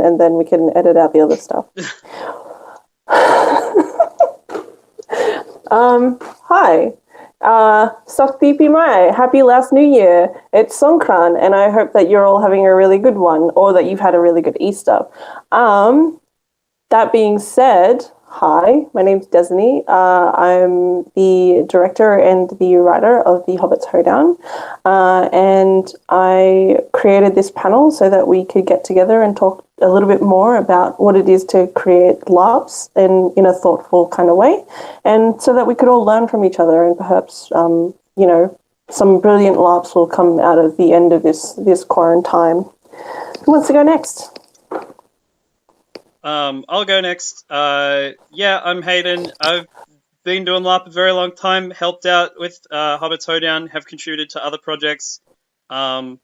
and then we can edit out the other stuff. Hi. Sokdipi Mai. Happy last New Year. It's Songkran, and I hope that you're all having a really good one, or that you've had a really good Easter. That being said, hi, my name's Desini. I'm the director and the writer of The Hobbit's Hoedown, and I created this panel so that we could get together and talk a little bit more about what it is to create LARPs in a thoughtful kind of way, and so that we could all learn from each other, and perhaps, some brilliant LARPs will come out of the end of this quarantine. Who wants to go next? I'll go next. I'm Hayden. I've been doing LARP a very long time, helped out with Hobbit's Hoedown, have contributed to other projects. I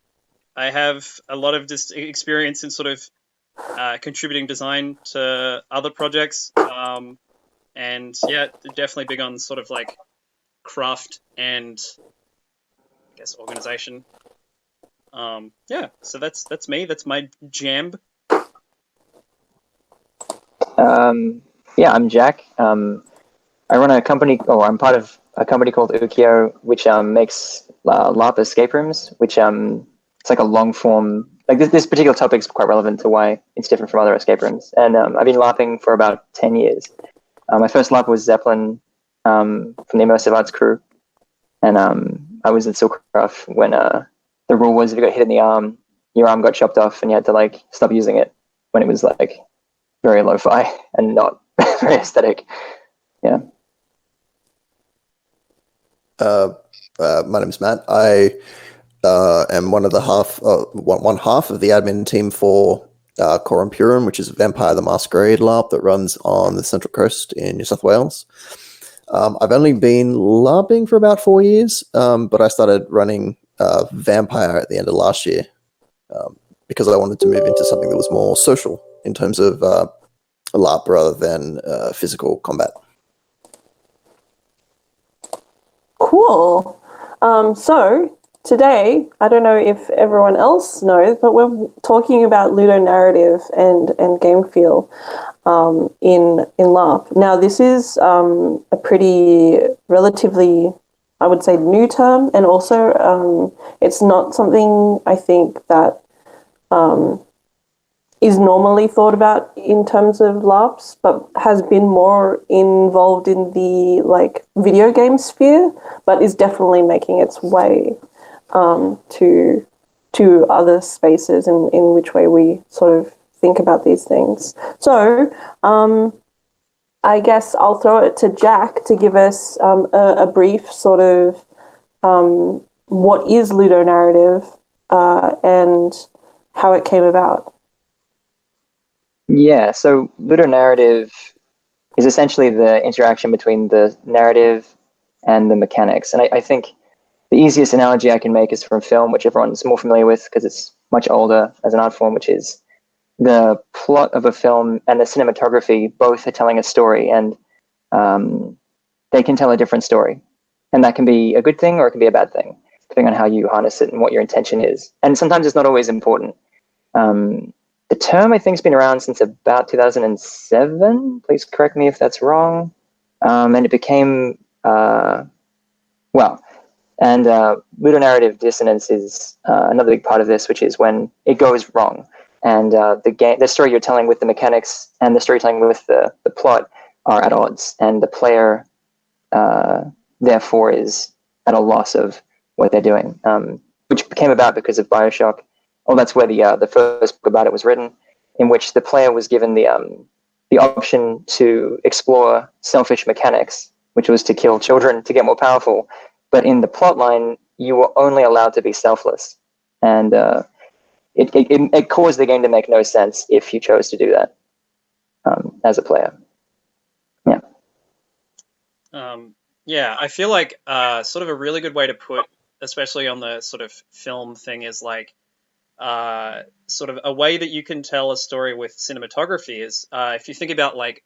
have a lot of experience in sort of contributing design to other projects. And yeah, definitely big on sort of like craft and I guess organization. So that's me. That's my jam. I'm Jack. I run a company, or I'm part of a company called Ukio, which makes LARP escape rooms, which it's like a long form. Like this particular topic is quite relevant to why it's different from other escape rooms. And I've been LARPing for about 10 years. My first LARP was Zeppelin from the Immersive Arts crew, and I was at Silkcraft when the rule was if you got hit in the arm, your arm got chopped off, and you had to like stop using it when it was like very lo-fi and not very aesthetic. Yeah. My name's Matt. I am one half of the admin team for Coram Purim, which is Vampire the Masquerade LARP that runs on the Central Coast in New South Wales. I've only been LARPing for about 4 years, but I started running Vampire at the end of last year because I wanted to move into something that was more social in terms of LARP rather than physical combat. Cool. So today, I don't know if everyone else knows, but we're talking about ludonarrative and game feel in LARP. Now, this is a pretty relatively, I would say, new term, and also it's not something I think that is normally thought about in terms of LARPs, but has been more involved in the like video game sphere, but is definitely making its way to other spaces in which way we sort of think about these things. So I guess I'll throw it to Jack to give us a brief sort of what is ludonarrative and how it came about. Yeah, so ludonarrative is essentially the interaction between the narrative and the mechanics. And I think the easiest analogy I can make is from film, which everyone's more familiar with because it's much older as an art form, which is the plot of a film and the cinematography both are telling a story, and they can tell a different story. And that can be a good thing or it can be a bad thing, depending on how you harness it and what your intention is. And sometimes it's not always important. The term, I think, has been around since about 2007. Please correct me if that's wrong. And it became, ludonarrative dissonance is another big part of this, which is when it goes wrong. And the story you're telling with the mechanics and the storytelling with the plot are at odds. And the player, therefore, is at a loss of what they're doing, which came about because of Bioshock. Well, that's where the first book about it was written, in which the player was given the option to explore selfish mechanics, which was to kill children to get more powerful. But in the plot line, you were only allowed to be selfless, and it caused the game to make no sense if you chose to do that as a player. Yeah. I feel like sort of a really good way to put, especially on the sort of film thing, is like sort of a way that you can tell a story with cinematography is if you think about like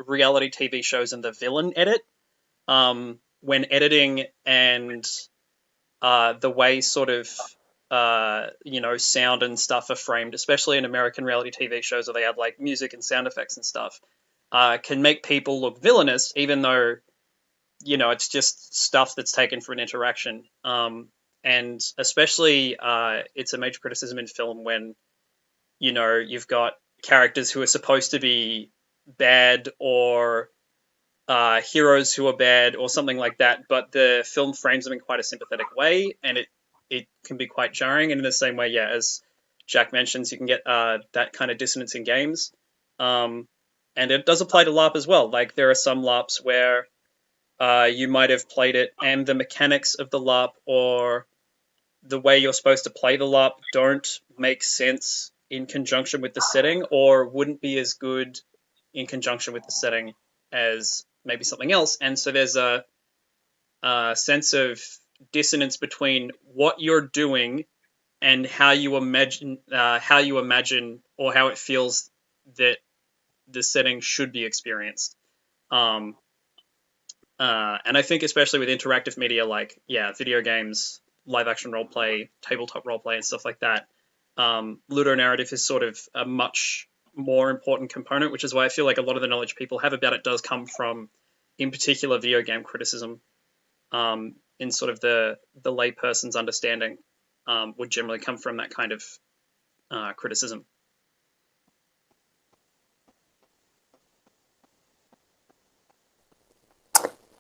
reality TV shows and the villain edit, when editing and the way sort of sound and stuff are framed, especially in American reality TV shows where they add like music and sound effects and stuff, can make people look villainous, even though, it's just stuff that's taken from an interaction. And especially, it's a major criticism in film when, you've got characters who are supposed to be bad, or heroes who are bad or something like that, but the film frames them in quite a sympathetic way, and it can be quite jarring. And in the same way, yeah, as Jack mentions, you can get that kind of dissonance in games. And it does apply to LARP as well. Like, there are some LARPs where you might have played it, and the mechanics of the LARP or the way you're supposed to play the LARP don't make sense in conjunction with the setting, or wouldn't be as good in conjunction with the setting as maybe something else. And so there's a sense of dissonance between what you're doing and how you imagine or how it feels that the setting should be experienced. And I think especially with interactive media like, video games, live action roleplay, tabletop roleplay, and stuff like that, ludonarrative is sort of a much more important component, which is why I feel like a lot of the knowledge people have about it does come from, in particular, video game criticism. In sort of the layperson's understanding would generally come from that kind of criticism.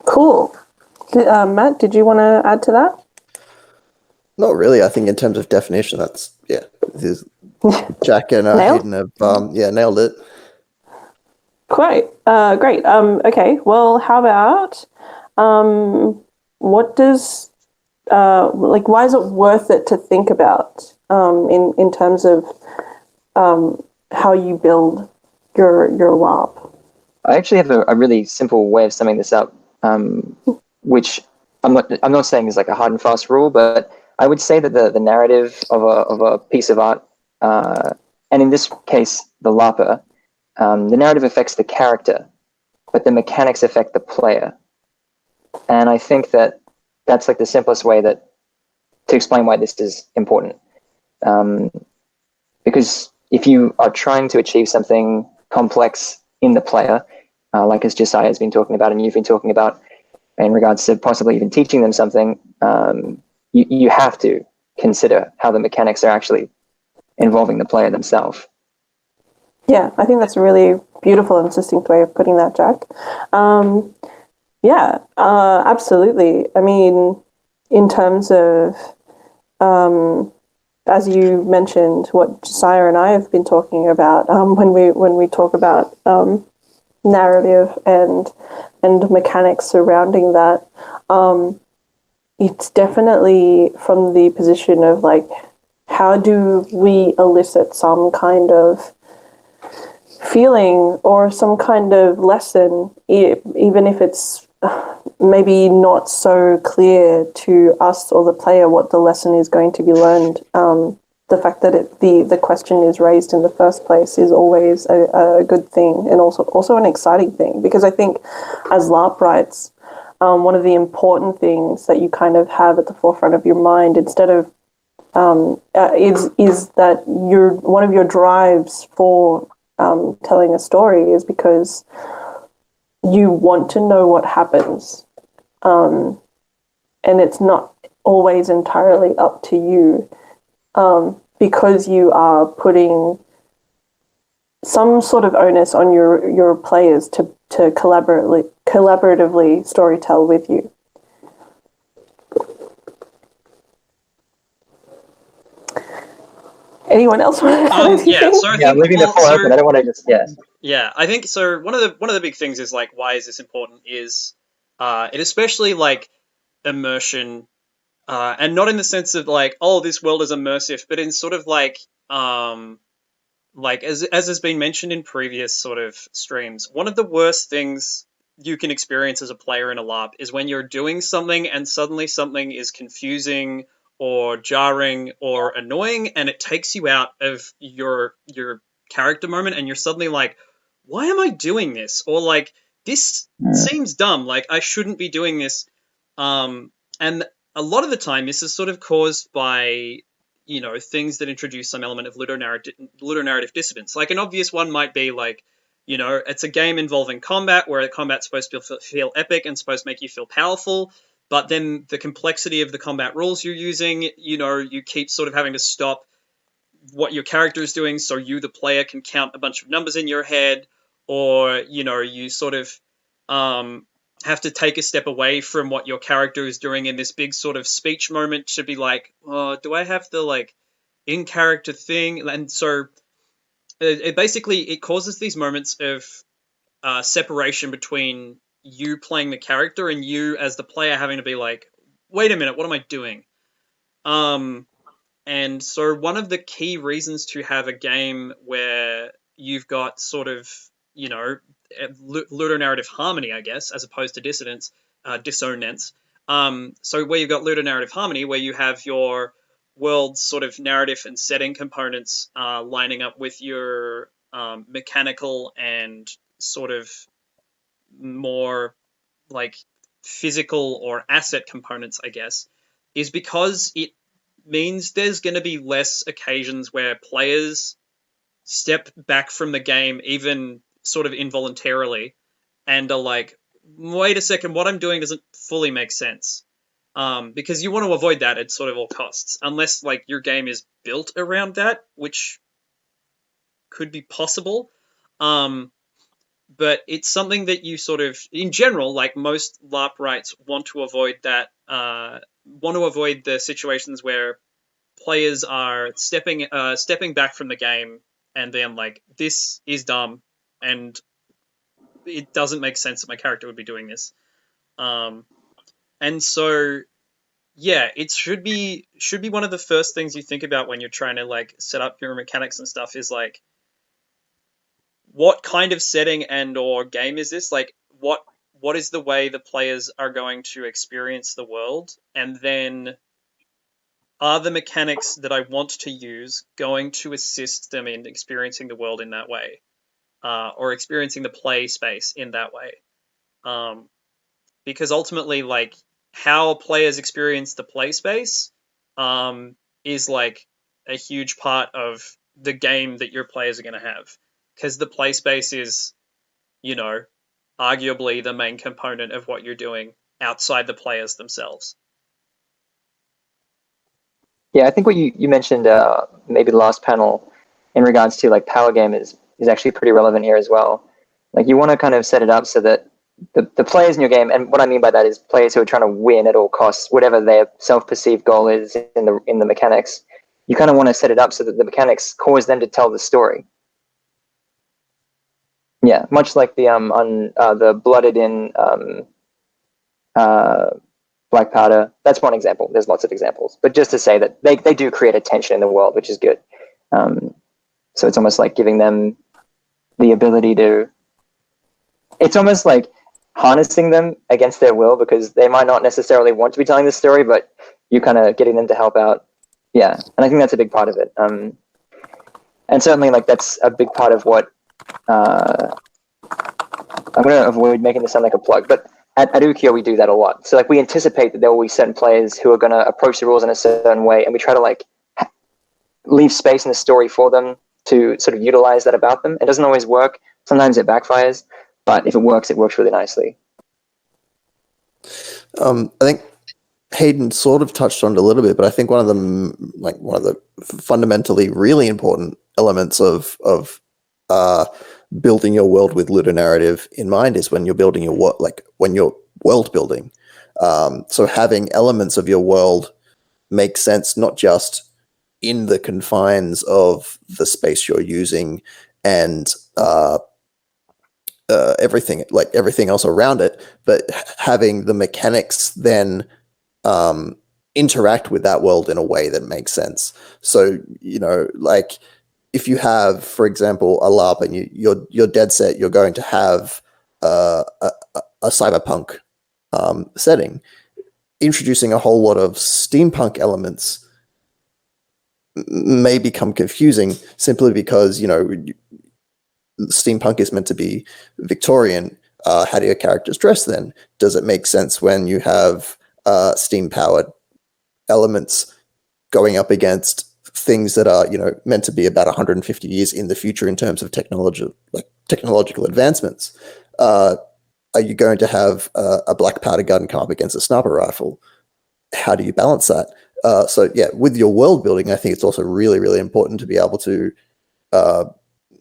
Cool. Matt, did you want to add to that? Not really. I think in terms of definition, that's Jack and Hayden have nailed it. Great. Okay. Well, how about what does why is it worth it to think about in terms of how you build your LARP? I actually have a really simple way of summing this up, which I'm not saying is like a hard and fast rule, but I would say that the narrative of a piece of art, and in this case the LARPer, the narrative affects the character, but the mechanics affect the player. And I think that that's like the simplest way to explain why this is important. Because if you are trying to achieve something complex in the player, like as Josiah has been talking about and you've been talking about in regards to possibly even teaching them something, you have to consider how the mechanics are actually involving the player themselves. Yeah, I think that's a really beautiful and succinct way of putting that, Jack. Absolutely. I mean, in terms of, as you mentioned, what Josiah and I have been talking about when we talk about narrative and mechanics surrounding that, it's definitely from the position of like, how do we elicit some kind of feeling or some kind of lesson, even if it's maybe not so clear to us or the player what the lesson is going to be learned. The fact that the question is raised in the first place is always a good thing, and also an exciting thing, because I think as LARP writes, one of the important things that you kind of have at the forefront of your mind, instead of is that one of your drives for telling a story is because you want to know what happens, and it's not always entirely up to you, because you are putting some sort of onus on your players to collaboratively storytell with you. Anyone else want to add anything? So I think, leaving the floor open. I don't want to just I think so. One of the big things is like, why is this important? Is it especially like immersion, and not in the sense of like, oh, this world is immersive, but in sort of like as has been mentioned in previous sort of streams, one of the worst things you can experience as a player in a LARP is when you're doing something and suddenly something is confusing or jarring or annoying, and it takes you out of your character moment, and you're suddenly like, why am I doing this? Or like, this seems dumb, like I shouldn't be doing this. And a lot of the time this is sort of caused by, things that introduce some element of ludonarrative dissonance. Like an obvious one might be like, it's a game involving combat where the combat's supposed to feel epic and supposed to make you feel powerful, but then the complexity of the combat rules you're using, you keep sort of having to stop what your character is doing so you, the player, can count a bunch of numbers in your head, or, you sort of have to take a step away from what your character is doing in this big sort of speech moment to be like, oh, do I have the, like, in-character thing? And so it causes these moments of separation between you playing the character and you as the player having to be like, wait a minute, what am I doing? And so one of the key reasons to have a game where you've got sort of, ludonarrative harmony, I guess, as opposed to dissonance. So where you've got ludonarrative harmony, where you have your world's sort of narrative and setting components lining up with your mechanical and sort of more like physical or asset components, I guess, is because it means there's going to be less occasions where players step back from the game, even sort of involuntarily, and are like, wait a second, what I'm doing doesn't fully make sense. Because you want to avoid that at sort of all costs, unless like your game is built around that, which could be possible. But it's something that you sort of, in general, like most LARP rights, want to avoid that, want to avoid the situations where players are stepping back from the game and then like, this is dumb and it doesn't make sense that my character would be doing this. And so, yeah, it should be one of the first things you think about when you're trying to like set up your mechanics and stuff is like, what kind of setting and or game is this? Like, what is the way the players are going to experience the world? And then are the mechanics that I want to use going to assist them in experiencing the world in that way? Or experiencing the play space in that way? Because ultimately, like, how players experience the play space is like a huge part of the game that your players are going to have. Because the play space is, arguably the main component of what you're doing outside the players themselves. Yeah, I think what you mentioned, maybe the last panel, in regards to like power game is actually pretty relevant here as well. Like you want to kind of set it up so that the players in your game, and what I mean by that is players who are trying to win at all costs, whatever their self-perceived goal is in the mechanics, you kind of want to set it up so that the mechanics cause them to tell the story. Yeah, much like the the blooded in black powder. That's one example. There's lots of examples, but just to say that they do create a tension in the world, which is good. So it's almost like giving them the ability to. It's almost like harnessing them against their will because they might not necessarily want to be telling the story, but you kind of getting them to help out. Yeah, and I think that's a big part of it. And certainly, like that's a big part of what. I'm going to avoid making this sound like a plug, but at Ukiyo we do that a lot. So like we anticipate that there will be certain players who are going to approach the rules in a certain way, and we try to like leave space in the story for them to sort of utilize that about them. It doesn't always work. Sometimes it backfires, but if it works really nicely. I think Hayden sort of touched on it a little bit, but I think one of the fundamentally really important elements of building your world with ludonarrative in mind is when you're building your when you're world building. So having elements of your world make sense not just in the confines of the space you're using and everything else around it, but having the mechanics then interact with that world in a way that makes sense. So like if you have, for example, a LARP and you're dead set, you're going to have a cyberpunk setting, introducing a whole lot of steampunk elements may become confusing simply because steampunk is meant to be Victorian. How do your characters dress then? Does it make sense when you have steam powered elements going up against things that are meant to be about 150 years in the future in terms of technological advancements. Are you going to have a black powder gun come up against a sniper rifle? How do you balance that? So yeah, with your world building, I think it's also really, really important to be able to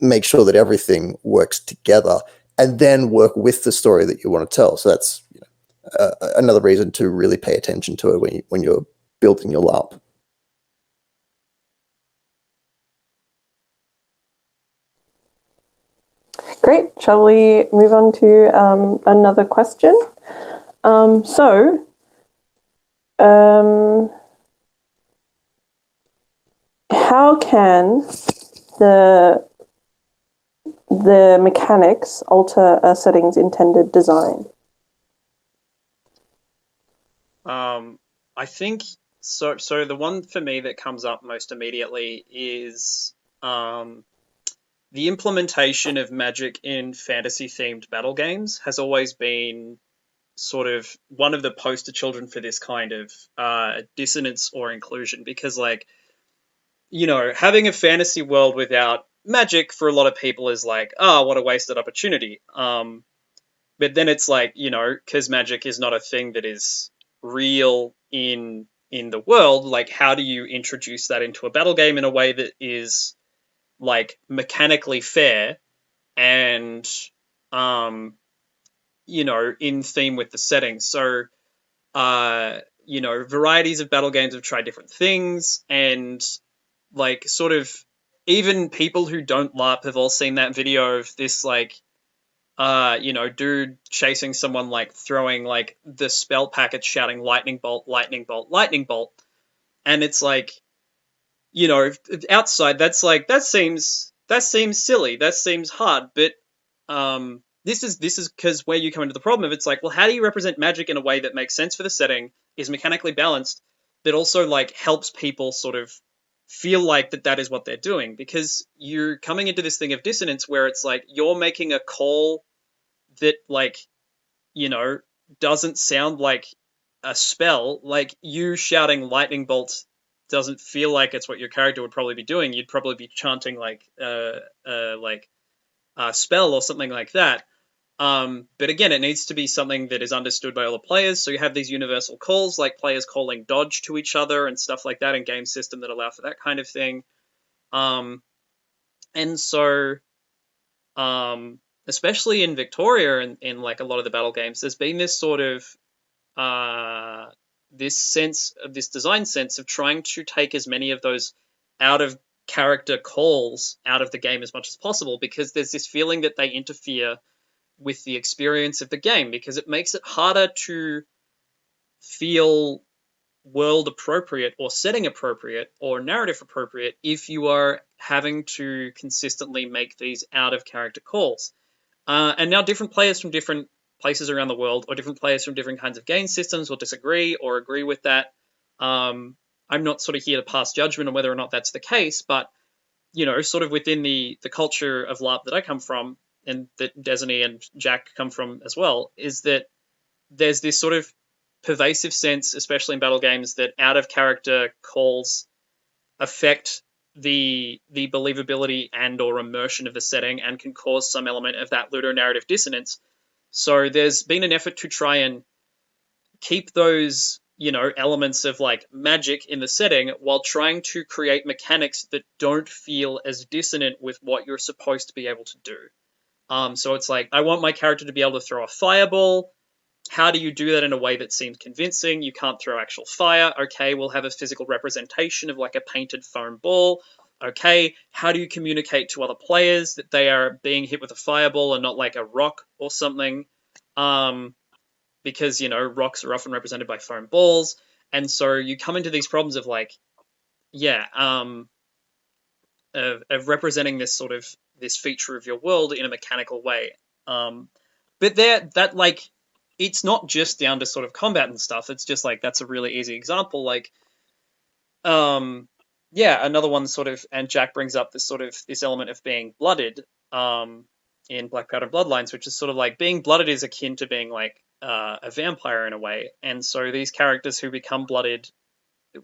make sure that everything works together and then work with the story that you want to tell. So that's another reason to really pay attention to it when you're building your LARP. Great. Shall we move on to another question? How can the mechanics alter a setting's intended design? I think so. So the one for me that comes up most immediately is the implementation of magic in fantasy-themed battle games has always been sort of one of the poster children for this kind of dissonance or inclusion, because having a fantasy world without magic for a lot of people is like, oh, what a wasted opportunity. But then it's like, because magic is not a thing that is real in the world, like how do you introduce that into a battle game in a way that is like mechanically fair and in theme with the setting. So varieties of battle games have tried different things, and like sort of even people who don't LARP have all seen that video of this dude chasing someone, like throwing like the spell packets, shouting lightning bolt, lightning bolt, lightning bolt. And it's like, outside that's like that seems silly, that seems hard, but this is because where you come into the problem of it's like, well, how do you represent magic in a way that makes sense for the setting, is mechanically balanced, that also like helps people sort of feel like that is what they're doing, because you're coming into this thing of dissonance where it's like you're making a call that like doesn't sound like a spell. Like you shouting lightning bolt doesn't feel like it's what your character would probably be doing. You'd probably be chanting like a spell or something like that. But again, it needs to be something that is understood by all the players. So you have these universal calls, like players calling dodge to each other and stuff like that in game system that allow for that kind of thing. And so, especially in Victoria and in like a lot of the battle games, there's been this sort of this design sense of trying to take as many of those out of character calls out of the game as much as possible, because there's this feeling that they interfere with the experience of the game, because it makes it harder to feel world appropriate or setting appropriate or narrative appropriate if you are having to consistently make these out of character calls. And now different players from different places around the world, or different players from different kinds of game systems, will disagree or agree with that. I'm not sort of here to pass judgment on whether or not that's the case, but sort of within the culture of LARP that I come from, and that Desiree and Jack come from as well, is that there's this sort of pervasive sense, especially in battle games, that out of character calls affect the believability and or immersion of the setting and can cause some element of that ludonarrative dissonance. So there's been an effort to try and keep those elements of like magic in the setting while trying to create mechanics that don't feel as dissonant with what you're supposed to be able to do. So it's like, I want my character to be able to throw a fireball. How do you do that in a way that seems convincing? You can't throw actual fire. Okay, we'll have a physical representation of like a painted foam ball. Okay, how do you communicate to other players that they are being hit with a fireball and not like a rock or something? Because rocks are often represented by foam balls, and so you come into these problems of like, of representing this sort of this feature of your world in a mechanical way. But it's not just down to sort of combat and stuff. It's just like, that's a really easy example. Like, another one sort of, and Jack brings up this element of being blooded, in Black Powder Bloodlines, which is sort of like being blooded is akin to being like a vampire in a way. And so these characters who become blooded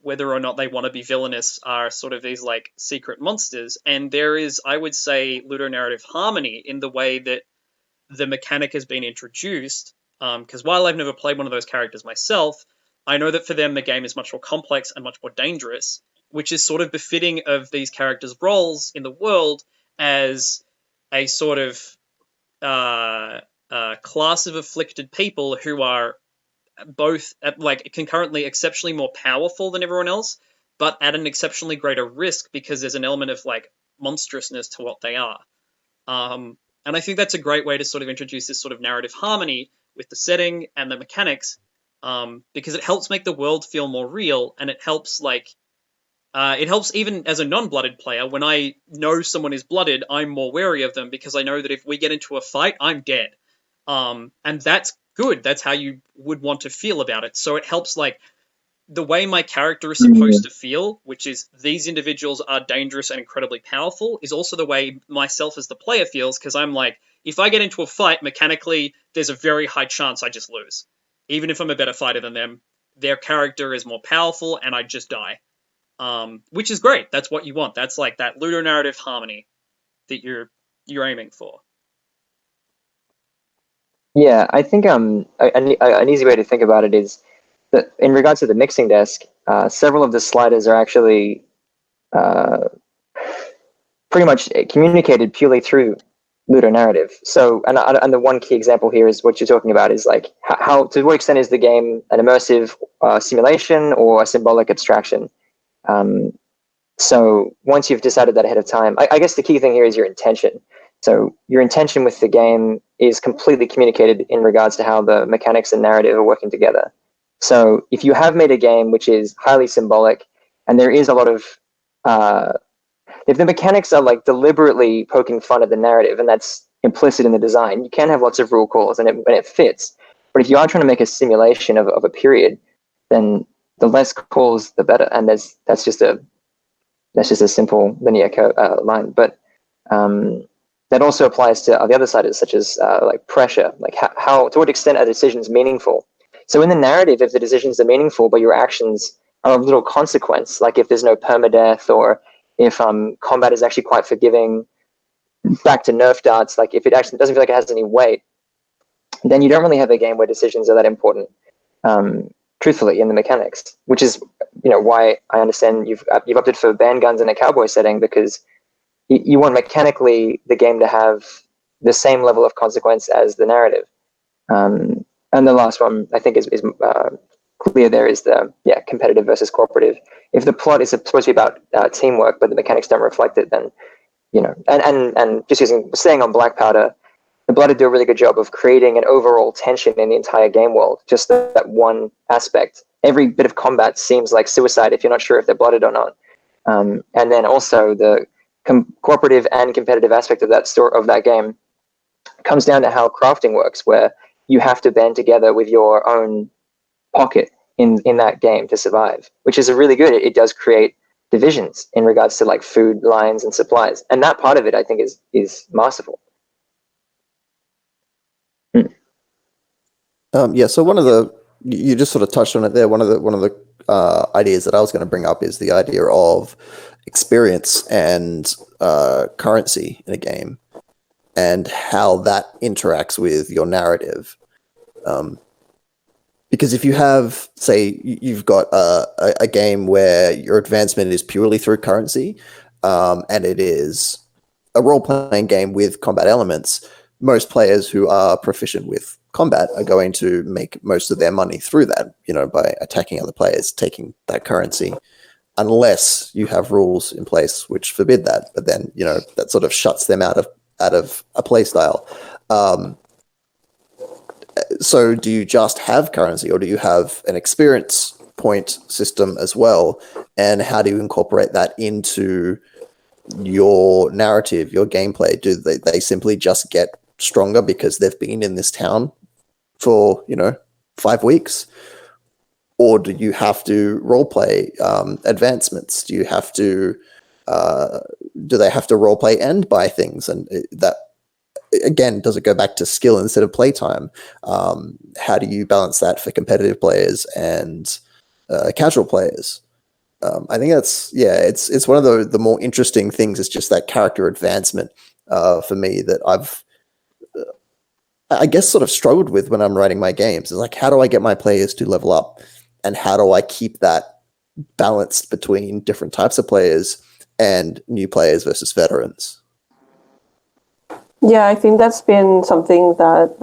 whether or not they want to be villainous are sort of these like secret monsters. And there is, I would say, ludonarrative harmony in the way that the mechanic has been introduced. Because while I've never played one of those characters myself, I know that for them the game is much more complex and much more dangerous, which is sort of befitting of these characters' roles in the world as a sort of class of afflicted people who are both like concurrently exceptionally more powerful than everyone else, but at an exceptionally greater risk because there's an element of like monstrousness to what they are. And I think that's a great way to sort of introduce this sort of narrative harmony with the setting and the mechanics, because it helps make the world feel more real, and it helps even as a non-blooded player. When I know someone is blooded, I'm more wary of them because I know that if we get into a fight, I'm dead. And that's good. That's how you would want to feel about it. So it helps like the way my character is supposed to feel, which is these individuals are dangerous and incredibly powerful, is also the way myself as the player feels, because I'm like, if I get into a fight, mechanically, there's a very high chance I just lose. Even if I'm a better fighter than them, their character is more powerful and I just die. Which is great. That's what you want. That's like that ludonarrative harmony that you're aiming for. Yeah, I think an easy way to think about it is that in regards to the mixing desk, several of the sliders are actually pretty much communicated purely through ludonarrative. So, and the one key example here is what you're talking about is like how to what extent is the game an immersive simulation or a symbolic abstraction? So once you've decided that ahead of time, I guess the key thing here is your intention. So your intention with the game is completely communicated in regards to how the mechanics and narrative are working together. So if you have made a game which is highly symbolic, and there is a lot of, if the mechanics are like deliberately poking fun at the narrative, and that's implicit in the design, you can have lots of rule calls and it fits. But if you are trying to make a simulation of a period, then the less calls, the better. And that's just a simple linear line. But that also applies to the other side, such as like pressure, like how to what extent are decisions meaningful. So in the narrative, if the decisions are meaningful, but your actions are of little consequence, like if there's no permadeath, or if combat is actually quite forgiving, back to Nerf darts, like if it actually doesn't feel like it has any weight, then you don't really have a game where decisions are that important, truthfully, in the mechanics, which is why I understand you've opted for band guns in a cowboy setting, because you want mechanically the game to have the same level of consequence as the narrative. And the last one I think is clear there is the competitive versus cooperative. If the plot is supposed to be about teamwork, but the mechanics don't reflect it, then and just staying on Black Powder, the Blooded do a really good job of creating an overall tension in the entire game world. Just that one aspect. Every bit of combat seems like suicide if you're not sure if they're blooded or not. And then also the cooperative and competitive aspect of that game comes down to how crafting works, where you have to band together with your own pocket in that game to survive, which is really good. It does create divisions in regards to like food lines and supplies, and that part of it I think is masterful. So one of the, you just sort of touched on it there. One of the ideas that I was going to bring up is the idea of experience and currency in a game, and how that interacts with your narrative. Because if you have, say, you've got a game where your advancement is purely through currency, and it is a role-playing game with combat elements, most players who are proficient with combat are going to make most of their money through that, by attacking other players, taking that currency, unless you have rules in place which forbid that. But then, that sort of shuts them out of a play style. So do you just have currency, or do you have an experience point system as well? And how do you incorporate that into your narrative, your gameplay? Do they simply just get stronger because they've been in this town for 5 weeks? Or do you have to roleplay advancements? Do you have to do they have to roleplay and buy things? And that, again, does it go back to skill instead of playtime? How do you balance that for competitive players and casual players? I think it's one of the more interesting things. It's just that character advancement for me that I guess sort of struggled with when I'm writing my games. Is like, how do I get my players to level up, and how do I keep that balanced between different types of players and new players versus veterans? Yeah, I think that's been something that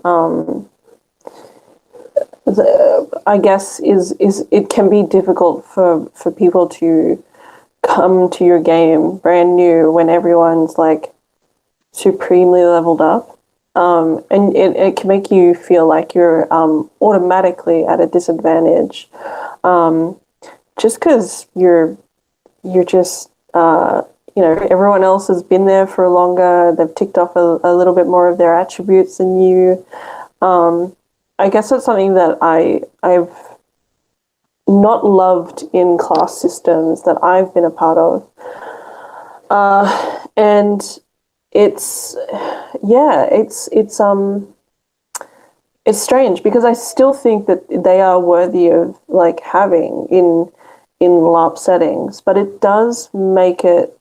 I guess is it can be difficult for people to come to your game brand new when everyone's like supremely leveled up. And it can make you feel like you're automatically at a disadvantage, just because you're just everyone else has been there for longer. They've ticked off a little bit more of their attributes than you. I guess that's something that I've not loved in class systems that I've been a part of, and it's it's strange because I still think that they are worthy of like having in LARP settings, but it does make it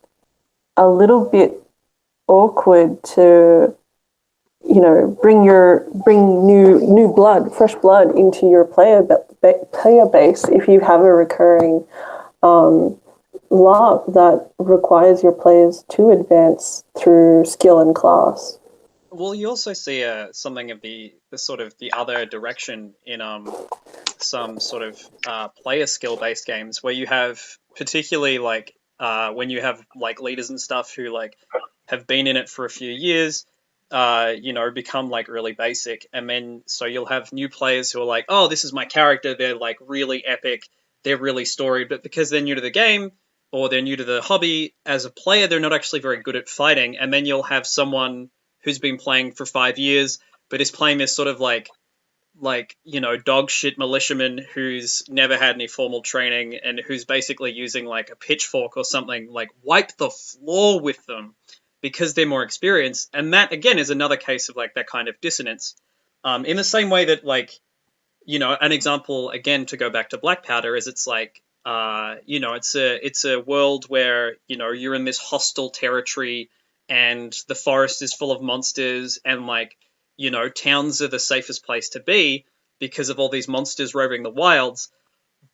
a little bit awkward to bring new blood, fresh blood into your player base if you have a recurring LARP that requires your players to advance through skill and class. Well, you also see something of the sort of the other direction in some sort of player skill based games where you have particularly like when you have like leaders and stuff who like have been in it for a few years, become like really basic, and then so you'll have new players who are like, oh, this is my character, they're like really epic, they're really storied, but because they're new to the game or they're new to the hobby as a player, they're not actually very good at fighting, and then you'll have someone who's been playing for 5 years but is playing this sort of like dog shit militiaman who's never had any formal training and who's basically using like a pitchfork or something, like wipe the floor with them because they're more experienced. And that again is another case of like that kind of dissonance. In the same way that like, an example again to go back to Black Powder is it's like it's a world where you're in this hostile territory and the forest is full of monsters and like towns are the safest place to be because of all these monsters roving the wilds.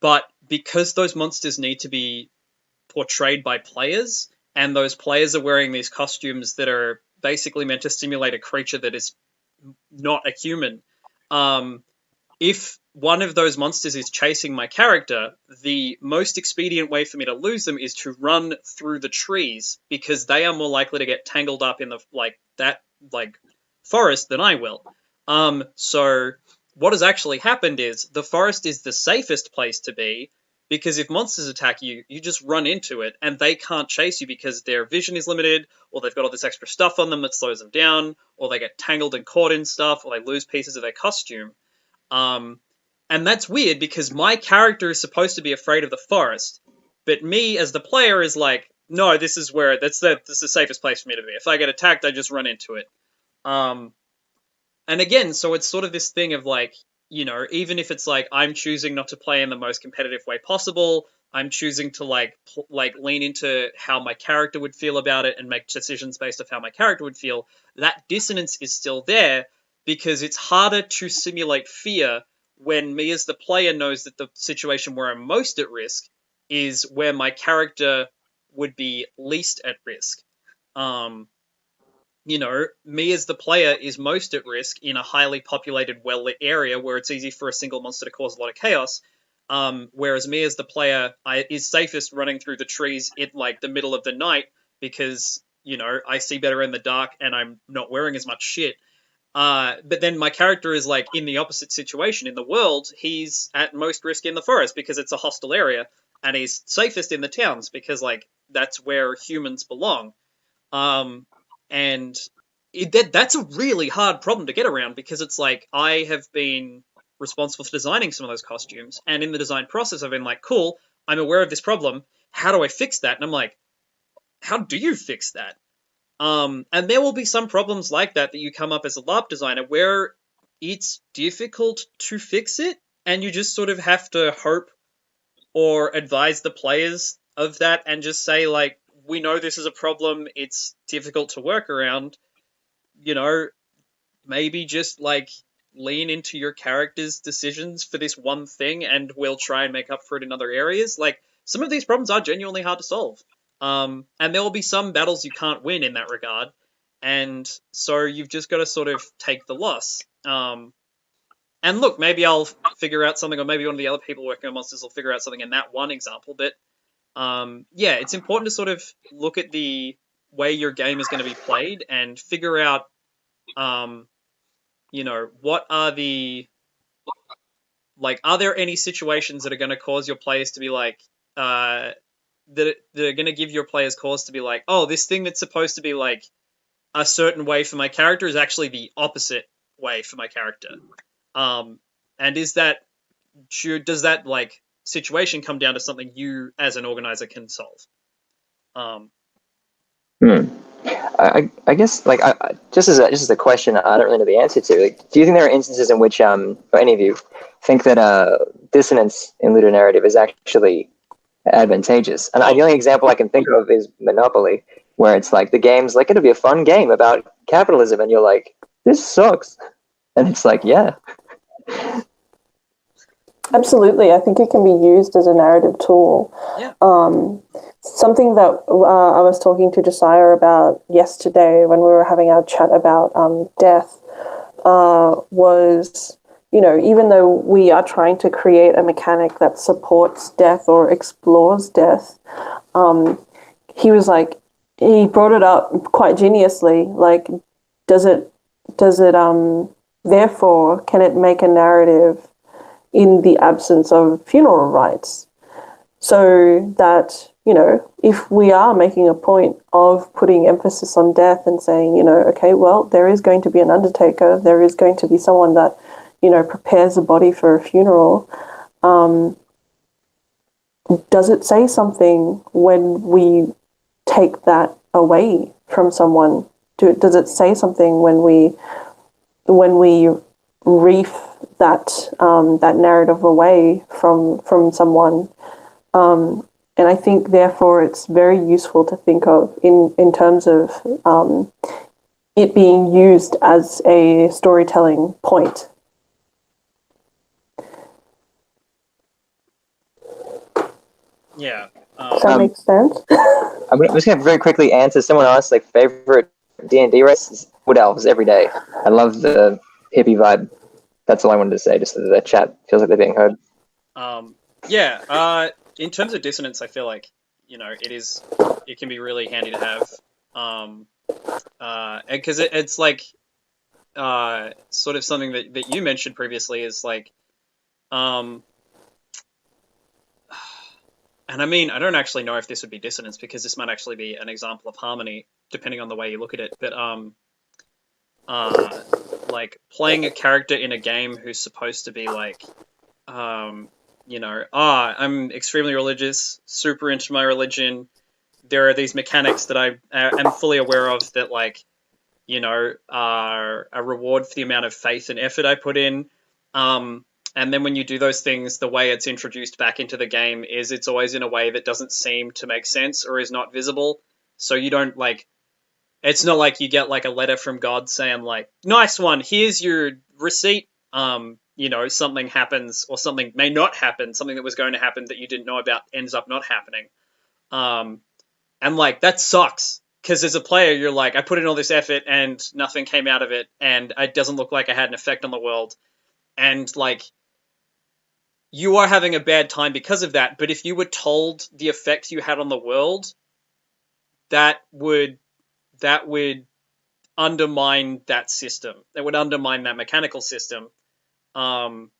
But because those monsters need to be portrayed by players, and those players are wearing these costumes that are basically meant to simulate a creature that is not a human. If one of those monsters is chasing my character, the most expedient way for me to lose them is to run through the trees because they are more likely to get tangled up in the forest than I will. So what has actually happened is the forest is the safest place to be because if monsters attack you, you just run into it and they can't chase you because their vision is limited, or they've got all this extra stuff on them that slows them down, or they get tangled and caught in stuff, or they lose pieces of their costume. And that's weird because my character is supposed to be afraid of the forest, but me as the player is like, no, this is the safest place for me to be. If I get attacked, I just run into it. And again, so it's sort of this thing of like, even if it's like I'm choosing not to play in the most competitive way possible, I'm choosing to like lean into how my character would feel about it and make decisions based off how my character would feel. That dissonance is still there because it's harder to simulate fear when me as the player knows that the situation where I'm most at risk is where my character would be least at risk. Me as the player is most at risk in a highly populated, well-lit area where it's easy for a single monster to cause a lot of chaos. Whereas me as the player is safest running through the trees in like the middle of the night because, I see better in the dark and I'm not wearing as much shit. But then my character is like in the opposite situation. In the world, he's at most risk in the forest because it's a hostile area, and he's safest in the towns because like that's where humans belong. And that's a really hard problem to get around because it's like I have been responsible for designing some of those costumes, and in the design process I've been like, cool, I'm aware of this problem, how do I fix that? And I'm like, how do you fix that? And there will be some problems like that you come up as a LARP designer where it's difficult to fix it, and you just sort of have to hope or advise the players of that and just say, like, we know this is a problem, it's difficult to work around, you know, maybe just, like, lean into your character's decisions for this one thing and we'll try and make up for it in other areas. Like, some of these problems are genuinely hard to solve. And there will be some battles you can't win in that regard. And so you've just got to sort of take the loss. And look, maybe I'll figure out something, or maybe one of the other people working on monsters will figure out something in that one example. But yeah, it's important to sort of look at the way your game is going to be played and figure out, you know, what are the, like, are there any situations that are going to cause your players to be like, that are going to give your players cause to be like, oh, this thing that's supposed to be like a certain way for my character is actually the opposite way for my character. And does that like situation come down to something you as an organizer can solve? I guess like just as a question, I don't really know the answer to. Like, do you think there are instances in which or any of you think that dissonance in ludonarrative is actually advantageous? And the only example I can think of is Monopoly, where it's like the game's like, it'll be a fun game about capitalism, and you're like, this sucks, and it's like, yeah. Absolutely. I think it can be used as a narrative tool. Yeah. Something that I was talking to Josiah about yesterday when we were having our chat about death was, you know, even though we are trying to create a mechanic that supports death or explores death, he was like, he brought it up quite geniusly, like, does it therefore, can it make a narrative in the absence of funeral rites? So that, you know, if we are making a point of putting emphasis on death and saying, you know, okay, well, there is going to be an undertaker, there is going to be someone that, you know, prepares the body for a funeral, does it say something when we take that away from someone? Does it say something when we reef that narrative away from someone? And I think, therefore, it's very useful to think of in terms of it being used as a storytelling point. Yeah. Does that make sense? I'm just going to very quickly answer. Someone asked, like, favorite D&D race. Wood Elves every day. I love the hippie vibe. That's all I wanted to say, just so the chat feels like they're being heard. Yeah. In terms of dissonance, I feel like, you know, it can be really handy to have. Because it's like sort of something that you mentioned previously is like, and I mean, I don't actually know if this would be dissonance, because this might actually be an example of harmony, depending on the way you look at it. But like playing a character in a game who's supposed to be like, you know, I'm extremely religious, super into my religion. There are these mechanics that I am fully aware of that, like, you know, are a reward for the amount of faith and effort I put in. And then when you do those things, the way it's introduced back into the game is it's always in a way that doesn't seem to make sense or is not visible. So you don't, like, it's not like you get like a letter from God saying like, nice one, here's your receipt. You know, something happens or something may not happen, something that was going to happen that you didn't know about ends up not happening. And like, that sucks. Because as a player, you're like, I put in all this effort and nothing came out of it, and it doesn't look like I had an effect on the world. And like, you are having a bad time because of that. But if you were told the effect you had on the world, that would undermine that system. That would undermine that mechanical system. And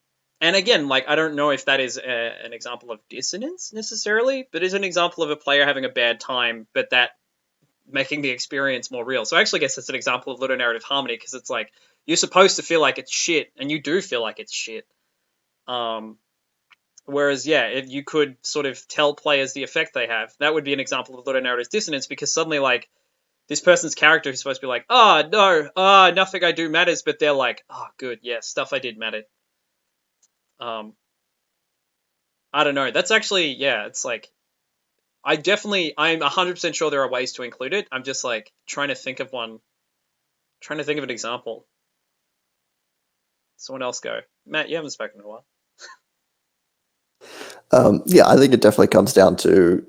again, like, I don't know if that is an example of dissonance necessarily, but is an example of a player having a bad time, but that making the experience more real. So I actually guess it's an example of ludonarrative harmony, because it's like, you're supposed to feel like it's shit, and you do feel like it's shit. Whereas, yeah, if you could sort of tell players the effect they have, that would be an example of ludonarrative dissonance, because suddenly, like, this person's character is supposed to be like, no, nothing I do matters, but they're like, good, yeah, stuff I did mattered. I don't know. That's actually, yeah, it's like, I'm 100% sure there are ways to include it. I'm just like trying to think of an example. Someone else go. Matt, you haven't spoken in a while. Yeah, I think it definitely comes down to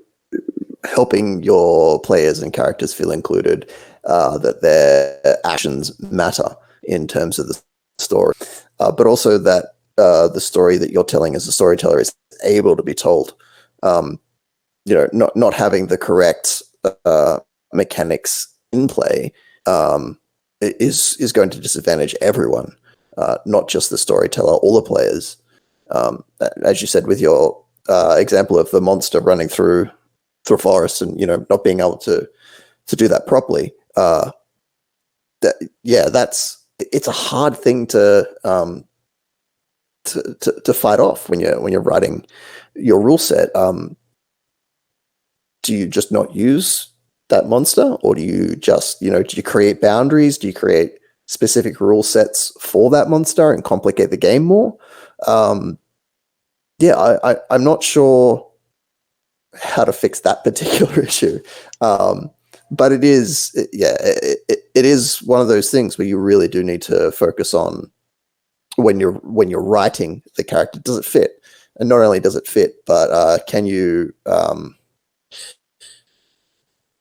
helping your players and characters feel included, that their actions matter in terms of the story, but also that the story that you're telling as a storyteller is able to be told. Not having the correct mechanics in play is going to disadvantage everyone, not just the storyteller, all the players. As you said with your example of the monster running through a forest and not being able to do that properly. It's a hard thing to fight off when you're writing your rule set. Do you just not use that monster, or do you just do you create boundaries? Do you create specific rule sets for that monster and complicate the game more? I'm not sure how to fix that particular issue. But it is one of those things where you really do need to focus on when you're writing the character. Does it fit? And not only does it fit, but can you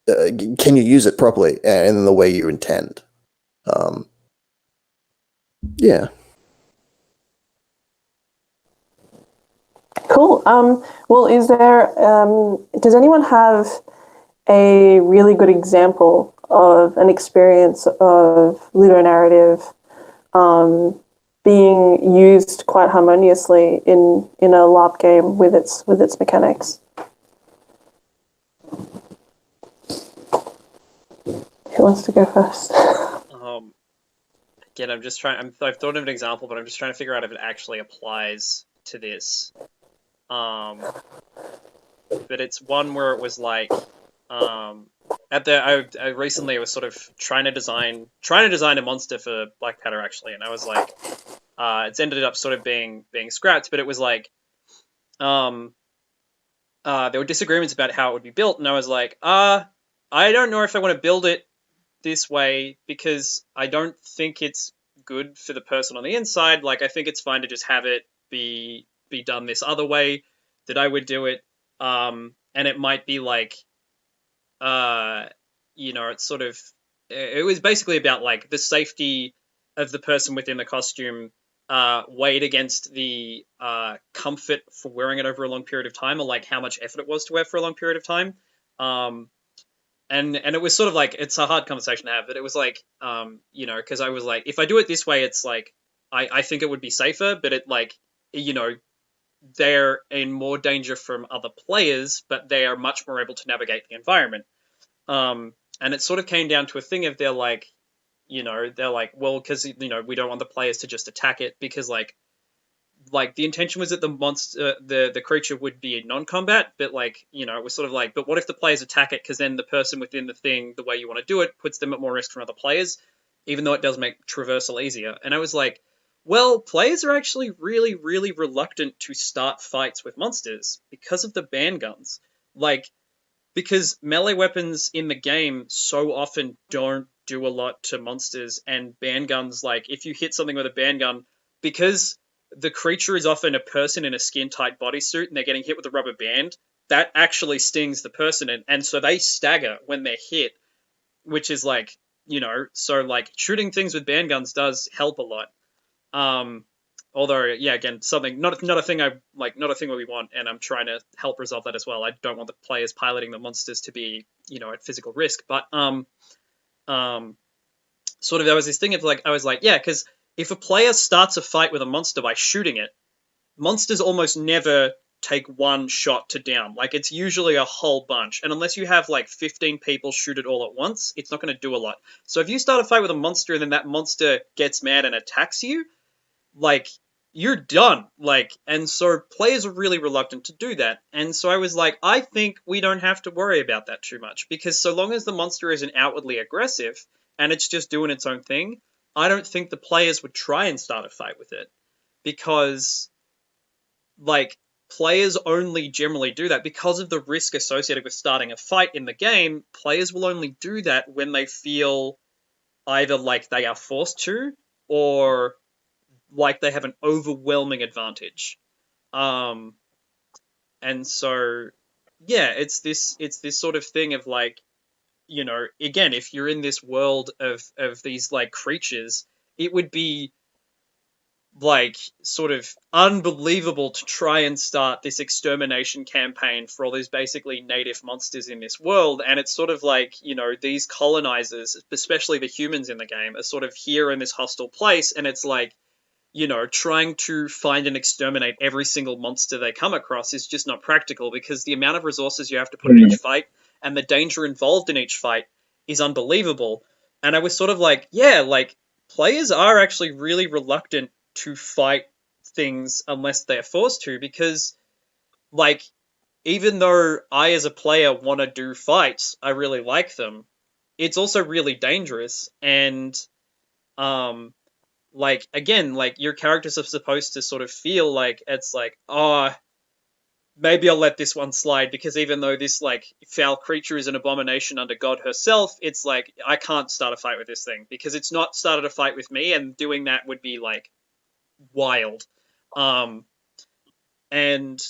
use it properly and in the way you intend? Yeah. Cool. Well, does anyone have a really good example of an experience of ludonarrative being used quite harmoniously in a LARP game with its mechanics? Who wants to go first? Again, I've thought of an example, but I'm just trying to figure out if it actually applies to this. But it's one where it was like, I recently was sort of trying to design a monster for Black Powder actually, and I was like, it's ended up sort of being scrapped, but it was like, there were disagreements about how it would be built, and I was like, I don't know if I want to build it this way because I don't think it's good for the person on the inside. Like, I think it's fine to just have it be done this other way that I would do it. And it might be like, it's sort of, it was basically about like the safety of the person within the costume weighed against the comfort for wearing it over a long period of time, or like how much effort it was to wear for a long period of time. And it was sort of like, it's a hard conversation to have, but it was like, because I was like, if I do it this way, it's like, I think it would be safer, but it like, they're in more danger from other players, but they are much more able to navigate the environment. And it sort of came down to a thing of they're like, well, because, we don't want the players to just attack it because like the intention was that the monster, the creature would be in non-combat, but like, it was sort of like, but what if the players attack it? Because then the person within the thing, the way you want to do it, puts them at more risk from other players, even though it does make traversal easier. And I was like, well, players are actually really, really reluctant to start fights with monsters because of the ban guns. Like, because melee weapons in the game so often don't do a lot to monsters, and ban guns, like, if you hit something with a ban gun, because the creature is often a person in a skin-tight bodysuit and they're getting hit with a rubber band, that actually stings the person, and so they stagger when they're hit, which is like, so like shooting things with ban guns does help a lot. Although, yeah, again, something not a thing where we want, and I'm trying to help resolve that as well. I don't want the players piloting the monsters to be, at physical risk. But sort of there was this thing of like, I was like, yeah, because if a player starts a fight with a monster by shooting it, monsters almost never take one shot to down. Like, it's usually a whole bunch, and unless you have like 15 people shoot it all at once, it's not going to do a lot. So if you start a fight with a monster and then that monster gets mad and attacks you, like, you're done. Like, and so players are really reluctant to do that. And so I was like, I think we don't have to worry about that too much, because so long as the monster isn't outwardly aggressive and it's just doing its own thing, I don't think the players would try and start a fight with it, because like players only generally do that because of the risk associated with starting a fight in the game. Players will only do that when they feel either like they are forced to or like they have an overwhelming advantage. And so, yeah, it's this sort of thing of like, again, if you're in this world of these like creatures, it would be like sort of unbelievable to try and start this extermination campaign for all these basically native monsters in this world. And it's sort of like, these colonizers, especially the humans in the game, are sort of here in this hostile place, and it's like, trying to find and exterminate every single monster they come across is just not practical, because the amount of resources you have to put in each fight and the danger involved in each fight is unbelievable. And I was sort of like, yeah, like, players are actually really reluctant to fight things unless they're forced to, because, like, even though I as a player want to do fights, I really like them, it's also really dangerous. And like, again, like, your characters are supposed to sort of feel like it's like, oh, maybe I'll let this one slide, because even though this like foul creature is an abomination under God herself, it's like, I can't start a fight with this thing because it's not started a fight with me, and doing that would be like wild. And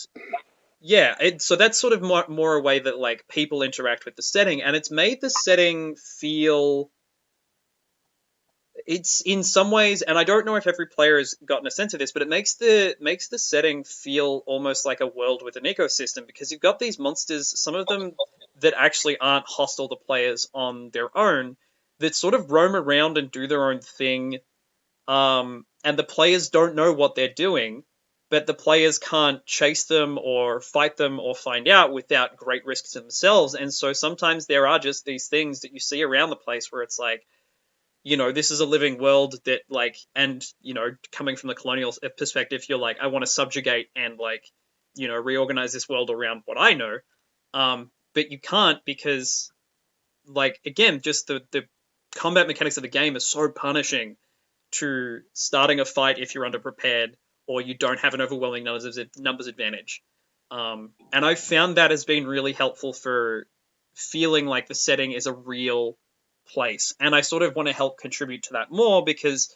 yeah, so that's sort of more a way that like people interact with the setting, and it's made the setting feel, it's in some ways, and I don't know if every player has gotten a sense of this, but it makes the setting feel almost like a world with an ecosystem, because you've got these monsters, some of them that actually aren't hostile to players on their own, that sort of roam around and do their own thing, and the players don't know what they're doing, but the players can't chase them or fight them or find out without great risks to themselves. And so sometimes there are just these things that you see around the place where it's like, this is a living world that like, and, coming from the colonial perspective, you're like, I want to subjugate and like, reorganize this world around what I know. But you can't, because like, again, just the combat mechanics of the game are so punishing to starting a fight if you're underprepared or you don't have an overwhelming numbers advantage. And I found that has been really helpful for feeling like the setting is a real place. And I sort of want to help contribute to that more, because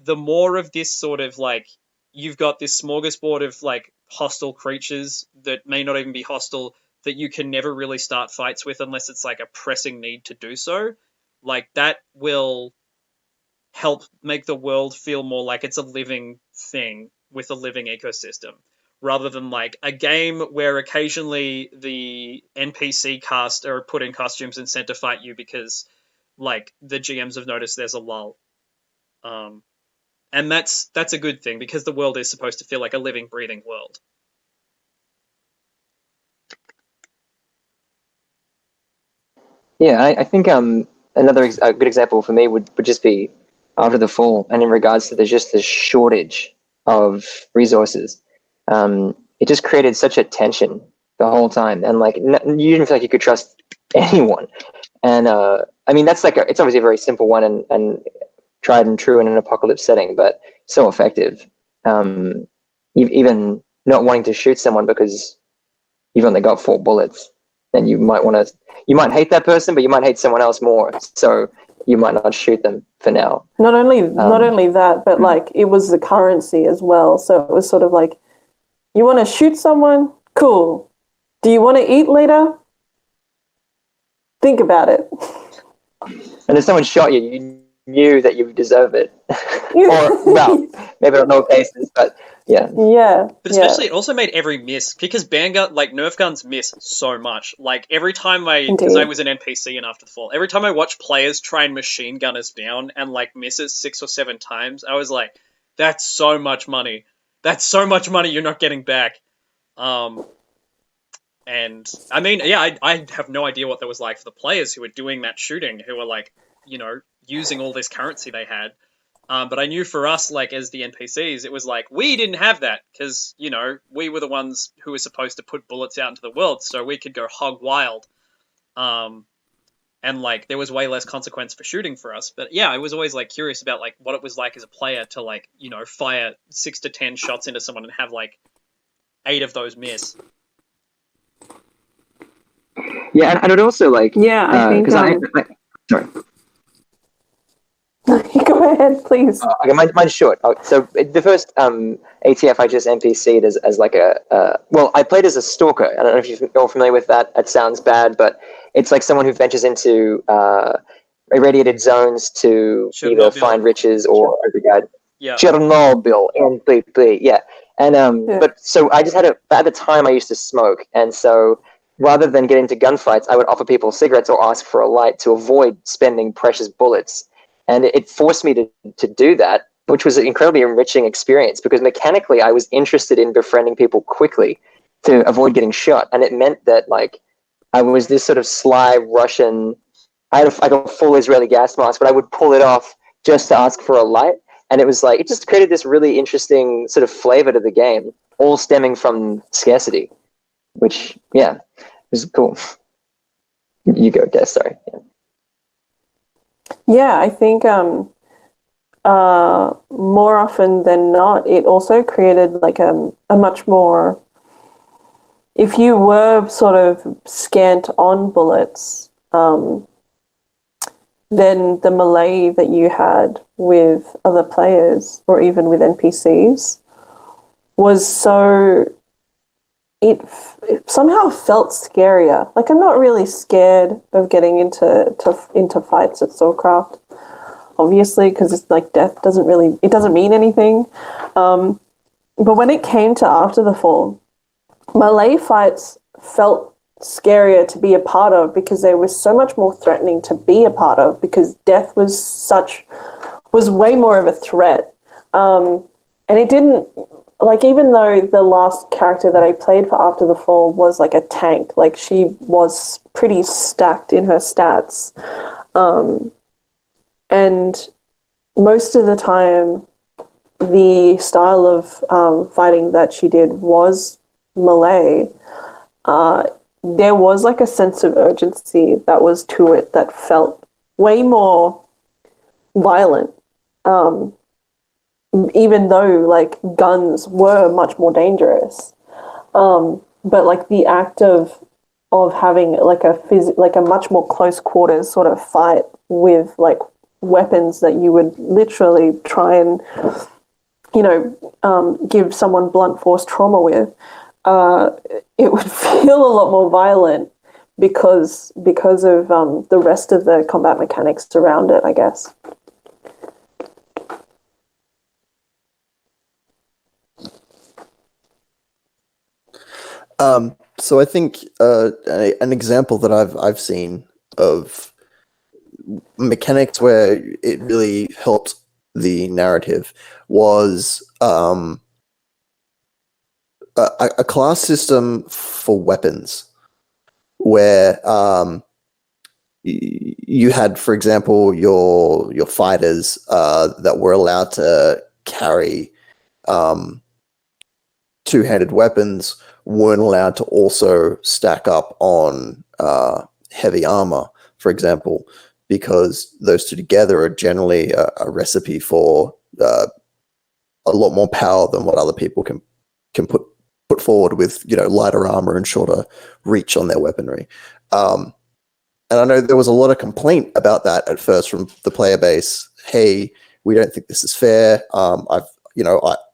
the more of this sort of like, you've got this smorgasbord of like hostile creatures that may not even be hostile, that you can never really start fights with unless it's like a pressing need to do so. Like, that will help make the world feel more like it's a living thing with a living ecosystem, rather than like a game where occasionally the NPC cast are put in costumes and sent to fight you because like the GMs have noticed there's a lull. And that's a good thing, because the world is supposed to feel like a living, breathing world. Yeah, I think another a good example for me would just be After the Fall, and in regards to there's just this shortage of resources. It just created such a tension the whole time, and like you didn't feel like you could trust anyone. And I mean, that's like it's obviously a very simple one and tried and true in an apocalypse setting, but so effective. Even not wanting to shoot someone because you've only got 4 bullets, then you might hate that person, but you might hate someone else more. So you might not shoot them for now. Not only that, but like, it was the currency as well. So it was sort of like, you want to shoot someone? Cool. Do you want to eat later? Think about it. And if someone shot you, you knew that you deserve it. Or, well, maybe not in all cases, but yeah. Yeah. But especially, it also made every miss, because Nerf guns miss so much. Like, every time because I was an NPC in After the Fall, every time I watched players try and machine gun us down and like miss us 6 or 7 times, I was like, that's so much money. That's so much money you're not getting back. And I mean, yeah, I have no idea what that was like for the players who were doing that shooting, who were like, using all this currency they had. But I knew for us, like, as the NPCs, it was like, we didn't have that, because, we were the ones who were supposed to put bullets out into the world, so we could go hog wild. And, like, there was way less consequence for shooting for us. But, yeah, I was always, like, curious about, like, what it was like as a player to, like, fire 6 to 10 shots into someone and have, like, 8 of those miss. Yeah, and it also like I think. because sorry. Go ahead, please. Okay, mine's short. So the first ATF I just NPC'd as like well, I played as a stalker. I don't know if you're all familiar with that. It sounds bad, but it's like someone who ventures into irradiated zones to either find riches or overguide. Yeah. Chernobyl, NPP, yeah. And but so I just had at the time I used to smoke, and so rather than get into gunfights, I would offer people cigarettes or ask for a light to avoid spending precious bullets. And it forced me to do that, which was an incredibly enriching experience because mechanically I was interested in befriending people quickly to avoid getting shot. And it meant that like I was this sort of sly Russian. I had a full Israeli gas mask, but I would pull it off just to ask for a light. And it was like, it just created this really interesting sort of flavor to the game, all stemming from scarcity, which, yeah, was cool. You go, Des, sorry. Yeah. Yeah, I think more often than not, it also created like a much more, if you were sort of scant on bullets, then the melee that you had with other players or even with NPCs was so, it somehow felt scarier. Like I'm not really scared of getting into fights at Soulcraft, obviously, because it's like death doesn't mean anything. But when it came to After the Fall, melee fights felt scarier to be a part of because they were so much more threatening to be a part of because death was way more of a threat. And it didn't, like, even though the last character that I played for After the Fall was like a tank, like she was pretty stacked in her stats. And most of the time, the style of fighting that she did was melee. There was like a sense of urgency that was to it that felt way more violent. Even though like guns were much more dangerous, but like the act of having like a much more close quarters sort of fight with like weapons that you would literally try and give someone blunt force trauma with, it would feel a lot more violent because of the rest of the combat mechanics around it, I guess. So I think an example that I've seen of mechanics where it really helped the narrative was a class system for weapons, where you had, for example, your fighters that were allowed to carry two-handed weapons weren't allowed to also stack up on heavy armor, for example, because those two together are generally a recipe for a lot more power than what other people can put forward with, lighter armor and shorter reach on their weaponry. And I know there was a lot of complaint about that at first from the player base. Hey, we don't think this is fair. I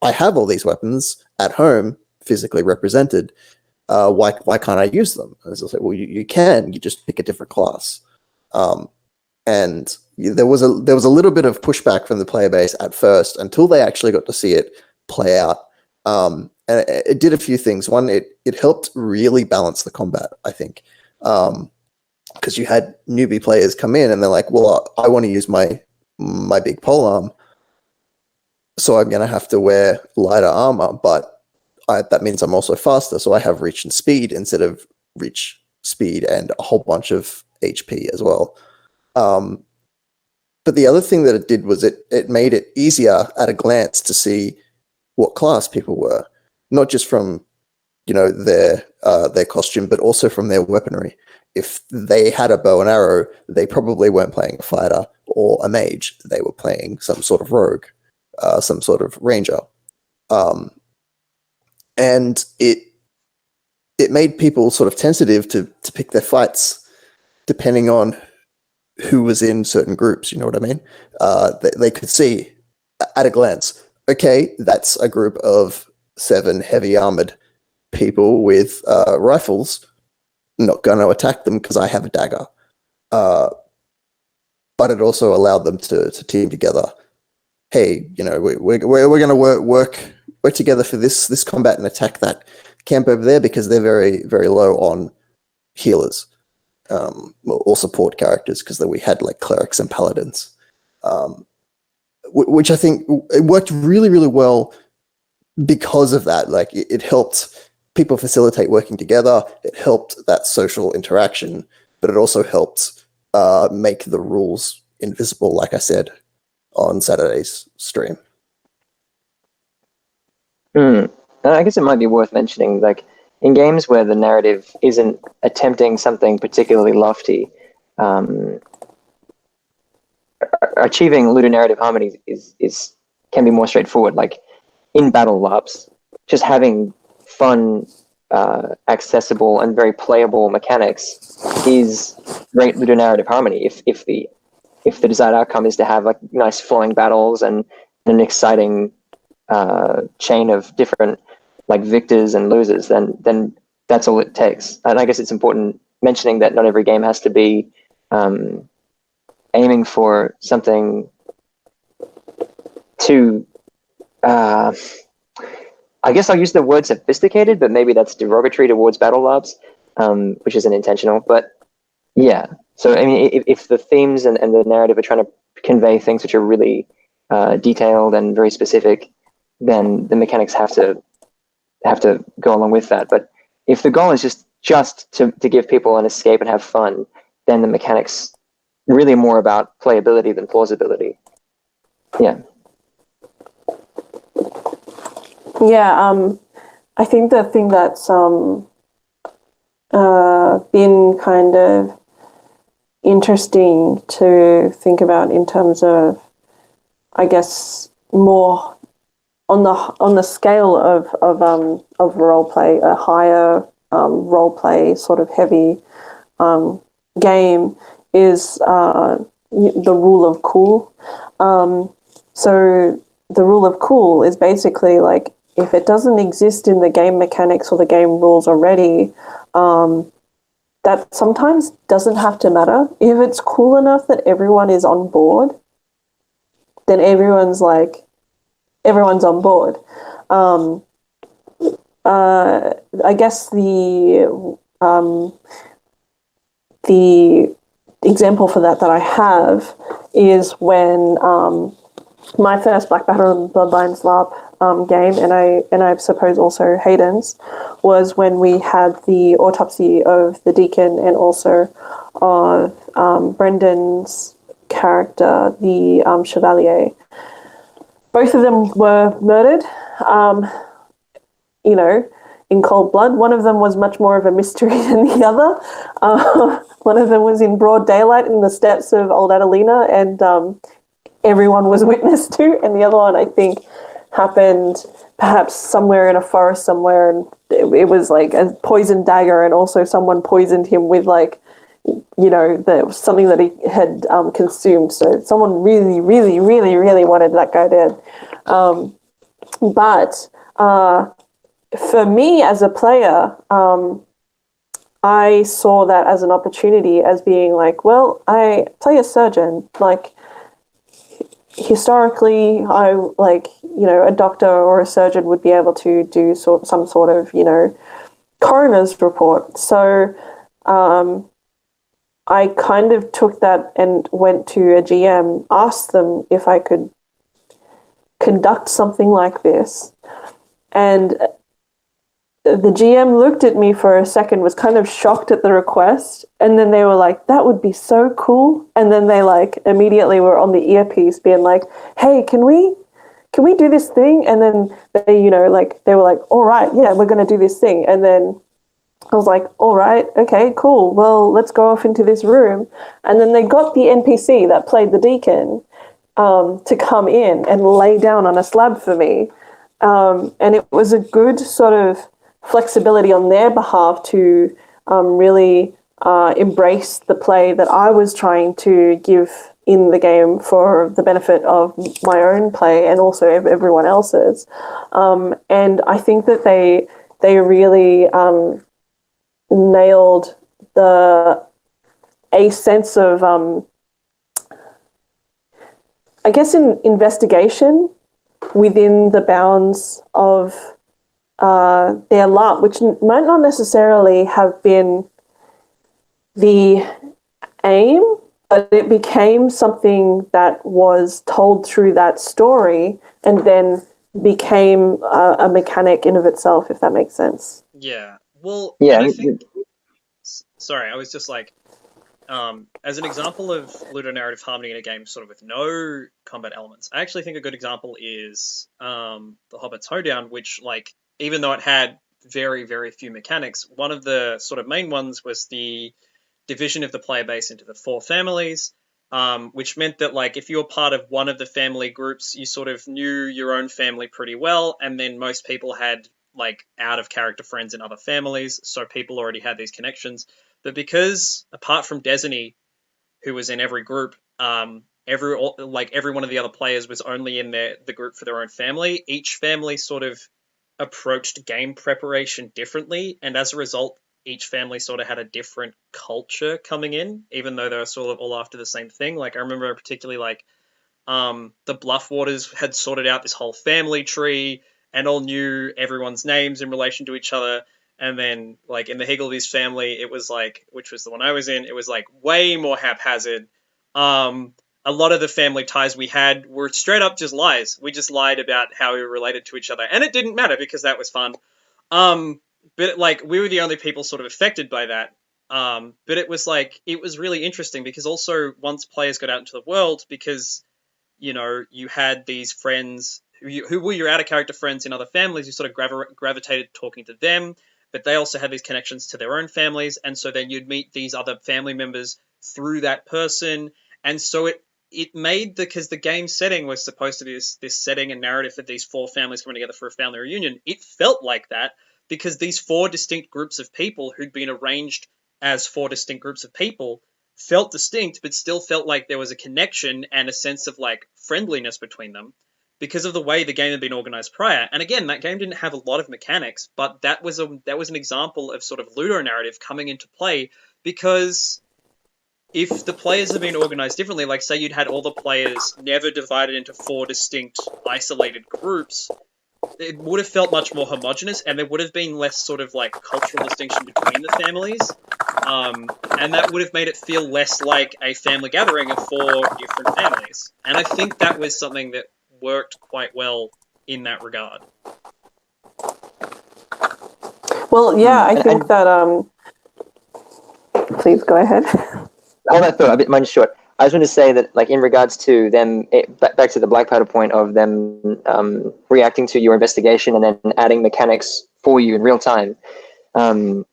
have all these weapons at home, physically represented. Why can't I use them? And I was like, well, you can. You just pick a different class. And there was a little bit of pushback from the player base at first until they actually got to see it play out. And it did a few things. One, it helped really balance the combat, I think, because you had newbie players come in and they're like, well, I want to use my big polearm, so I'm going to have to wear lighter armor, but that means I'm also faster, so I have reach and speed instead of reach, speed, and a whole bunch of HP as well. But the other thing that it did was it made it easier at a glance to see what class people were, not just from their costume, but also from their weaponry. If they had a bow and arrow, they probably weren't playing a fighter or a mage. They were playing some sort of rogue, some sort of ranger. and it made people sort of tentative to pick their fights depending on who was in certain groups. You know what I mean? They could see at a glance, okay, that's a group of 7 heavy armored people with rifles. Not going to attack them because I have a dagger. But it also allowed them to team together. Hey, you know, we're going to work together for this combat and attack that camp over there because they're very, very low on healers or support characters, because we had like clerics and paladins, which I think it worked really, really well because of that. Like it helped people facilitate working together. It helped that social interaction, but it also helped make the rules invisible, like I said, on Saturday's stream. I guess it might be worth mentioning, like, in games where the narrative isn't attempting something particularly lofty, achieving ludonarrative harmony can be more straightforward. Like in battle LARPs, just having fun, accessible, and very playable mechanics is great ludonarrative harmony. If the desired outcome is to have like nice flowing battles and an exciting chain of different like victors and losers, then that's all it takes. And I guess it's important mentioning that not every game has to be aiming for something too I guess I'll use the word sophisticated, but maybe that's derogatory towards battle LARPs, which isn't intentional. But yeah, so I mean, if the themes and the narrative are trying to convey things which are really detailed and very specific, then the mechanics have to go along with that. But if the goal is just to give people an escape and have fun, then the mechanics really more about playability than plausibility. Yeah. Yeah, I think the thing that's been kind of interesting to think about in terms of, I guess, more on the scale of role play, a higher role play sort of heavy game is the rule of cool. So the rule of cool is basically like, if it doesn't exist in the game mechanics or the game rules already, that sometimes doesn't have to matter. If it's cool enough that everyone is on board, then everyone's on board. I guess the example for that I have is when my first Black Battle and Bloodlines LARP game, and I suppose also Hayden's, was when we had the autopsy of the Deacon and also of Brendan's character, the Chevalier. Both of them were murdered, in cold blood. One of them was much more of a mystery than the other. One of them was in broad daylight in the steps of Old Adelina, and everyone was witness to, and the other one, I think, happened perhaps somewhere in a forest somewhere, and it was like a poisoned dagger, and also someone poisoned him with something that he had consumed. So someone really, really, really, really wanted that guy dead. But for me as a player, I saw that as an opportunity, as being like, well, I play a surgeon. Like, historically, a doctor or a surgeon would be able to do some sort of, coroner's report. So I kind of took that and went to a GM, asked them if I could conduct something like this. And the GM looked at me for a second, was kind of shocked at the request, and then they were like, that would be so cool. And then they immediately were on the earpiece being like, hey, can we do this thing? And then they, they were like, all right, yeah, we're going to do this thing. And then I was like, all right, okay, cool. Well, let's go off into this room. And then they got the NPC that played the Deacon to come in and lay down on a slab for me. And it was a good sort of flexibility on their behalf to really embrace the play that I was trying to give in the game for the benefit of my own play and also everyone else's. And I think that they really nailed a sense of I guess in investigation within the bounds of their LARP, which might not necessarily have been the aim, but it became something that was told through that story and then became a mechanic in of itself, if that makes sense. Yeah. Well, Yeah, and I think, sorry, I was just like, as an example of ludonarrative harmony in a game sort of with no combat elements, I actually think a good example is The Hobbit's Hoedown, which, like, even though it had very, very few mechanics, one of the sort of main ones was the division of the player base into the 4 families, which meant that, like, if you were part of one of the family groups, you sort of knew your own family pretty well, and then most people had, like, out-of-character friends in other families, so people already had these connections. But because, apart from Designee, who was in every group, every one of the other players was only in the group for their own family, each family sort of approached game preparation differently, and as a result, each family sort of had a different culture coming in, even though they were sort of all after the same thing. Like, I remember particularly, like, the Bluffwaters had sorted out this whole family tree and all knew everyone's names in relation to each other. And then, like, in the Higgledies family, it was like, which was the one I was in, it was like way more haphazard. A lot of the family ties we had were straight up just lies. We just lied about how we were related to each other, and it didn't matter because that was fun. But like, we were the only people sort of affected by that. But it was like, it was really interesting because also once players got out into the world, because you had these friends who were your out-of-character friends in other families, you sort of gravitated talking to them, but they also had these connections to their own families, and so then you'd meet these other family members through that person, and so it made because the game setting was supposed to be this setting and narrative of these 4 families coming together for a family reunion. It felt like that because these 4 distinct groups of people who'd been arranged as 4 distinct groups of people felt distinct, but still felt like there was a connection and a sense of, like, friendliness between them because of the way the game had been organized prior. And again, that game didn't have a lot of mechanics, but that was an example of sort of ludonarrative coming into play, because if the players had been organized differently, like say you'd had all the players never divided into 4 distinct isolated groups, it would have felt much more homogenous, and there would have been less sort of like cultural distinction between the families, and that would have made it feel less like a family gathering of 4 different families. And I think that was something that worked quite well in that regard. Well, yeah, I think that please go ahead. Hold that thought, a bit mine short. I just want to say that, like, in regards to them, back to the black powder point of them reacting to your investigation and then adding mechanics for you in real time. I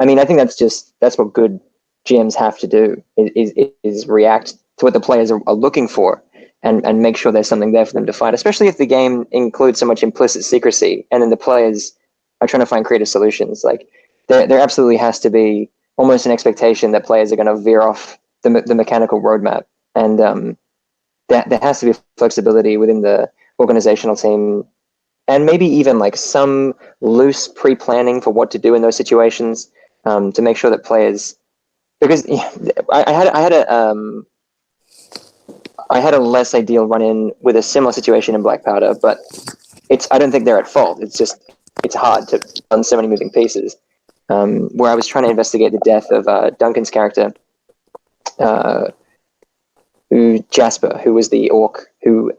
mean, I think that's what good GMs have to do is react to what the players are looking for and make sure there's something there for them to find, especially if the game includes so much implicit secrecy and then the players are trying to find creative solutions. Like, there absolutely has to be almost an expectation that players are going to veer off the mechanical roadmap, and there has to be flexibility within the organizational team, and maybe even like some loose pre-planning for what to do in those situations, to make sure that players, because I had a less ideal run-in with a similar situation in Black Powder, but I don't think they're at fault. It's hard to run so many moving pieces. Where I was trying to investigate the death of Duncan's character, Jasper, who was the orc who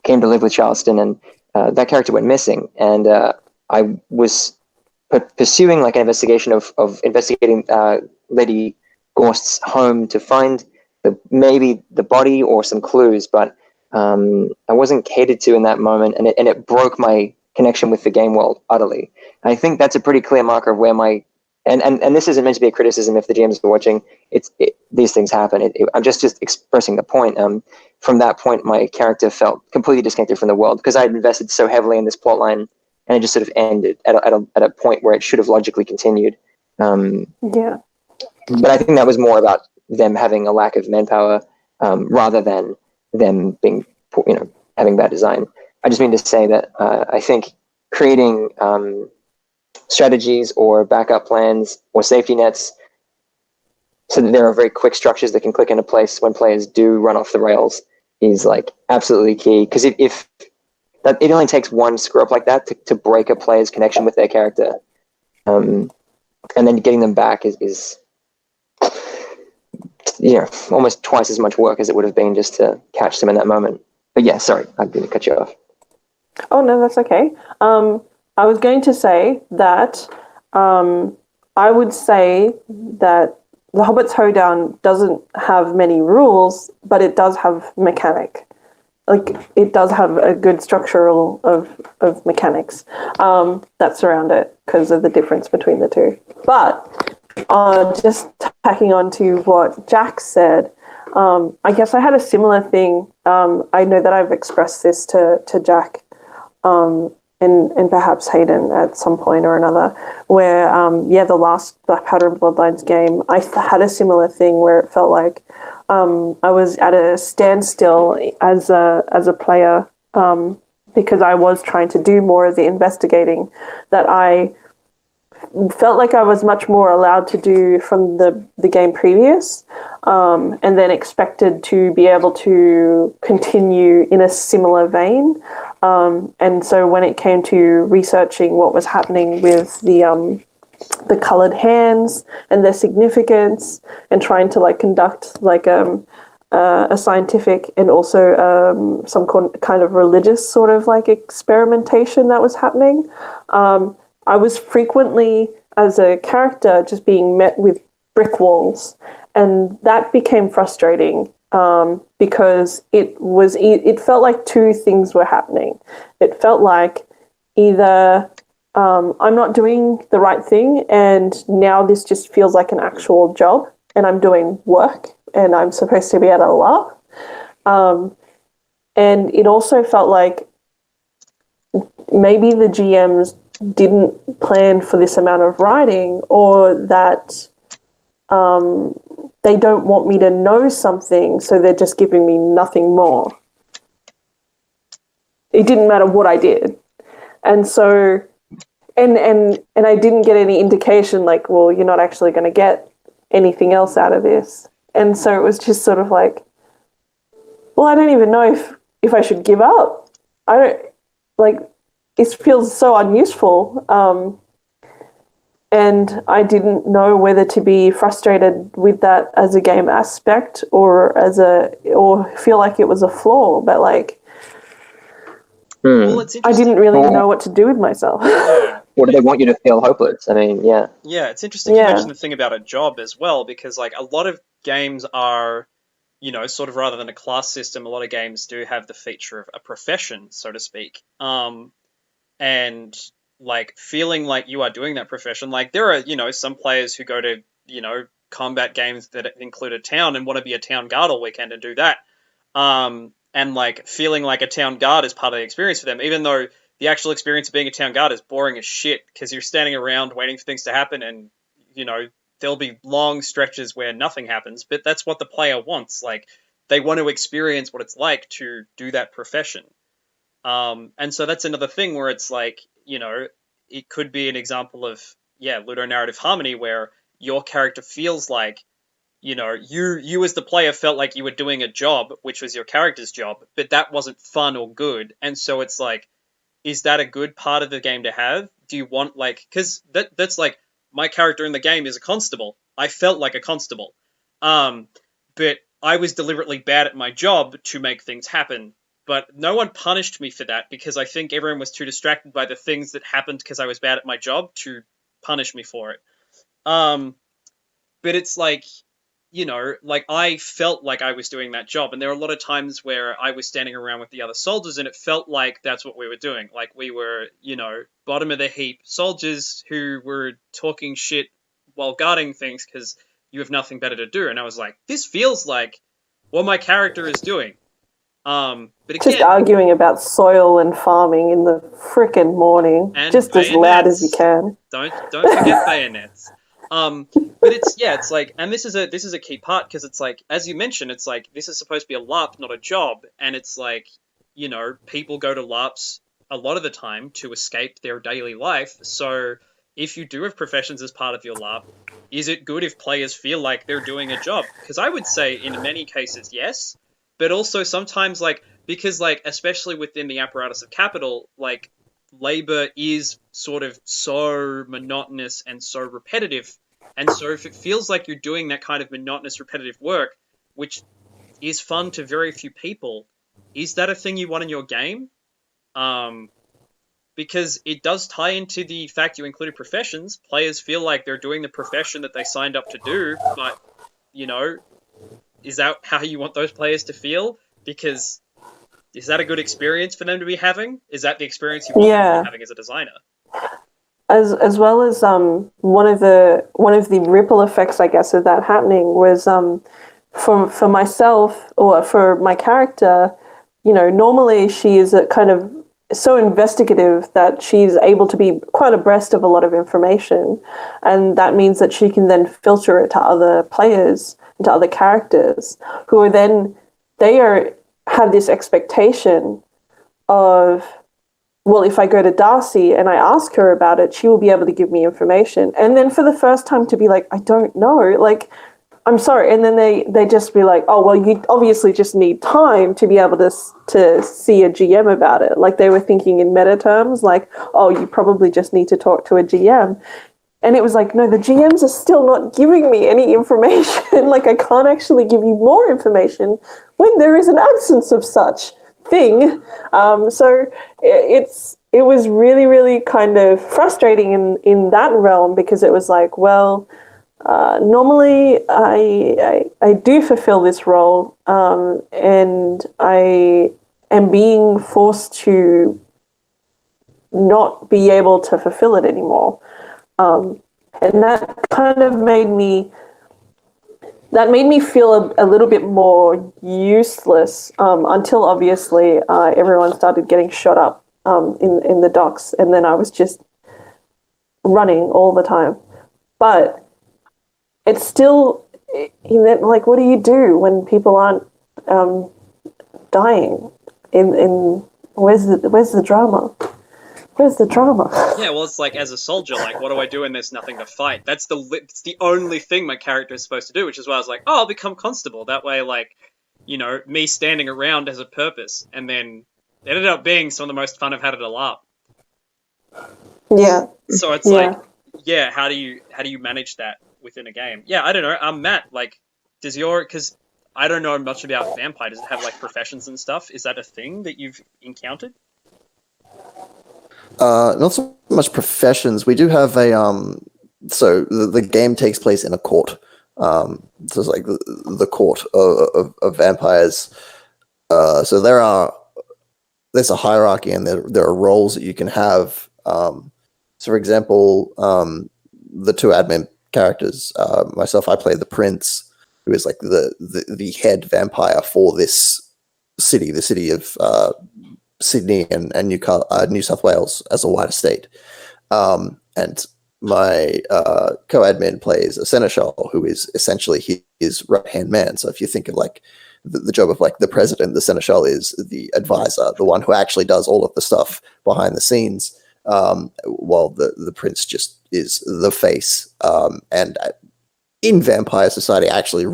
came to live with Charleston, and that character went missing. And I was pursuing like an investigation of investigating Lady Gorst's home to find maybe the body or some clues, but I wasn't catered to in that moment, and it broke my connection with the game world utterly. And I think that's a pretty clear marker of where my and this isn't meant to be a criticism if the GMs are watching. These things happen. I'm just expressing the point. From that point, my character felt completely disconnected from the world because I had invested so heavily in this plot line, and it just sort of ended at a point where it should have logically continued. Yeah. But I think that was more about them having a lack of manpower rather than them being, having bad design. I just mean to say that I think creating strategies or backup plans or safety nets so that there are very quick structures that can click into place when players do run off the rails is like absolutely key. Because if that, it only takes one screw up like that to break a player's connection with their character, and then getting them back is almost twice as much work as it would have been just to catch them in that moment. But yeah, sorry, I didn't cut you off. Oh, no, that's okay. I was going to say that I would say that The Hobbit's Hoedown doesn't have many rules, but it does have mechanic. Like, it does have a good structural of mechanics that surround it because of the difference between the two. But just tacking on to what Jack said, I guess I had a similar thing. I know that I've expressed this to Jack and perhaps Hayden at some point or another, where, the last Black Powder and Bloodlines game, I had a similar thing where it felt like I was at a standstill as a player because I was trying to do more of the investigating that I felt like I was much more allowed to do from the game previous, and then expected to be able to continue in a similar vein. And so when it came to researching what was happening with the coloured hands and their significance, and trying to like conduct like a scientific and also some kind of religious sort of like experimentation that was happening, I was frequently, as a character, just being met with brick walls, and that became frustrating because it felt like two things were happening. It felt like either I'm not doing the right thing, and now this just feels like an actual job, and I'm doing work, and I'm supposed to be at a LARP. And it also felt like maybe the GMs didn't plan for this amount of writing, or that they don't want me to know something, so they're just giving me nothing more. It didn't matter what I did. And so, and I didn't get any indication like, well, you're not actually going to get anything else out of this. And so it was just sort of like, well, I don't even know if I should give up. I don't, like, it feels so unuseful. And I didn't know whether to be frustrated with that as a game aspect or feel like it was a flaw, but like, Well, it's I didn't really know what to do with myself. Or do they want you to feel hopeless? I mean, yeah. Yeah, it's interesting you mentioned the thing about a job as well, because like a lot of games are, sort of rather than a class system, a lot of games do have the feature of a profession, so to speak. And like feeling like you are doing that profession. Like there are, some players who go to, combat games that include a town and want to be a town guard all weekend and do that. And like feeling like a town guard is part of the experience for them, even though the actual experience of being a town guard is boring as shit because you're standing around waiting for things to happen, and there'll be long stretches where nothing happens, but that's what the player wants. Like they want to experience what it's like to do that profession. And so that's another thing where it's like, it could be an example of, ludonarrative harmony, where your character feels like, you as the player felt like you were doing a job, which was your character's job, but that wasn't fun or good. And so it's like, is that a good part of the game to have? Do you want like, because that's like, my character in the game is a constable. I felt like a constable. But I was deliberately bad at my job to make things happen. But no one punished me for that because I think everyone was too distracted by the things that happened because I was bad at my job to punish me for it. But it's like, like I felt like I was doing that job. And there are a lot of times where I was standing around with the other soldiers and it felt like that's what we were doing. Like we were, bottom of the heap soldiers who were talking shit while guarding things because you have nothing better to do. And I was like, this feels like what my character is doing. But again, just arguing about soil and farming in the frickin' morning, and just as loud as you can. Don't forget bayonets. But it's like, and this is a key part because it's like, as you mentioned, it's like this is supposed to be a LARP, not a job, and it's like, you know, people go to LARPs a lot of the time to escape their daily life. So if you do have professions as part of your LARP, is it good if players feel like they're doing a job? Because I would say in many cases, yes, but also sometimes like, because like, especially within the apparatus of capital, like labor is sort of so monotonous and so repetitive. And so if it feels like you're doing that kind of monotonous, repetitive work, which is fun to very few people, is that a thing you want in your game? Because it does tie into the fact you included professions. Players feel like they're doing the profession that they signed up to do, but, you know, is that how you want those players to feel? Because is that a good experience for them to be having? Is that the experience you want them to be having as a designer? As well as one of the ripple effects, I guess, of that happening was for myself or for my character, you know, normally she is a kind of so investigative that she's able to be quite abreast of a lot of information, and that means that she can then filter it to other players and to other characters who are then have this expectation of, well, if I go to Darcy and I ask her about it, she will be able to give me information. And then for the first time to be like, I don't know, like, I'm sorry. And then they just be like, oh, well, you obviously just need time to be able to see a GM about it. Like they were thinking in meta terms, like, oh, you probably just need to talk to a GM. And it was like, no, the GMs are still not giving me any information. Like I can't actually give you more information when there is an absence of such thing. So it was really, really kind of frustrating in that realm because it was like, well, normally I do fulfill this role, and I am being forced to not be able to fulfill it anymore. And that kind of made me feel a little bit more useless until obviously everyone started getting shot up in the docks, and then I was just running all the time. But it's still, you know, like, what do you do when people aren't dying? Where's the drama? Where's the drama? Yeah, well, it's like, as a soldier, like, what do I do when there's nothing to fight? It's the only thing my character is supposed to do, which is why I was like, oh, I'll become constable. That way, like, you know, me standing around has a purpose. And then it ended up being some of the most fun I've had at a LARP. Yeah. So it's like, yeah, how do you manage that within a game? Yeah, I don't know. Matt, like, because I don't know much about Vampire. Does it have, like, professions and stuff? Is that a thing that you've encountered? Not so much professions. We do have a so the game takes place in a court. So it's like the court of vampires. So there's a hierarchy, and there are roles that you can have. So for example, the two admin characters, myself, I play the prince, who is like the head vampire for this city, the city of Sydney and New South Wales as a wider state. And my co-admin plays a seneschal, who is essentially his right-hand man. So if you think of like the job of like the president, the seneschal is the advisor, the one who actually does all of the stuff behind the scenes, while the prince just is the face. And in vampire society, actually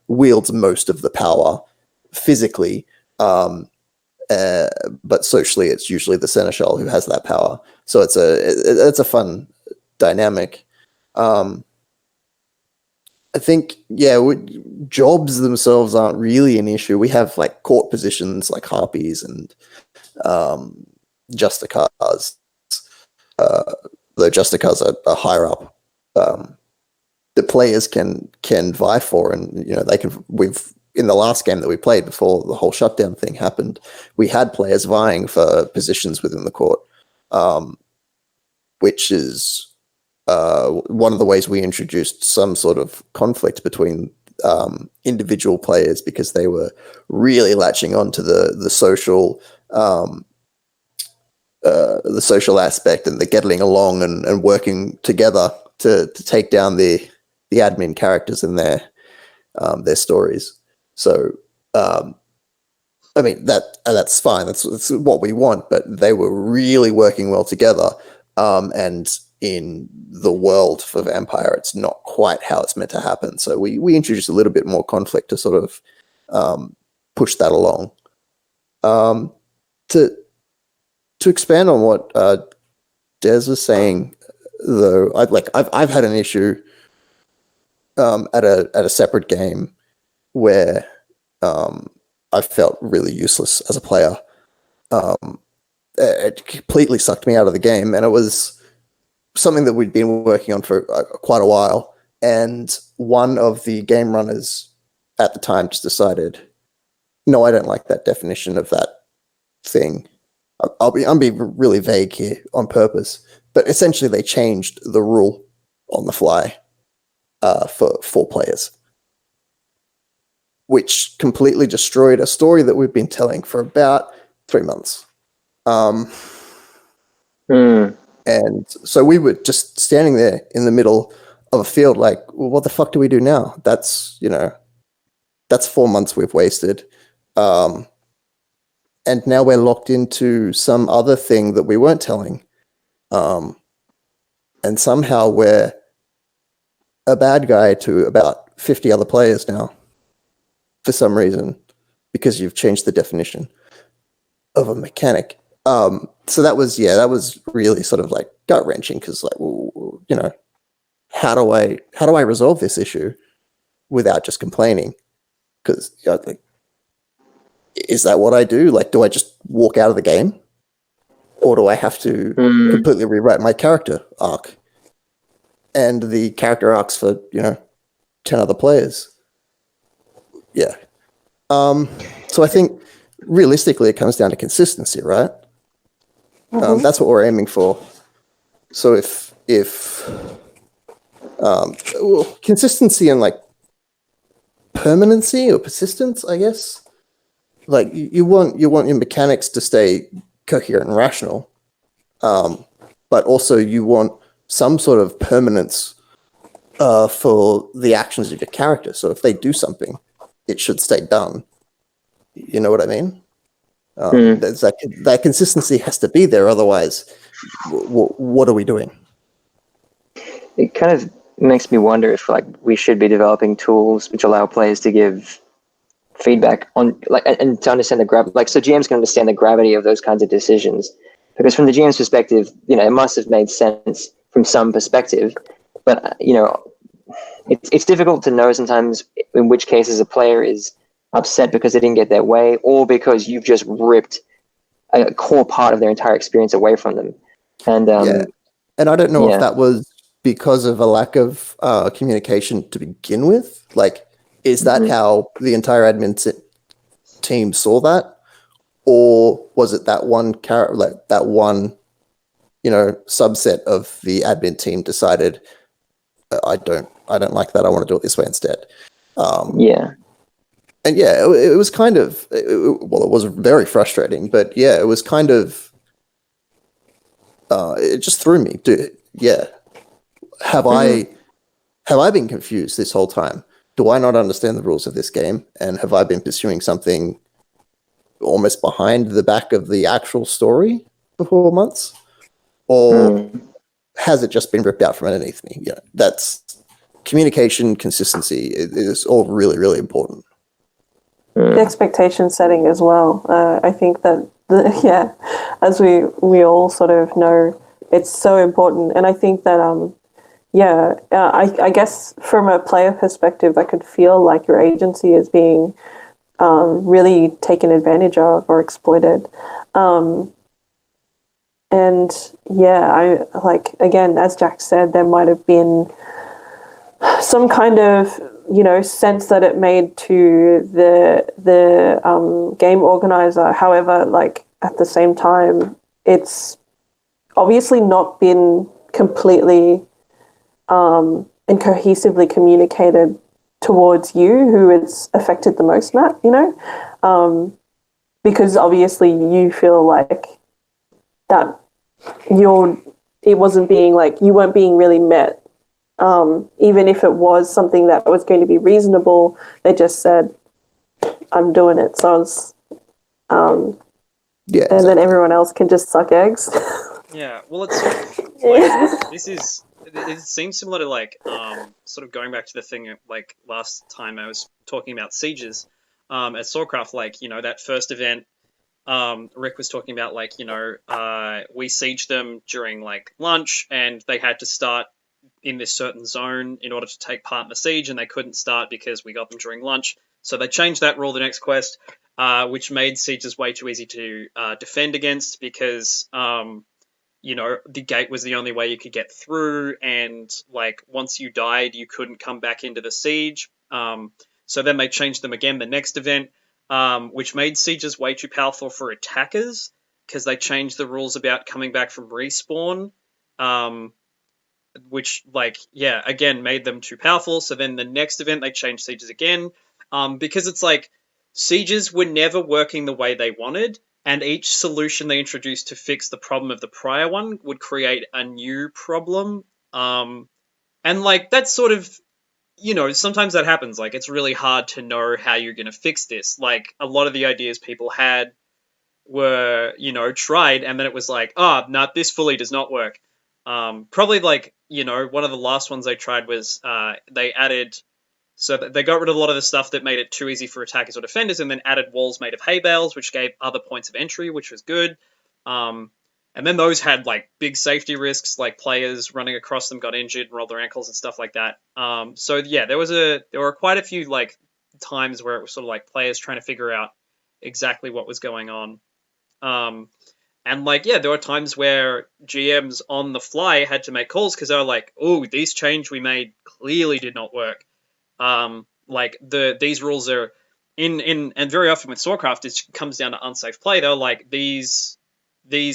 wields most of the power physically. But socially, it's usually the seneschal who has that power. So it's a fun dynamic. I think, jobs themselves aren't really an issue. We have like court positions like harpies and justicars. Though justicars are higher up, the players can vie for, and you know we've. In the last game that we played before the whole shutdown thing happened, we had players vying for positions within the court, which is one of the ways we introduced some sort of conflict between individual players because they were really latching on to the social aspect and the getting along and working together to take down the admin characters in their stories. So I mean that's fine. That's what we want. But they were really working well together. And in the world for Vampire, it's not quite how it's meant to happen. So we introduced a little bit more conflict to sort of push that along. To expand on what Des was saying, though, I've had an issue at a separate game where I felt really useless as a player. It completely sucked me out of the game, and it was something that we'd been working on for quite a while. And one of the game runners at the time just decided, no, I don't like that definition of that thing. I'm being really vague here on purpose, but essentially they changed the rule on the fly for 4 players, which completely destroyed a story that we've been telling for about 3 months. And so we were just standing there in the middle of a field like, well, what the fuck do we do now? That's 4 months we've wasted. And now we're locked into some other thing that we weren't telling. And somehow we're a bad guy to about 50 other players now for some reason, because you've changed the definition of a mechanic. So that was really sort of like gut wrenching, because like, well, how do I resolve this issue without just complaining? Because like, is that what I do? Like, do I just walk out of the game, or do I have to completely rewrite my character arc and the character arcs for 10 other players? Yeah. So I think realistically, it comes down to consistency, right? That's what we're aiming for. So if consistency and like permanency or persistence, I guess. Like you want your mechanics to stay coherent and rational, but also you want some sort of permanence for the actions of your character. So if they do something, it should stay done. You know what I mean? There's that consistency has to be there. Otherwise, what are we doing? It kind of makes me wonder if like we should be developing tools which allow players to give feedback on and to understand the so GMs can understand the gravity of those kinds of decisions, because from the GM's perspective, it must have made sense from some perspective, but it's difficult to know sometimes in which cases a player is upset because they didn't get their way, or because you've just ripped a core part of their entire experience away from them. And and I don't know if that was because of a lack of communication to begin with. Like, is that how the entire admin team saw that, or was it that one subset of the admin team decided, I don't like that, I want to do it this way instead? And it was kind of, it was very frustrating, but it was kind of, it just threw me. Have I been confused this whole time? Do I not understand the rules of this game? And have I been pursuing something almost behind the back of the actual story for 4 months? Or has it just been ripped out from underneath me? That's communication, consistency is all really, really important. The expectation setting as well. I think that, as we all sort of know, it's so important. And I think that, I guess from a player perspective, I could feel like your agency is being really taken advantage of or exploited. I like, again, as Jack said, there might have been some kind of sense that it made to the game organizer. However, like at the same time, it's obviously not been completely and cohesively communicated towards you who it's affected the most, Matt, you know? Because obviously you feel like that it wasn't being like, you weren't being really met. Even if it was something that was going to be reasonable, they just said, I'm doing it. So I was, Yeah, and then everyone else can just suck eggs. Yeah, well, it's sort of like it seems similar to like sort of going back to the thing like last time I was talking about sieges at Swordcraft, like, you know, that first event Rick was talking about, like, you know, we sieged them during like lunch and they had to start in this certain zone in order to take part in the siege, and they couldn't start because we got them during lunch. So they changed that rule the next quest, which made sieges way too easy to defend against because you know, the gate was the only way you could get through, and like once you died, you couldn't come back into the siege. So then they changed them again the next event, which made sieges way too powerful for attackers because they changed the rules about coming back from respawn, um, which, like, yeah, again made them too powerful. So then the next event they changed sieges again, because it's like sieges were never working the way they wanted, and each solution they introduced to fix the problem of the prior one would create a new problem. And like that's sort of, you know, sometimes that happens. Like it's really hard to know how you're going to fix this. Like a lot of the ideas people had were, you know, tried, and then it was like, oh, no, this fully does not work. Probably like, you know, one of the last ones they tried was they added, so they got rid of a lot of the stuff that made it too easy for attackers or defenders, and then added walls made of hay bales, which gave other points of entry, which was good. Um, and then those had like big safety risks, like players running across them got injured and rolled their ankles and stuff like that. So yeah, there were quite a few like times where it was sort of like players trying to figure out exactly what was going on. Um, and like, yeah, there were times where GMs on the fly had to make calls because they were like, "Oh, these change we made clearly did not work." Like these rules are in and very often with Swordcraft, it comes down to unsafe play. They're like these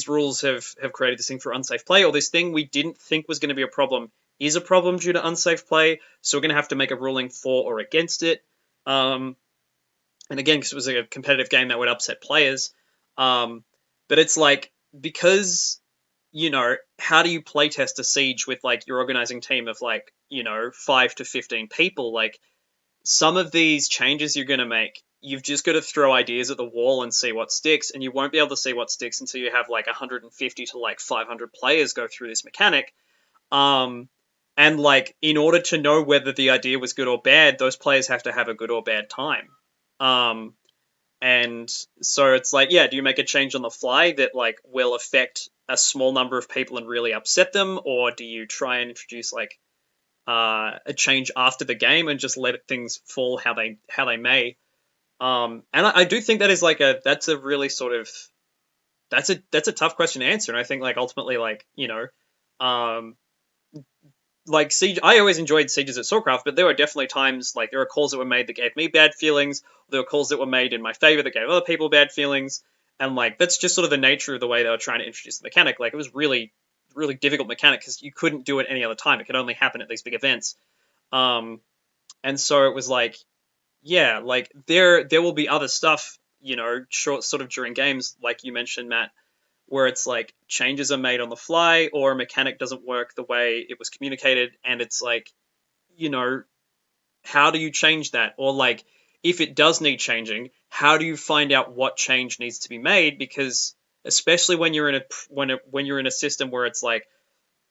rules have created this thing for unsafe play, or this thing we didn't think was going to be a problem is a problem due to unsafe play. So we're going to have to make a ruling for or against it. And again, because it was a competitive game that would upset players. Um, but it's like, because, you know, how do you playtest a siege with like your organizing team of like, you know, 5 to 15 people? Like some of these changes you're going to make, you've just got to throw ideas at the wall and see what sticks, and you won't be able to see what sticks until you have like 150 to like 500 players go through this mechanic. Um, and like, in order to know whether the idea was good or bad, those players have to have a good or bad time. Um, and so it's like, yeah, do you make a change on the fly that like will affect a small number of people and really upset them, or do you try and introduce like a change after the game and just let things fall how they may? And I do think that is like that's a really sort of that's a tough question to answer, and I think like ultimately, like, you know, um, like siege, I always enjoyed sieges at Swordcraft, but there were definitely times like there were calls that were made that gave me bad feelings. There were calls that were made in my favor that gave other people bad feelings, and like that's just sort of the nature of the way they were trying to introduce the mechanic. Like it was really difficult mechanic because you couldn't do it any other time. It could only happen at these big events. Um, and so it was like, yeah, like there will be other stuff, you know, short sort of during games, like you mentioned, Matt, where it's like changes are made on the fly or a mechanic doesn't work the way it was communicated, and it's like, you know, how do you change that? Or like, if it does need changing, how do you find out what change needs to be made? Because especially when you're in when you're in a system where it's like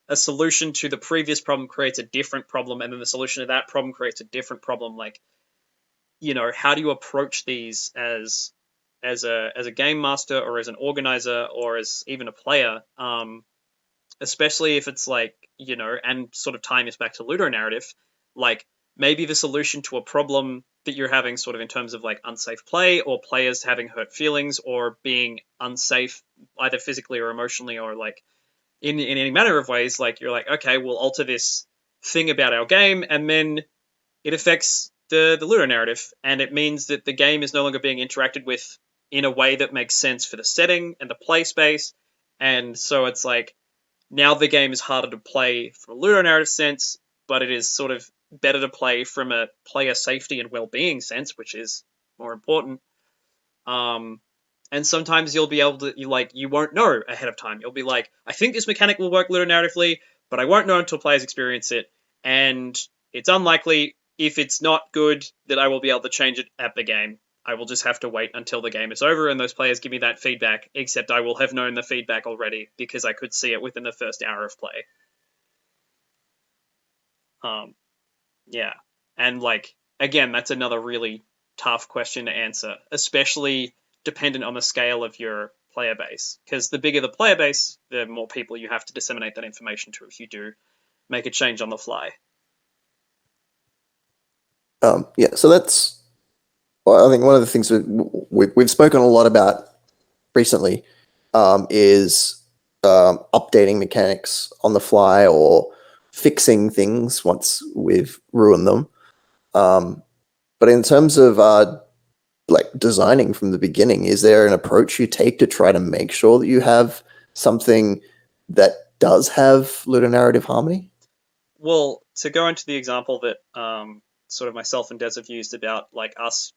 a solution to the previous problem creates a different problem, and then the solution to that problem creates a different problem. Like, you know, how do you approach these as a game master or as an organizer or as even a player? Especially if it's like, you know, and sort of tying this back to Ludonarrative, like maybe the solution to a problem that you're having sort of in terms of like unsafe play or players having hurt feelings or being unsafe either physically or emotionally or like in any manner of ways, like you're like, okay, we'll alter this thing about our game, and then it affects the Ludonarrative, and it means that the game is no longer being interacted with in a way that makes sense for the setting and the play space. And so it's like, now the game is harder to play from a Ludonarrative sense, but it is sort of better to play from a player safety and well-being sense, which is more important. And sometimes you'll be able to, you won't know ahead of time. You'll be like, I think this mechanic will work ludonarratively, but I won't know until players experience it. And it's unlikely, if it's not good, that I will be able to change it at the game. I will just have to wait until the game is over and those players give me that feedback, except I will have known the feedback already because I could see it within the first hour of play. Yeah. And again, that's another really tough question to answer, especially dependent on the scale of your player base. Because the bigger the player base, the more people you have to disseminate that information to if you do make a change on the fly. Yeah, so that's, well, I think one of the things we've spoken a lot about recently is updating mechanics on the fly or fixing things once we've ruined them. But in terms of designing from the beginning, is there an approach you take to try to make sure that you have something that does have ludonarrative harmony? Well, to go into the example that sort of myself and Des have used about us,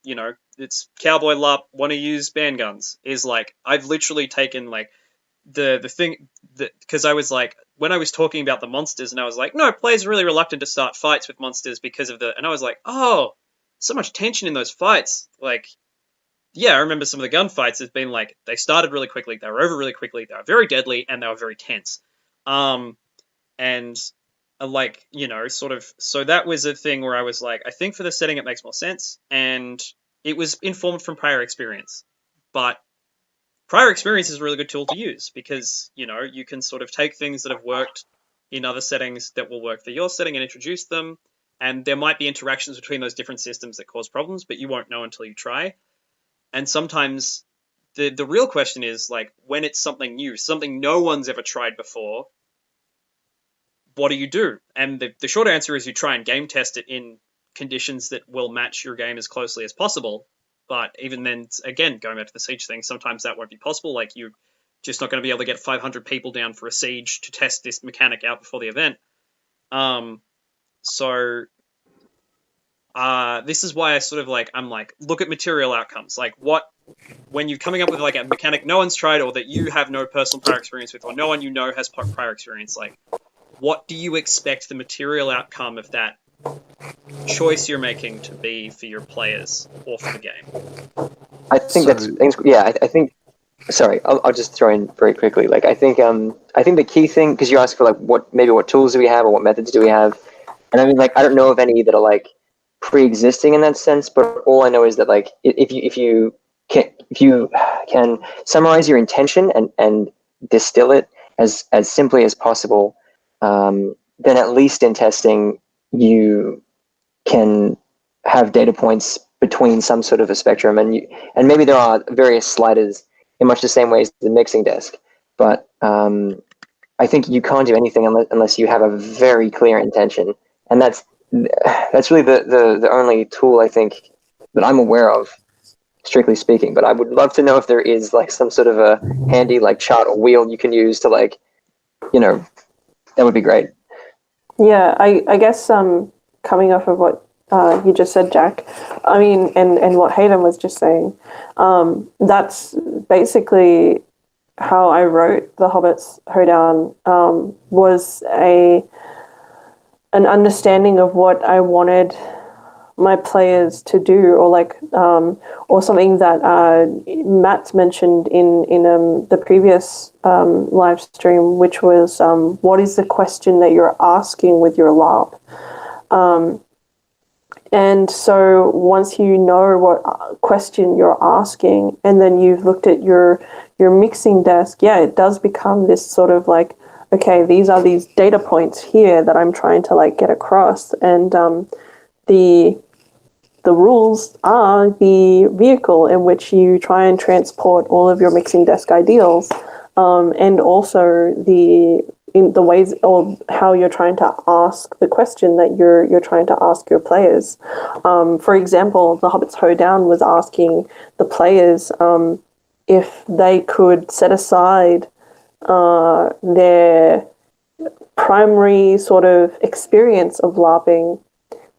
it's cowboy LARP, want to use band guns, is I've literally taken the thing that, because I was when I was talking about the monsters and I was no, players are really reluctant to start fights with monsters because of and I was oh, so much tension in those fights. Yeah, I remember some of the gunfights has been they started really quickly, they were over really quickly, they were very deadly, and they were very tense. And sort of, so that was a thing where I was I think for the setting it makes more sense, and it was informed from prior experience. But prior experience is a really good tool to use because, you can sort of take things that have worked in other settings that will work for your setting and introduce them, and there might be interactions between those different systems that cause problems, but you won't know until you try. And sometimes the real question is when it's something new, something no one's ever tried before, what do you do? And the short answer is you try and game test it in conditions that will match your game as closely as possible. But even then, again, going back to the siege thing, sometimes that won't be possible. You're just not going to be able to get 500 people down for a siege to test this mechanic out before the event. So this is why I sort of I'm look at material outcomes. When you're coming up with a mechanic no one's tried or that you have no personal prior experience with, or no one has prior experience, what do you expect the material outcome of that choice you're making to be for your players or for the game? I think I think. Sorry, I'll just throw in very quickly. I think the key thing, because you asked for what tools do we have or what methods do we have, and I mean I don't know of any that are pre-existing in that sense, but all I know is that if you can summarize your intention and distill it as simply as possible, then at least in testing you can have data points between some sort of a spectrum, and maybe there are various sliders in much the same way as the mixing desk, but I think you can't do anything unless you have a very clear intention, and that's really the only tool I think that I'm aware of, strictly speaking. But I would love to know if there is some sort of a handy chart or wheel you can use to that would be great. Yeah, I guess coming off of what you just said, Jack, I mean, and what Hayden was just saying, that's basically how I wrote The Hobbit's Hoedown, was an understanding of what I wanted my players to do, or something that Matt mentioned in the previous live stream, which was what is the question that you're asking with your LARP. And so once you know what question you're asking, and then you've looked at your mixing desk, it does become this sort of okay, these are these data points here that I'm trying to get across, and the rules are the vehicle in which you try and transport all of your mixing desk ideals, and also in the ways or how you're trying to ask the question that you're trying to ask your players. For example, The Hobbit's Hoedown was asking the players if they could set aside their primary sort of experience of LARPing,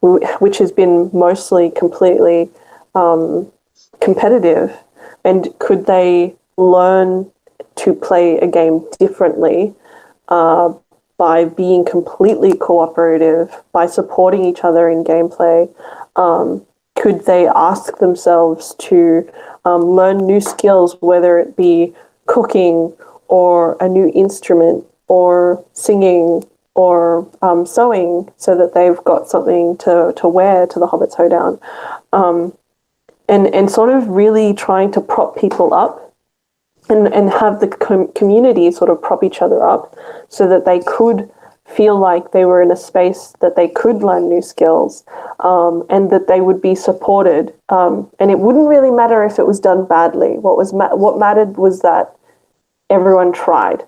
which has been mostly completely competitive, and could they learn to play a game differently by being completely cooperative, by supporting each other in gameplay? Could they ask themselves to learn new skills, whether it be cooking or a new instrument or singing or sewing, so that they've got something to wear to the Hobbit's Hoedown? And sort of really trying to prop people up and have the community sort of prop each other up so that they could feel like they were in a space that they could learn new skills, and that they would be supported. And it wouldn't really matter if it was done badly. What mattered was that everyone tried,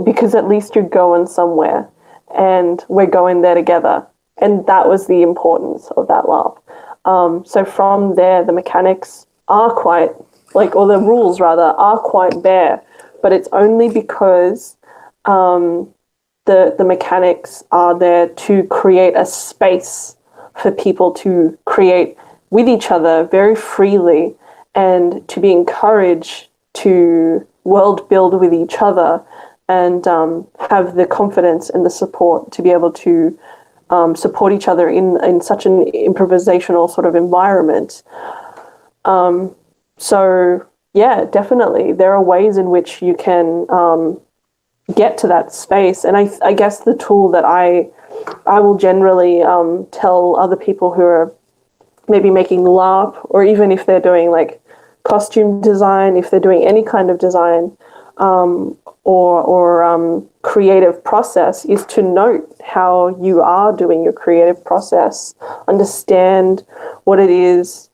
because at least you're going somewhere, and we're going there together. And that was the importance of that LARP. So from there, the mechanics are quite, or the rules rather, are quite bare, but it's only because the mechanics are there to create a space for people to create with each other very freely, and to be encouraged to world build with each other, and have the confidence and the support to be able to support each other in such an improvisational sort of environment. So yeah, definitely there are ways in which you can get to that space. And I guess the tool that I will generally tell other people who are maybe making LARP, or even if they're doing like costume design, if they're doing any kind of design or creative process, is to note how you are doing your creative process. Understand what it is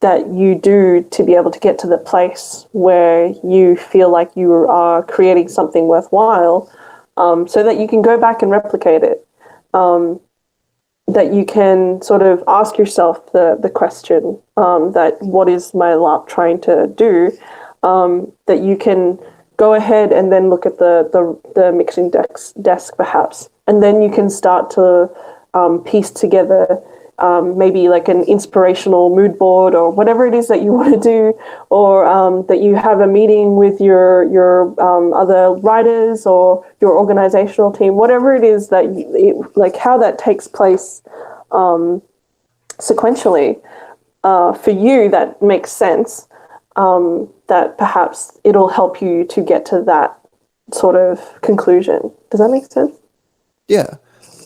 that you do to be able to get to the place where you feel like you are creating something worthwhile, so that you can go back and replicate it. That you can sort of ask yourself the question, that what is my LARP trying to do? That you can go ahead and then look at the mixing desk perhaps, and then you can start to piece together maybe like an inspirational mood board or whatever it is that you want to do, or that you have a meeting with your other writers or your organizational team, whatever it is that like how that takes place sequentially for you, that makes sense. That perhaps it'll help you to get to that sort of conclusion. Does that make sense? Yeah.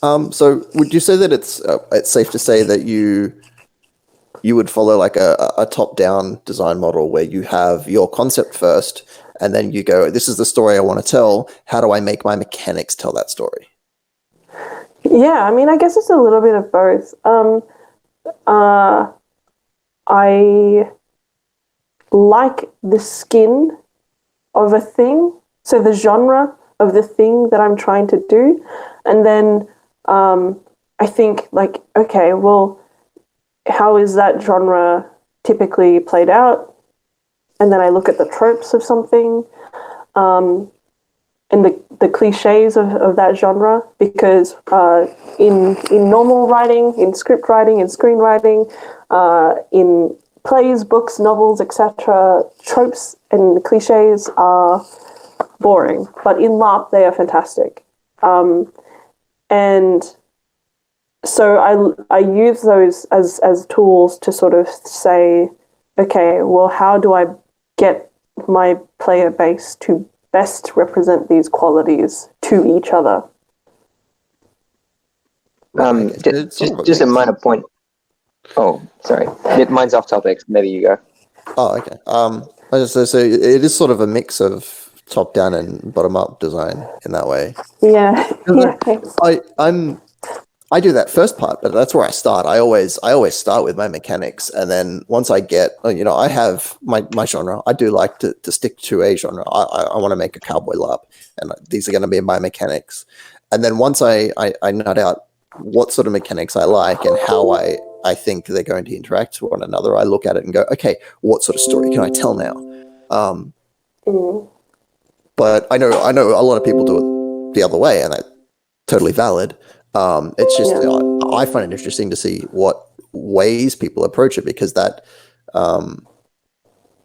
So would you say that it's safe to say that you would follow like a top-down design model where you have your concept first, and then you go, this is the story I want to tell. How do I make my mechanics tell that story? Yeah, I mean, I guess it's a little bit of both. I like the skin of a thing, so the genre of the thing that I'm trying to do, and then I think like, okay, well, how is that genre typically played out? And then I look at the tropes of something, and the cliches of that genre, because in normal writing, in script writing, in screenwriting, in plays, books, novels, etc., tropes and cliches are boring, but in LARP they are fantastic. And so I use those as tools to sort of say, okay, well, how do I get my player base to best represent these qualities to each other? Just a minor point. Oh, sorry. Mine's off topic. Maybe you go. Oh, okay. I just so it is sort of a mix of top-down and bottom-up design in that way. Yeah. Yeah. I do that first part, but that's where I start. I always start with my mechanics, and then once I get, I have my genre. I do like to stick to a genre. I want to make a cowboy LARP, and these are going to be my mechanics. And then once I nut out what sort of mechanics I like and how I think they're going to interact with one another, I look at it and go, okay, what sort of story can I tell now? But I know a lot of people do it the other way, and that's totally valid. It's just I find it interesting to see what ways people approach it, because that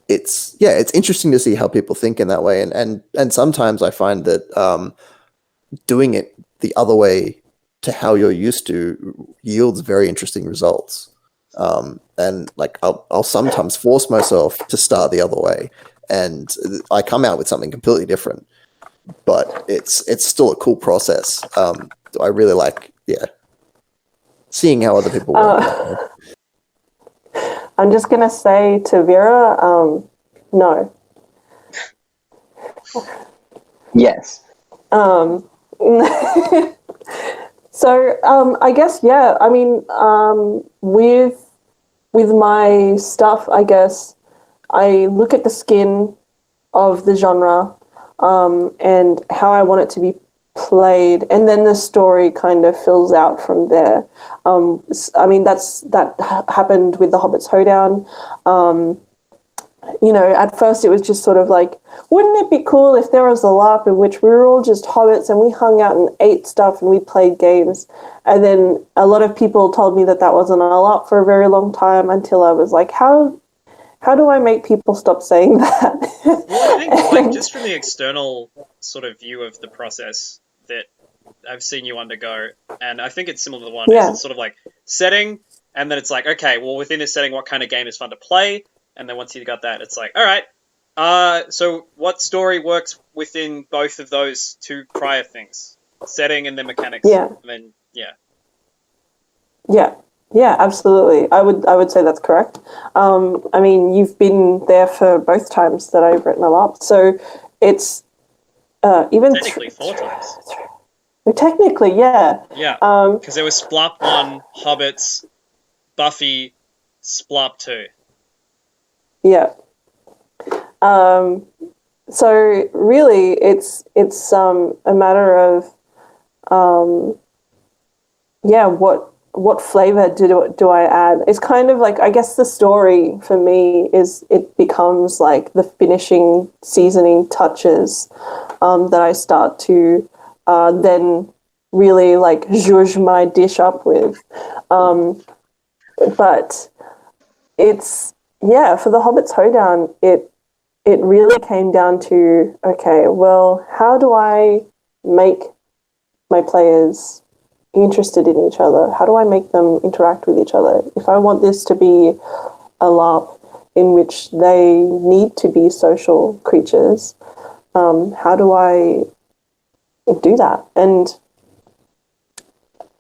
it's interesting to see how people think in that way, and sometimes I find that doing it the other way to how you're used to yields very interesting results. And like I'll sometimes force myself to start the other way, and I come out with something completely different, but it's still a cool process. I really like seeing how other people work. I'm just gonna say to Vera, no. Yes. So I guess I mean, with my stuff, I guess I look at the skin of the genre and how I want it to be played, and then the story kind of fills out from there. I mean, that happened with the Hobbit's Hoedown. You know, at first it was just sort of like, wouldn't it be cool if there was a LARP in which we were all just hobbits and we hung out and ate stuff and we played games? And then a lot of people told me that wasn't a LARP for a very long time, until I was like, how do I make people stop saying that? Well, I think, like, just from the external sort of view of the process that I've seen you undergo, and I think it's similar to the one, is it's sort of like setting, and then it's like, okay, well, within this setting, what kind of game is fun to play? And then once you got that, it's like, all right, so what story works within both of those two prior things? Setting and then mechanics. Yeah. And then, Yeah, absolutely. I would say that's correct. I mean, you've been there for both times that I've written a LARP, so it's even technically 4 times. Technically, yeah. Yeah, because there was Splop 1, Hobbits, Buffy, Splop 2. Yeah. So really, it's a matter of what flavor do I add? It's kind of like, I guess the story for me is, it becomes like the finishing seasoning touches that I start to then really like zhuzh my dish up with. But it's, for the Hobbit's Hoedown, it really came down to, okay, well, how do I make my players interested in each other? How do I make them interact with each other? If I want this to be a LARP in which they need to be social creatures, how do I do that? And,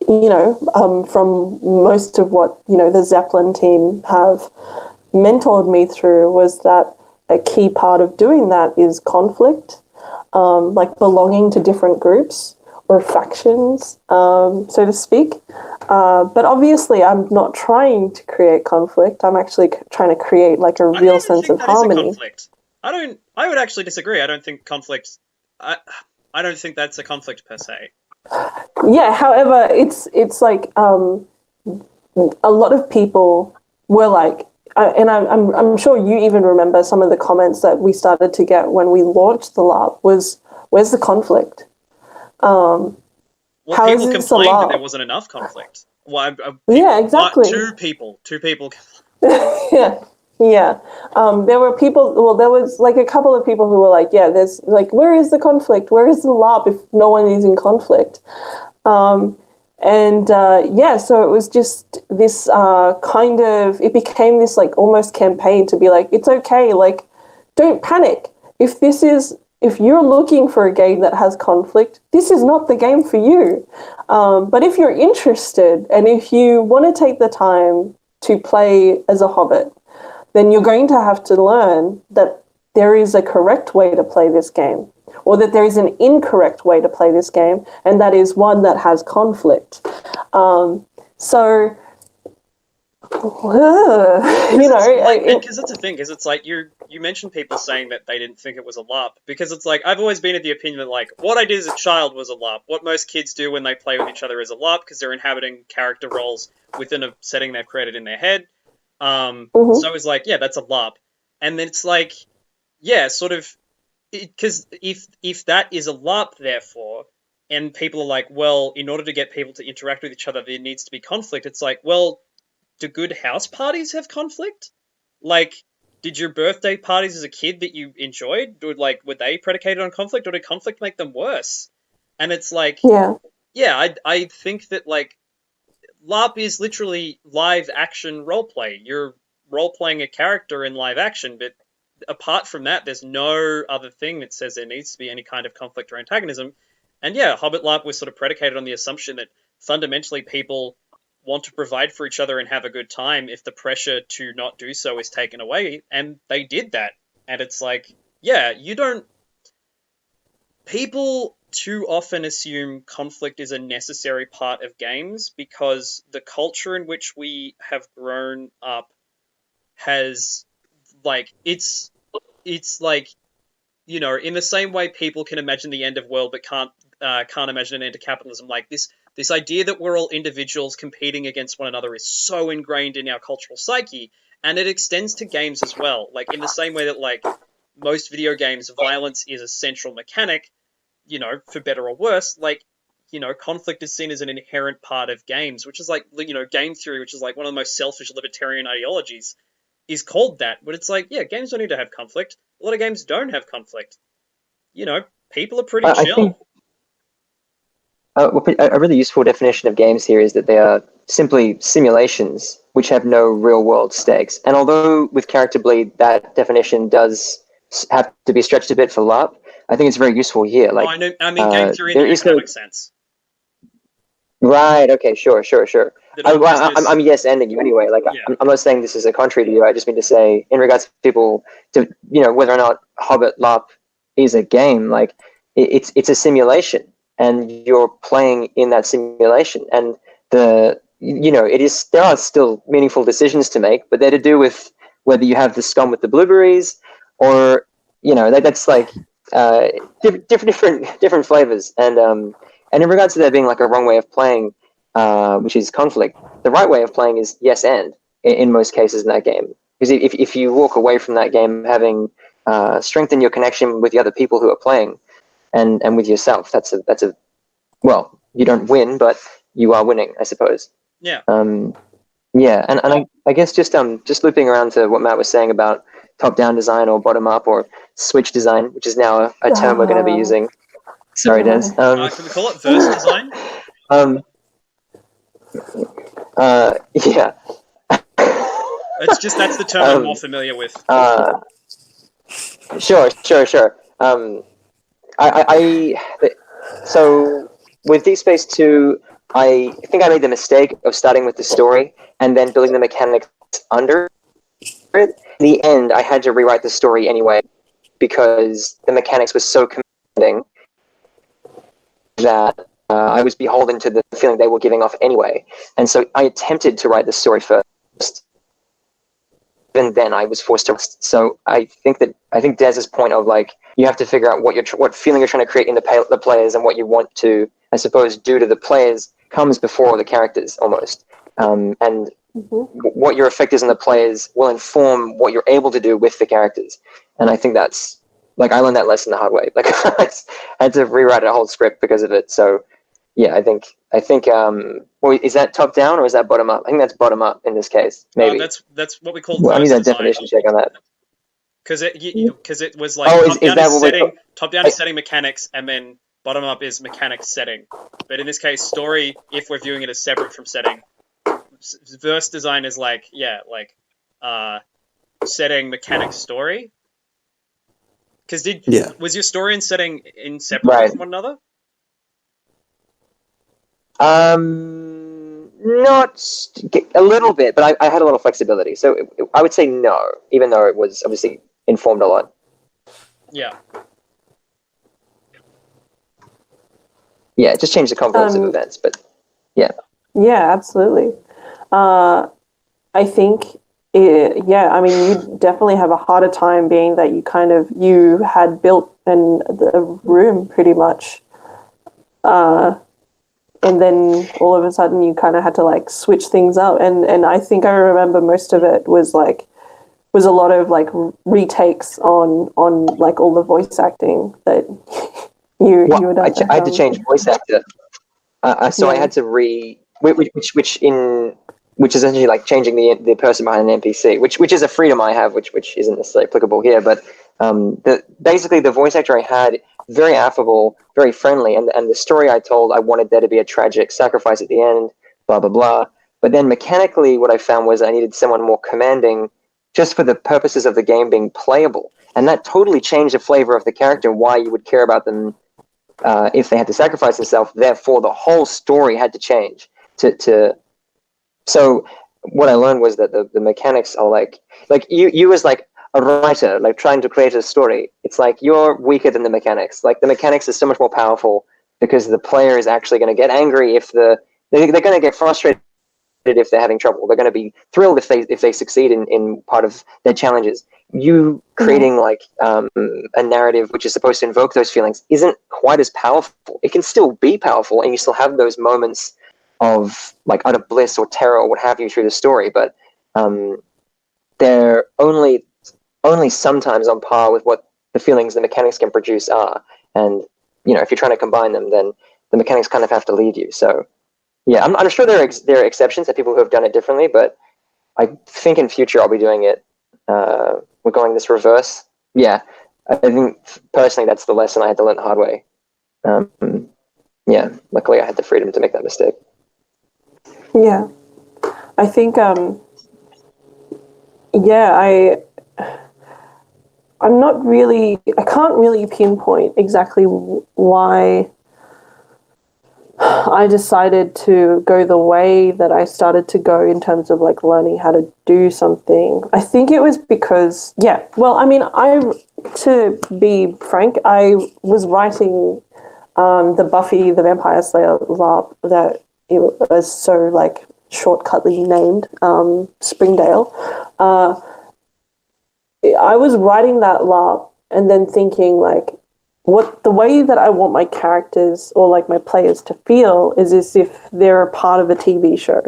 you know, from most of what, you know, the Zeppelin team have mentored me through, was that a key part of doing that is conflict, like belonging to different groups or factions, so to speak. But obviously I'm not trying to create conflict. I'm actually trying to create like a real sense of harmony. Conflict. I would actually disagree. I don't think conflict, I don't think that's a conflict per se. Yeah, however, it's like a lot of people were like, and I'm sure you even remember some of the comments that we started to get when we launched the LARP was, where's the conflict? Well, people complained that there wasn't enough conflict. Well, yeah, exactly. Two people. Yeah. There were people, well, there was like a couple of people who were like, yeah, there's like, where is the conflict? Where is the LARP if no one is in conflict? So it was just this kind of, it became this like almost campaign to be like, it's okay, like, don't panic. If you're looking for a game that has conflict, this is not the game for you. But if you're interested, and if you want to take the time to play as a hobbit, then you're going to have to learn that there is a correct way to play this game, or that there is an incorrect way to play this game, and that is one that has conflict. Because that's the thing, because it's like you mentioned people saying that they didn't think it was a LARP, because it's like, I've always been of the opinion that like, what I did as a child was a LARP. What most kids do when they play with each other is a LARP, because they're inhabiting character roles within a setting they've created in their head. So it's like, yeah, that's a LARP. And then it's like, yeah, sort of, because if that is a LARP, therefore, and people are like, well, in order to get people to interact with each other, there needs to be conflict. It's like, well, do good house parties have conflict? Like, did your birthday parties as a kid that you enjoyed, were they predicated on conflict, or did conflict make them worse? And it's like, Yeah. yeah, I think that like LARP is literally live action roleplay. You're role playing a character in live action, but apart from that, there's no other thing that says there needs to be any kind of conflict or antagonism. And yeah, Hobbit LARP was sort of predicated on the assumption that fundamentally people want to provide for each other and have a good time if the pressure to not do so is taken away, and they did that. And it's like, yeah, you don't. People too often assume conflict is a necessary part of games because the culture in which we have grown up has like it's like, you know, in the same way people can imagine the end of world but can't imagine an end to capitalism. Like this idea that we're all individuals competing against one another is so ingrained in our cultural psyche, and it extends to games as well. Like in the same way that like most video games, violence is a central mechanic, you know, for better or worse. Like, you know, conflict is seen as an inherent part of games, which is like, you know, game theory, which is like one of the most selfish libertarian ideologies, is called that. But it's like, yeah, games don't need to have conflict. A lot of games don't have conflict. You know, people are pretty I chill. think a really useful definition of games here is that they are simply simulations which have no real world stakes. And although with Character Bleed that definition does have to be stretched a bit for LARP, I think it's very useful here. Like, I know, I mean, game theory in there the is no economic sense. right. Okay. Sure. Business. I'm yes-ending you anyway. Like, Yeah. I'm not saying this is a contrary to you. I just mean to say, in regards to people, to whether or not Hobbit LARP is a game, like it's a simulation, and you're playing in that simulation, and it is there are still meaningful decisions to make, but they're to do with whether you have the scum with the blueberries, or that's like different flavors, and in regards to there being like a wrong way of playing, which is conflict, the right way of playing is yes and in most cases in that game. Because if you walk away from that game having strengthened your connection with the other people who are playing and with yourself, that's a well, you don't win, but you are winning, I suppose. Yeah. Yeah, and I guess just looping around to what Matt was saying about top-down design or bottom-up or switch design, which is now a term we're going to be using. Sorry, Des. Can we call it verse design? Yeah. That's the term I'm more familiar with. Sure. So with Deep Space 2, I think I made the mistake of starting with the story and then building the mechanics under it. In the end, I had to rewrite the story anyway because the mechanics were so commanding that I was beholden to the feeling they were giving off anyway. And so I attempted to write the story first. And then I was forced to. So I think Dez's point of like you have to figure out what feeling you're trying to create in the players and what you want to, I suppose, do to the players comes before the characters almost. And what your effect is on the players will inform what you're able to do with the characters. And I think that's like I learned that lesson the hard way. Like I had to rewrite a whole script because of it. So yeah, I think. Well, is that top down or is that bottom up? I think that's bottom up in this case. Maybe that's what we call. Well, I need that definition check on that. Because it was like top down is setting mechanics, and then bottom up is mechanics setting. But in this case, story, if we're viewing it as separate from setting, verse design is like setting mechanics story. Because was your story and setting inseparable from one another? Not a little bit, but I had a lot of flexibility. So I would say no, even though it was obviously informed a lot. Yeah. Yeah, it just changed the confluence of events, but yeah. Yeah, absolutely. I think, I mean, you definitely have a harder time being that you had built the room pretty much. And then all of a sudden you kind of had to like switch things up. And I think I remember most of it was a lot of like retakes on like all the voice acting that You Well, would have to I had to have. change voice actor. So I had to which is essentially like changing the person behind an NPC, which is a freedom I have, which isn't necessarily applicable here. But basically the voice actor I had, very affable, very friendly, and the story I told, I wanted there to be a tragic sacrifice at the end, blah blah blah. But then mechanically, what I found was I needed someone more commanding, just for the purposes of the game being playable, and that totally changed the flavor of the character, why you would care about them if they had to sacrifice themselves. Therefore, the whole story had to change. So what I learned was that the mechanics are like you as like a writer, like trying to create a story. It's like you're weaker than the mechanics. Like the mechanics is so much more powerful because the player is actually going to get angry if they're going to get frustrated if they're having trouble. They're going to be thrilled if they succeed in part of their challenges. You creating like a narrative which is supposed to invoke those feelings isn't quite as powerful. It can still be powerful, and you still have those moments of like utter bliss or terror or what have you through the story, but they're only sometimes on par with what the feelings the mechanics can produce are. And if you're trying to combine them, then the mechanics kind of have to lead you. So yeah, I'm sure there are exceptions that people who have done it differently, but I think in future I'll be doing it. We're going this reverse. Yeah, I think personally that's the lesson I had to learn the hard way. Yeah, luckily I had the freedom to make that mistake. Yeah, I think I'm not really, I can't really pinpoint exactly why I decided to go the way that I started to go in terms of like learning how to do something. I think it was because, to be frank, I was writing the Buffy the Vampire Slayer LARP that it was so like shortcutly named Springdale. I was writing that LARP and then thinking like, the way that I want my characters or like my players to feel is as if they're a part of a TV show.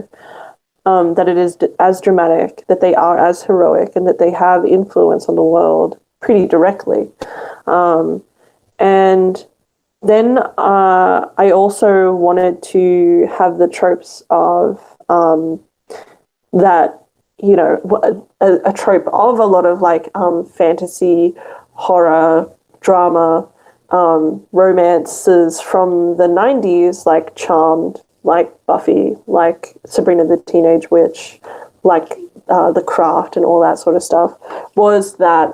That it is as dramatic, that they are as heroic, and that they have influence on the world pretty directly. And then I also wanted to have the tropes of that, a trope of a lot of like fantasy, horror, drama, romances from the 90s, like Charmed, like Buffy, like Sabrina the Teenage Witch, like The Craft and all that sort of stuff, was that,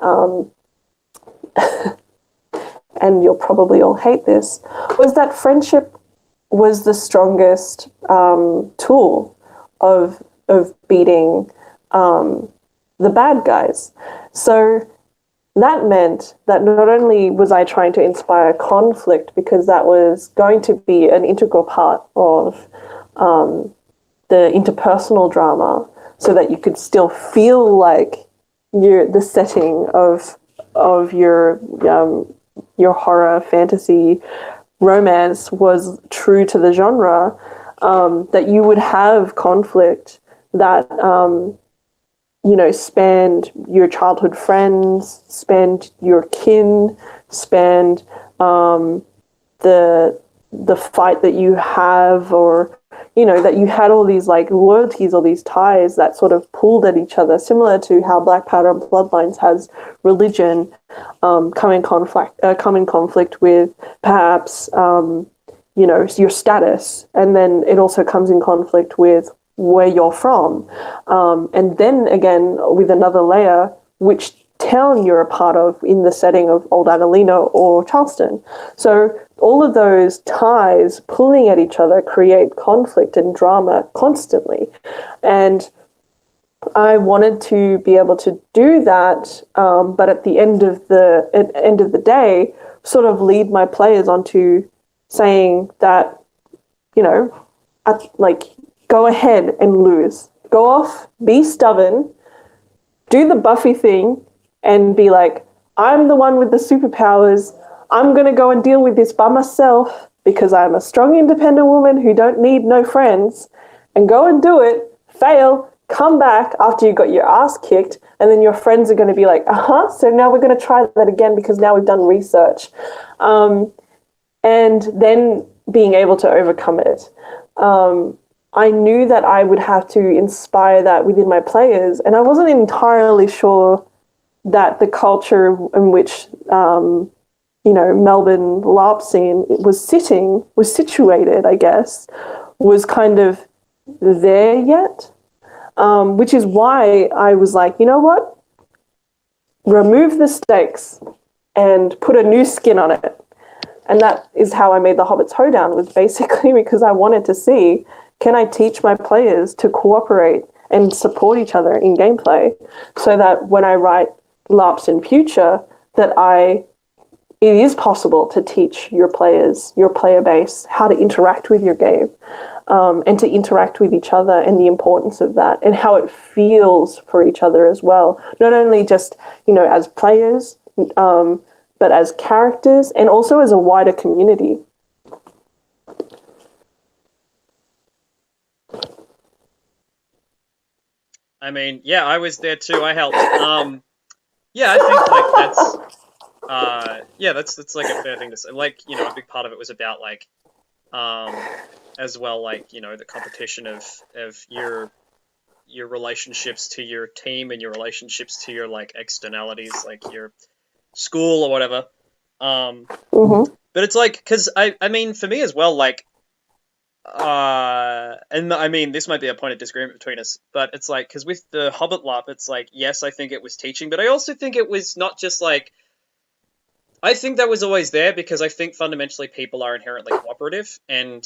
and you'll probably all hate this, was that friendship was the strongest tool of beating the bad guys. So that meant that not only was I trying to inspire conflict, because that was going to be an integral part of the interpersonal drama, so that you could still feel like the setting of your horror, fantasy, romance was true to the genre, that you would have conflict that spanned your childhood friends, spanned your kin, spanned the fight that you have, or that you had all these like loyalties, all these ties that sort of pulled at each other, similar to how Black Powder and Bloodlines has religion come in conflict with perhaps your status, and then it also comes in conflict with where you're from, and then again with another layer, which town you're a part of in the setting of Old Adelina or Charleston. So all of those ties pulling at each other create conflict and drama constantly, and I wanted to be able to do that, but at the end of the day, sort of lead my players onto saying that, go ahead and lose. Go off, be stubborn, do the Buffy thing, and be like, I'm the one with the superpowers. I'm going to go and deal with this by myself because I'm a strong, independent woman who don't need no friends. And go and do it, fail, come back after you got your ass kicked, and then your friends are going to be like, so now we're going to try that again because now we've done research. and then being able to overcome it. I knew that I would have to inspire that within my players, and I wasn't entirely sure that the culture in which Melbourne LARP scene was situated, I guess, was kind of there yet, which is why I was like, you know what? Remove the stakes and put a new skin on it. And that is how I made the Hobbit's Hoedown, was basically because I wanted to see, can I teach my players to cooperate and support each other in gameplay, so that when I write LARPs in future, that it is possible to teach your players, your player base, how to interact with your game, and to interact with each other, and the importance of that, and how it feels for each other as well. Not only just, as players, but as characters, and also as a wider community. I mean, yeah, I was there too. I helped. Yeah, I think that's like a fair thing to say. Like, a big part of it was about like, as well, like, the competition of your relationships to your team and your relationships to your like externalities, like your school or whatever. But it's like, because I mean, for me as well, like, and I mean, this might be a point of disagreement between us, but it's like, because with the Hobbit LARP, it's like, yes, I think it was teaching, but I also think it was not just like, I think that was always there, because I think fundamentally people are inherently cooperative, and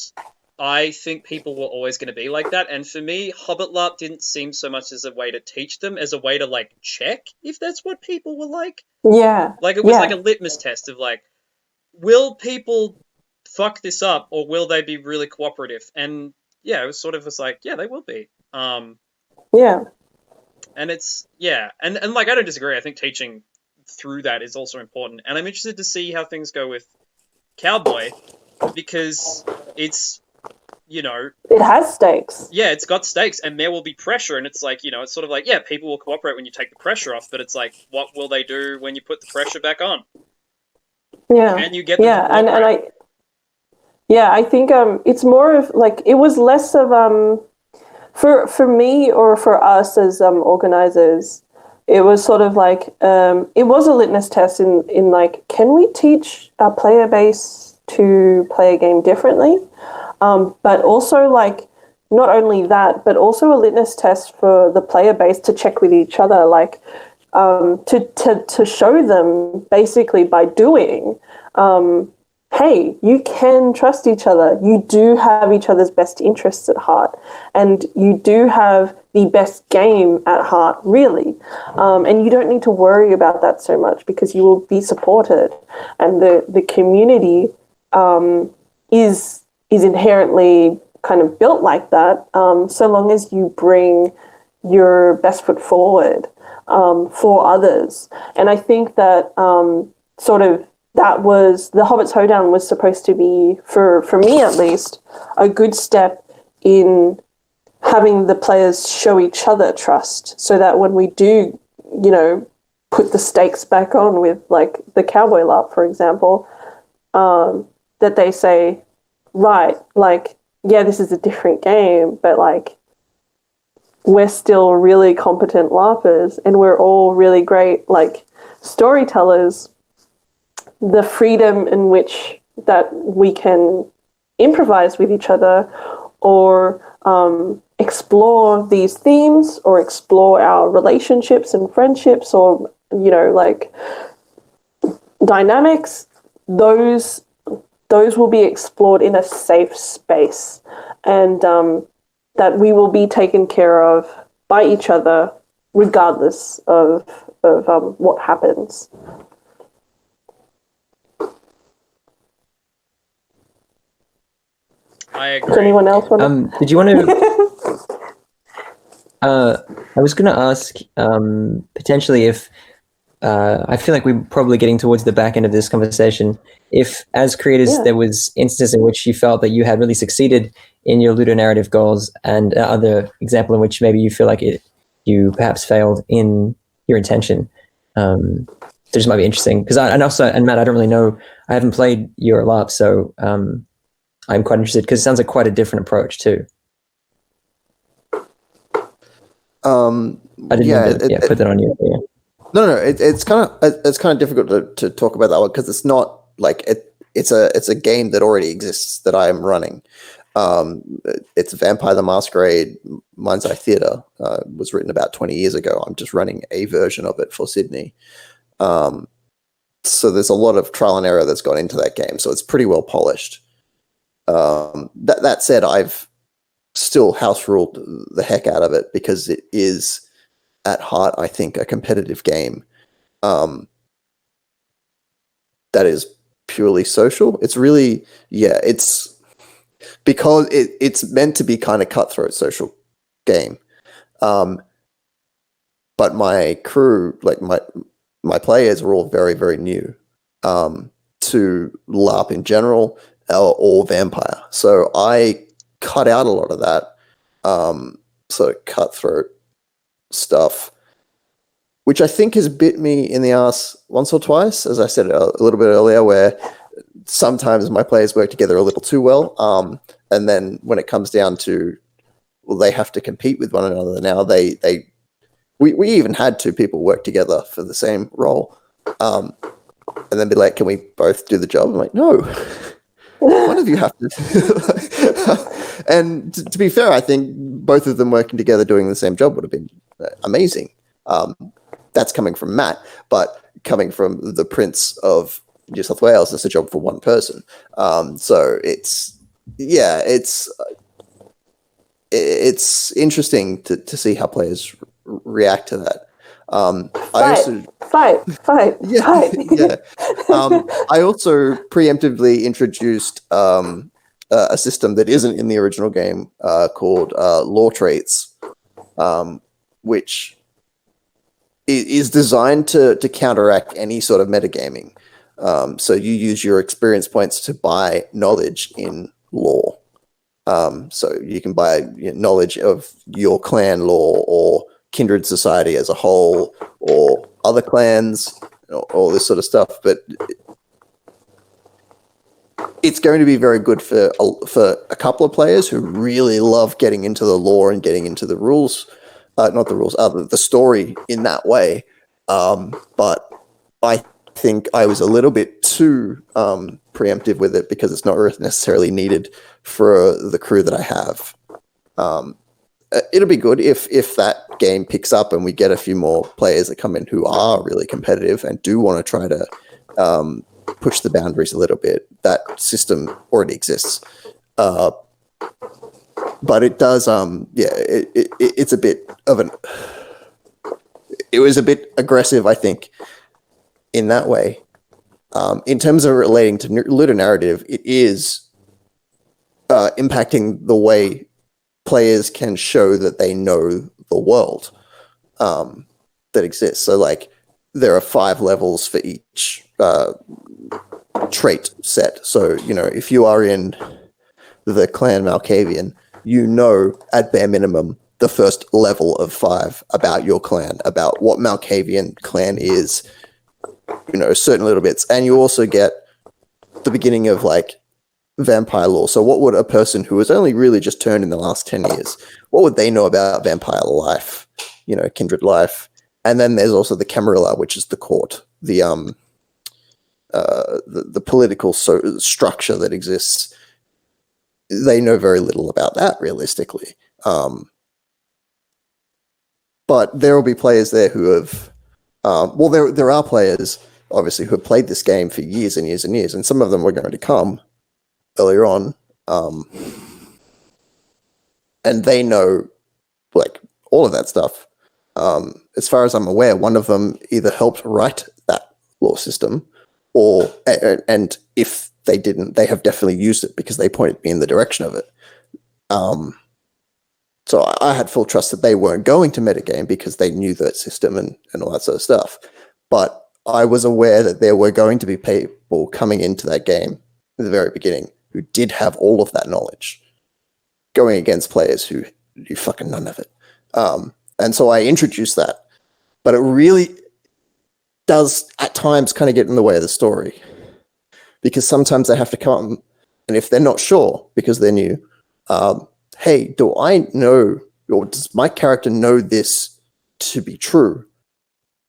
I think people were always going to be like that. And for me, Hobbit LARP didn't seem so much as a way to teach them, as a way to like check if that's what people were like. Yeah. Like, it was like a litmus test of like, will people fuck this up, or will they be really cooperative? And yeah, it was sort of like, yeah, they will be. Yeah. And it's, yeah, and like, I don't disagree. I think teaching through that is also important. And I'm interested to see how things go with Cowboy, because it's, it has stakes. Yeah, it's got stakes, and there will be pressure, and it's like, it's sort of like, yeah, people will cooperate when you take the pressure off, but it's like, what will they do when you put the pressure back on? Yeah. Can you get them to cooperate? I think it's more of like, it was less of for me, or for us as organizers, it was sort of like, it was a litmus test in like, can we teach our player base to play a game differently? But also, like, not only that, but also a litmus test for the player base to check with each other, like, to show them basically by doing, hey, you can trust each other. You do have each other's best interests at heart, and you do have the best game at heart, really. And you don't need to worry about that so much, because you will be supported, and the community is inherently kind of built like that, so long as you bring your best foot forward for others. And I think that that was, the Hobbit's Hoedown was supposed to be, for me at least, a good step in having the players show each other trust, so that when we do, put the stakes back on with like the Cowboy LARP, for example, that they say, right, like, yeah, this is a different game, but like, we're still really competent LARPers, and we're all really great like storytellers. The freedom in which that we can improvise with each other, or explore these themes, or explore our relationships and friendships, or like dynamics, those will be explored in a safe space, and that we will be taken care of by each other regardless of what happens. I agree. Does anyone else want to? Did you want to? I was going to ask potentially if I feel like we're probably getting towards the back end of this conversation. If, as creators, there was instances in which you felt that you had really succeeded in your ludonarrative goals, and other example in which maybe you feel like you perhaps failed in your intention. So just might be interesting, because and Matt, I don't really know I haven't played your LARP, so I'm quite interested because it sounds like quite a different approach too. I didn't mean to put that on you. Yeah. No, it's kind of difficult to talk about that one because it's not like it's a game that already exists that I am running. It's Vampire the Masquerade Mind's Eye Theatre. Was written about 20 years ago. I'm just running a version of it for Sydney. So there's a lot of trial and error that's gone into that game. So it's pretty well polished. That said, I've still house ruled the heck out of it because it is at heart, I think, a competitive game that is purely social. It's really, it's because it's meant to be kind of cutthroat social game. But my crew, like my players, are all very, very new to LARP in general or Vampire. So I cut out a lot of that sort of cutthroat stuff, which I think has bit me in the ass once or twice, as I said a little bit earlier, where sometimes my players work together a little too well. And then when it comes down to, well, they have to compete with one another now. We even had two people work together for the same role. And then be like, can we both do the job? I'm like, no, one of you have to. And to be fair, I think both of them working together doing the same job would have been amazing. That's coming from Matt, but coming from the Prince of New South Wales, it's a job for one person. So it's interesting to see how players react to that. Fight. Yeah. I also preemptively introduced a system that isn't in the original game called law traits, which is designed to counteract any sort of metagaming. So you use your experience points to buy knowledge in law. So you can buy knowledge of your clan law or kindred society as a whole or other clans, all this sort of stuff. But it's going to be very good for a couple of players who really love getting into the lore and getting into the rules. Not the rules, the story in that way. But I think I was a little bit too preemptive with it because it's not necessarily needed for the crew that I have. It'll be good if that game picks up and we get a few more players that come in who are really competitive and do want to try to push the boundaries a little bit. That system already exists. But it does, it's a bit of it was a bit aggressive, I think, in that way. In terms of relating to Ludonarrative, it is impacting the way players can show that they know the world that exists. So, like, there are 5 levels for each trait set. So, if you are in the clan Malkavian, at bare minimum, the first level of 5 about your clan, about what Malkavian clan is, certain little bits. And you also get the beginning of, like, vampire lore. So what would a person who has only really just turned in the last 10 years, what would they know about vampire life, kindred life? And then there's also the Camarilla, which is the court, the political structure that exists. They know very little about that, realistically. But there will be players there who have, there are players, obviously, who have played this game for years and years and years, and some of them were going to come earlier on, and they know, like, all of that stuff. As far as I'm aware, one of them either helped write that law system, and if they didn't, they have definitely used it because they pointed me in the direction of it. So I had full trust that they weren't going to metagame because they knew that system and all that sort of stuff. But I was aware that there were going to be people coming into that game at the very beginning who did have all of that knowledge, going against players who knew fucking none of it. And so I introduced that. But it really does, at times, kind of get in the way of the story. because sometimes they have to come, and if they're not sure because they're new, hey, do I know, or does my character know this to be true?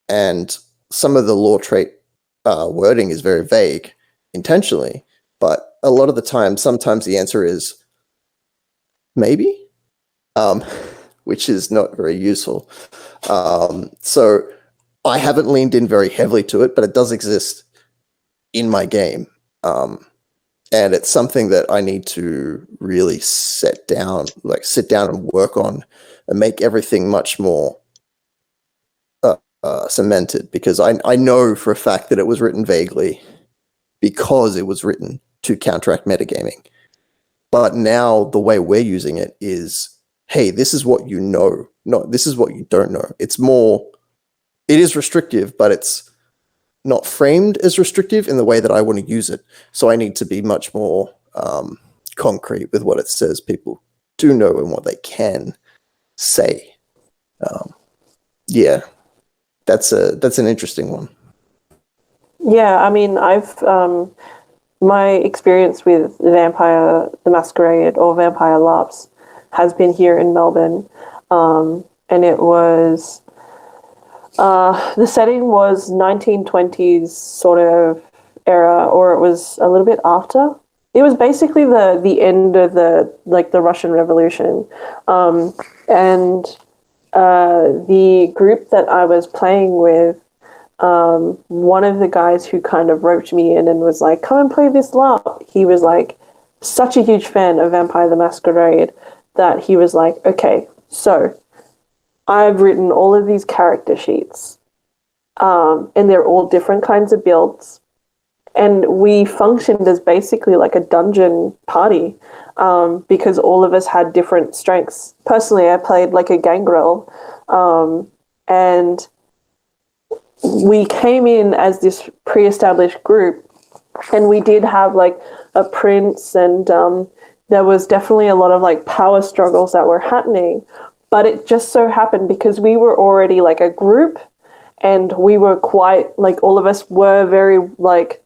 And some of the lore trait wording is very vague intentionally, but a lot of the time, sometimes the answer is maybe, which is not very useful. So I haven't leaned in very heavily to it, but it does exist in my game. And it's something that I need to really sit down and work on and make everything much more cemented, because I know for a fact that it was written vaguely because it was written to counteract metagaming. But now the way we're using it is, hey, this is what you know, not this is what you don't know. It is restrictive, but it's not framed as restrictive in the way that I want to use it. So I need to be much more concrete with what it says people do know and what they can say. Yeah, that's an interesting one. Yeah, I mean, I've my experience with Vampire the Masquerade or Vampire LARPs has been here in Melbourne, and it was the setting was 1920s sort of era, or it was a little bit after. It was basically the end of the Russian Revolution, and the group that I was playing with, one of the guys who kind of roped me in and was like, come and play this LARP. He was like such a huge fan of Vampire the Masquerade that he was like, okay, so I've written all of these character sheets, and they're all different kinds of builds. And we functioned as basically like a dungeon party, because all of us had different strengths. Personally, I played like a gangrel, and we came in as this pre-established group, and we did have like a prince, and there was definitely a lot of like power struggles that were happening. But it just so happened because we were already like a group, and we were quite like, all of us were very like,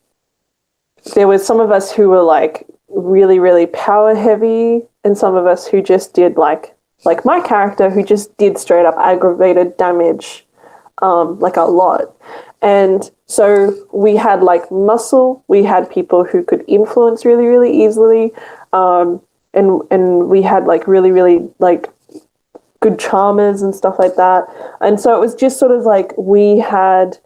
there was some of us who were like really, really power heavy, and some of us who just did like my character, who just did straight up aggravated damage, like a lot. And so we had like muscle, we had people who could influence really, really easily, and we had like really, really like good charmers and stuff like that. And so it was just sort of like we had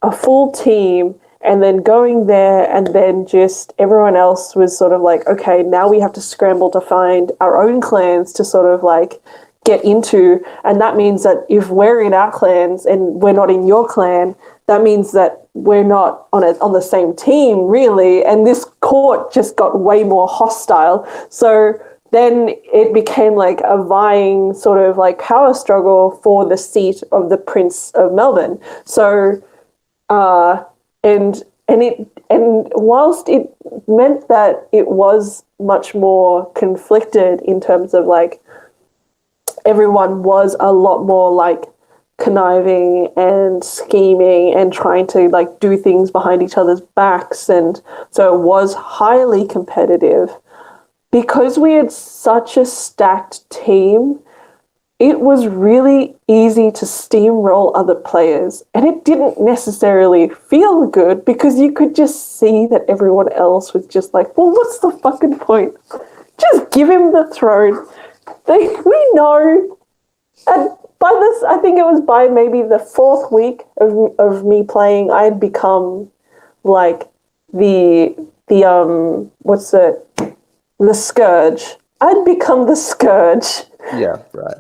a full team, and then going there, and then just everyone else was sort of like, okay, now we have to scramble to find our own clans to sort of like get into. And that means that if we're in our clans and we're not in your clan, that means that we're not on the same team, really. And this court just got way more hostile. So then it became like a vying sort of like power struggle for the seat of the Prince of Melbourne. So, and whilst it meant that it was much more conflicted in terms of like, everyone was a lot more like conniving and scheming and trying to like do things behind each other's backs, and so it was highly competitive. Because we had such a stacked team, it was really easy to steamroll other players, and it didn't necessarily feel good because you could just see that everyone else was just like, well, what's the fucking point? Just give him the throne. We know. And by this, I think it was by maybe the fourth week of me playing, I had become like the scourge. I'd become the scourge. Yeah, right.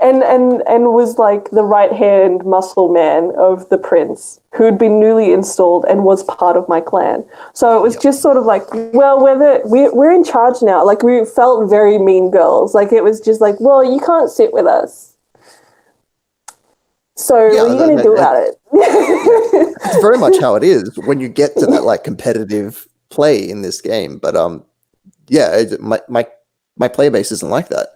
and was like the right hand muscle man of the prince, who'd been newly installed and was part of my clan. So it was just sort of like, well, we're in charge now. Like, we felt very mean girls. Like, it was just like, well, you can't sit with us. So what are you going to do about it? It's very much how it is when you get to that like competitive play in this game. But my player base isn't like that.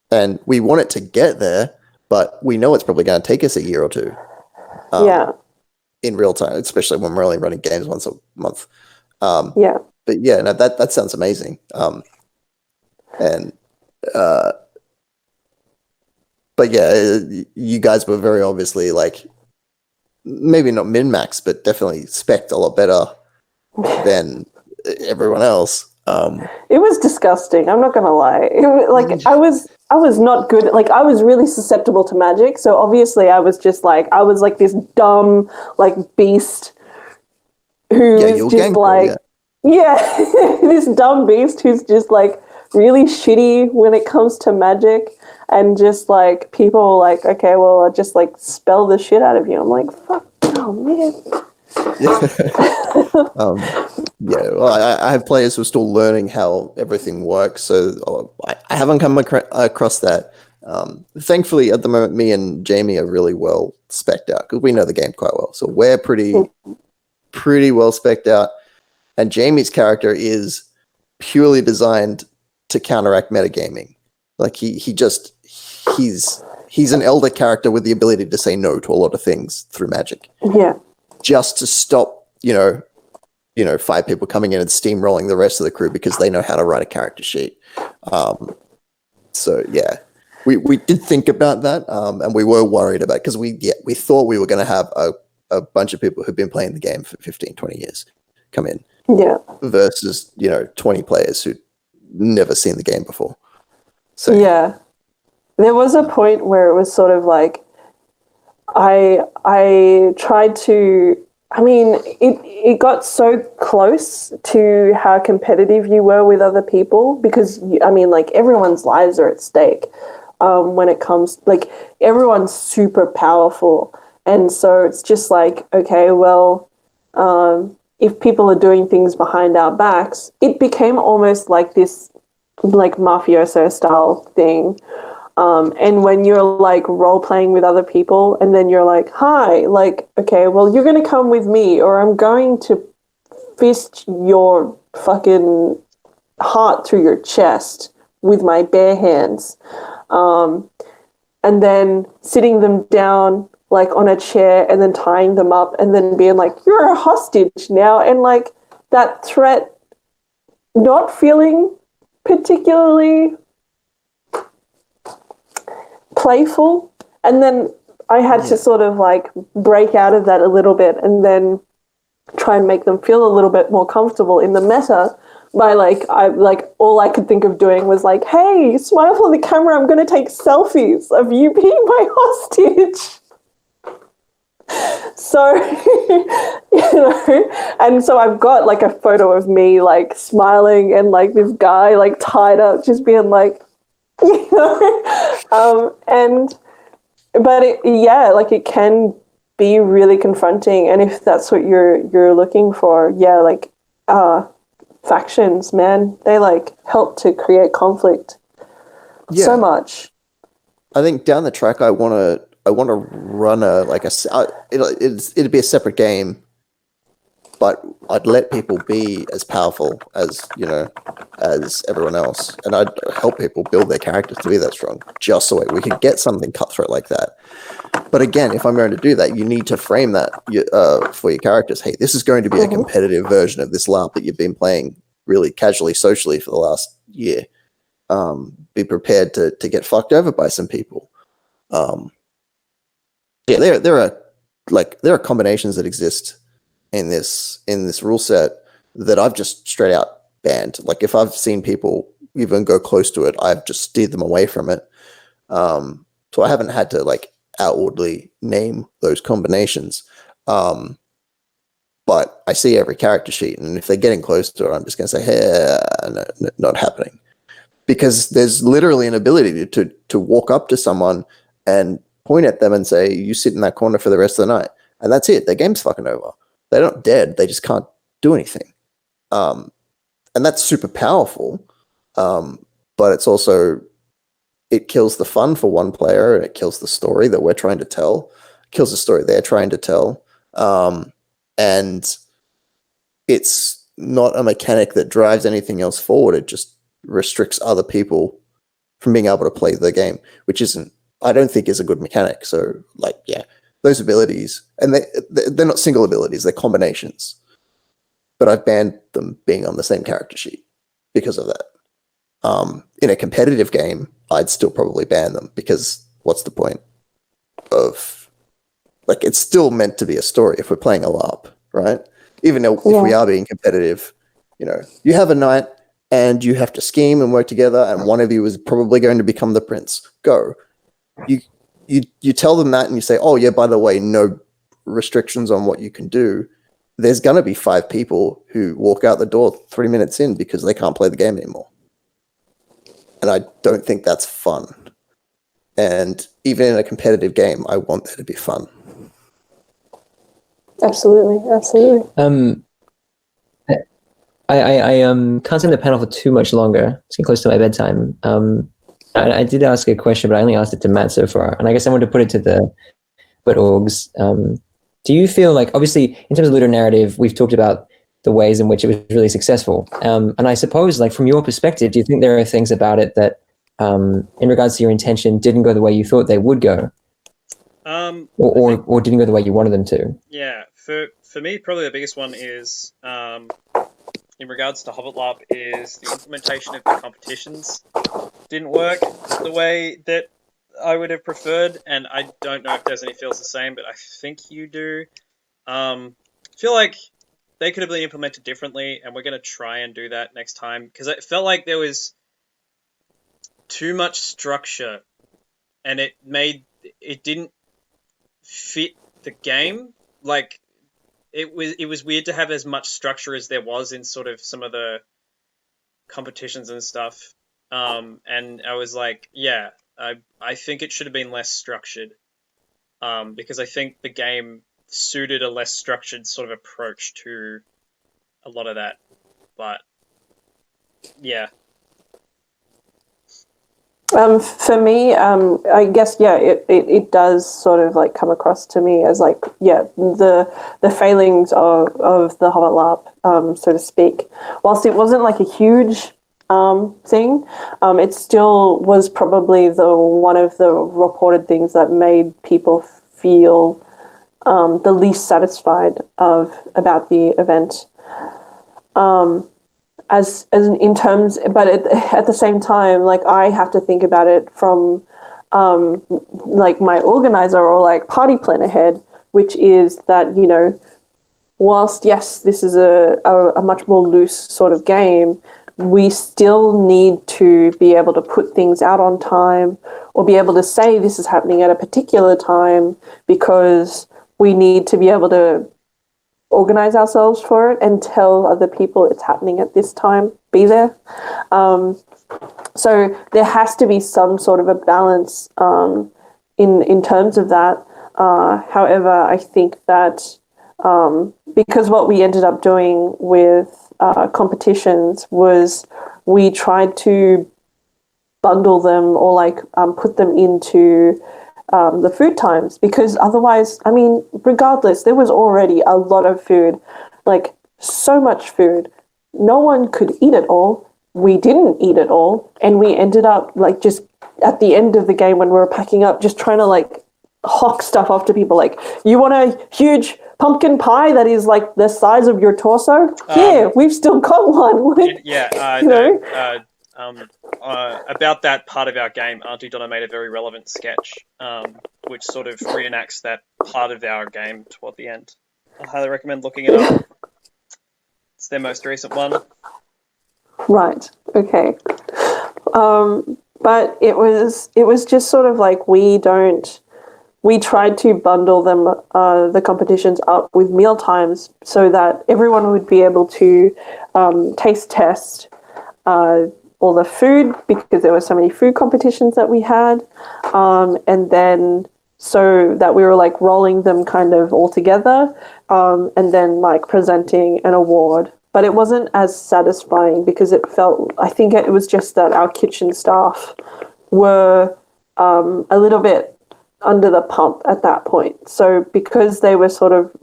And we want it to get there, but we know it's probably going to take us a year or two. Yeah. In real time, especially when we're only running games once a month. Yeah. But yeah, no, that sounds amazing. And but yeah, you guys were very obviously like maybe not min-max, but definitely spec'd a lot better than everyone else. It was disgusting. I'm not gonna lie. It was, like I was not good. Like I was really susceptible to magic, so obviously I was like this dumb like beast who Yeah, is you're just Gangrel, like this dumb beast who's just like really shitty when it comes to magic, and just like people were like, okay, well, I'll just like spell the shit out of you. I'm like, fuck, oh man. Yeah, well, I have players who are still learning how everything works, so I haven't come across that. Thankfully, at the moment, me and Jamie are really well spec'd out because we know the game quite well. So we're pretty well spec'd out. And Jamie's character is purely designed to counteract metagaming. Like he's an elder character with the ability to say no to a lot of things through magic. Yeah. Just to stop, 5 people coming in and steamrolling the rest of the crew because they know how to write a character sheet. So yeah, we did think about that, and we were worried about it because we thought we were going to have a bunch of people who've been playing the game for 15, 20 years come in. Yeah. Versus 20 players who'd never seen the game before. So yeah, there was a point where it was sort of like I tried to. I mean, it got so close to how competitive you were with other people because, like, everyone's lives are at stake when it comes, like, everyone's super powerful. And so it's just like, okay, well, if people are doing things behind our backs, it became almost like this, like, mafioso style thing. And when you're like role playing with other people and then you're like, hi, like, okay, well, you're going to come with me or I'm going to fist your fucking heart through your chest with my bare hands. And then sitting them down like on a chair and then tying them up and then being like, you're a hostage now. And like that threat not feeling particularly playful, and then I had to sort of like break out of that a little bit and then try and make them feel a little bit more comfortable in the meta by all I could think of doing was like, hey, smile for the camera, I'm going to take selfies of you being my hostage. So, and so I've got like a photo of me like smiling and like this guy like tied up just being like, but it can be really confronting, and if that's what you're looking for, factions, man, they like help to create conflict so much. I think down the track, I want to run it'd be a separate game, but I'd let people be as powerful as everyone else, and I'd help people build their characters to be that strong, just so we could get something cutthroat like that. But again, if I'm going to do that, you need to frame that for your characters. Hey, this is going to be a competitive version of this LARP that you've been playing really casually, socially for the last year. Be prepared to get fucked over by some people. There are combinations that exist in this rule set that I've just straight out banned. Like if I've seen people even go close to it, I've just steered them away from it. So I haven't had to like outwardly name those combinations. But I see every character sheet, and if they're getting close to it, I'm just going to say, hey, no, not happening. Because there's literally an ability to walk up to someone and point at them and say, you sit in that corner for the rest of the night. And that's it. Their game's fucking over. They're not dead. They just can't do anything. And that's super powerful. But it's also, it kills the fun for one player, and it kills the story that we're trying to tell. It kills the story they're trying to tell. And it's not a mechanic that drives anything else forward. It just restricts other people from being able to play the game, which I don't think is a good mechanic. So those abilities, and they're not single abilities, they're combinations. But I've banned them being on the same character sheet because of that. In a competitive game, I'd still probably ban them because what's the point of, like, it's still meant to be a story if we're playing a LARP, right? Even if we are being competitive, you have a night and you have to scheme and work together, and one of you is probably going to become the prince. Go. You tell them that and you say, oh yeah, by the way, no restrictions on what you can do. There's going to be 5 people who walk out the door 3 minutes in because they can't play the game anymore. And I don't think that's fun. And even in a competitive game, I want there to be fun. Absolutely. I can't stay in the panel for too much longer. It's getting close to my bedtime. I did ask a question, but I only asked it to Matt so far. And I guess I wanted to put it to the orgs. Do you feel like, obviously, in terms of Ludonarrative, we've talked about the ways in which it was really successful. And I suppose, like, from your perspective, do you think there are things about it that, in regards to your intention, didn't go the way you thought they would go? Or didn't go the way you wanted them to? Yeah, for me, probably the biggest one is, in regards to Hobbit LARP, is the implementation of the competitions didn't work the way that I would have preferred, and I don't know if Destiny feels the same, but I think you do. I feel like they could have been implemented differently, and we're going to try and do that next time, because it felt like there was too much structure, and it didn't fit the game. Like, it was weird to have as much structure as there was in sort of some of the competitions and stuff. And I was like, yeah, I think it should have been less structured, because I think the game suited a less structured sort of approach to a lot of that. But yeah. For me, I guess, it does sort of like come across to me as like, the failings of the Hobbit LARP, so to speak. Whilst it wasn't like a huge thing, it still was probably one of the reported things that made people feel the least satisfied about the event. As in terms, but at the same time, like, I have to think about it from like my organizer or like party planner head, which is that, whilst yes, this is a much more loose sort of game, we still need to be able to put things out on time, or be able to say this is happening at a particular time, because we need to be able to organize ourselves for it and tell other people it's happening at this time, be there. So there has to be some sort of a balance in terms of that. However, I think that because what we ended up doing with competitions was we tried to bundle them or like put them into the food times, because otherwise, I mean, regardless, there was already a lot of food, like so much food. No one could eat it all. We didn't eat it all. And we ended up like just at the end of the game when we were packing up, just trying to like hawk stuff off to people. Like, you want a huge pumpkin pie that is like the size of your torso? Yeah, we've still got one. About that part of our game, Auntie Donna made a very relevant sketch, which sort of reenacts that part of our game toward the end. I highly recommend looking it up. It's their most recent one. Right. Okay. But it was just sort of like we tried to bundle them, the competitions up with meal times so that everyone would be able to taste test all the food, because there were so many food competitions that we had, and then so that we were like rolling them kind of all together, and then like presenting an award. But it wasn't as satisfying because I think it was just that our kitchen staff were a little bit under the pump at that point. So because they were sort of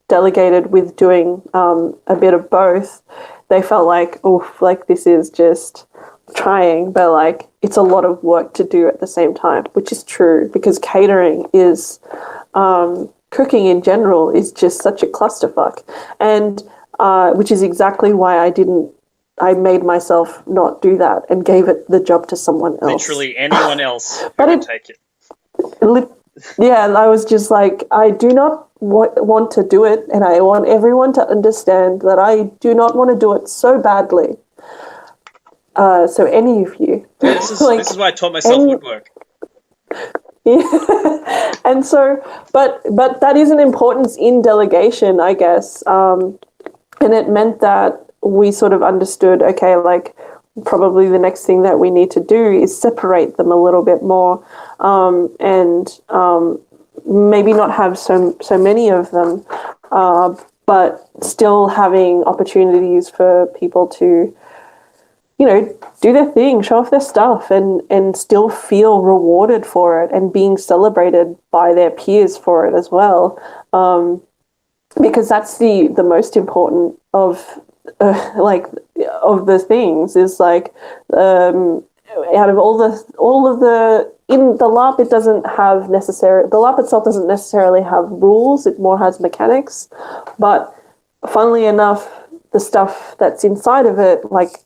delegated with doing a bit of both, they felt like, oof, like this is just trying, but like it's a lot of work to do at the same time, which is true because catering is cooking in general is just such a clusterfuck, and which is exactly why I made myself not do that and gave it the job to someone else. Literally anyone else who But would take it. Yeah, and I was just like, I do not want to do it, and I want everyone to understand that I do not want to do it so badly. So any of you. This is why I taught myself woodwork. Yeah. And so, but that is an importance in delegation, I guess. And it meant that we sort of understood, okay, like probably the next thing that we need to do is separate them a little bit more, and maybe not have so many of them, but still having opportunities for people to, you know, do their thing, show off their stuff, and still feel rewarded for it and being celebrated by their peers for it as well. Because that's the most important of of the things is like out of all of the in the LARP, it doesn't have the LARP itself doesn't necessarily have rules. It more has mechanics, but funnily enough, the stuff that's inside of it, like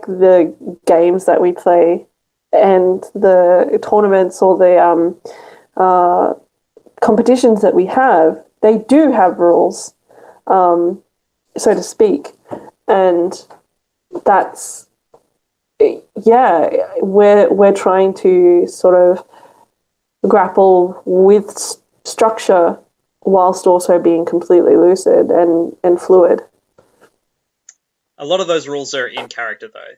the games that we play and the tournaments or the competitions that we have, they do have rules, so to speak. And that's, yeah, we're trying to sort of grapple with structure whilst also being completely lucid and fluid. A lot of those rules are in character, though,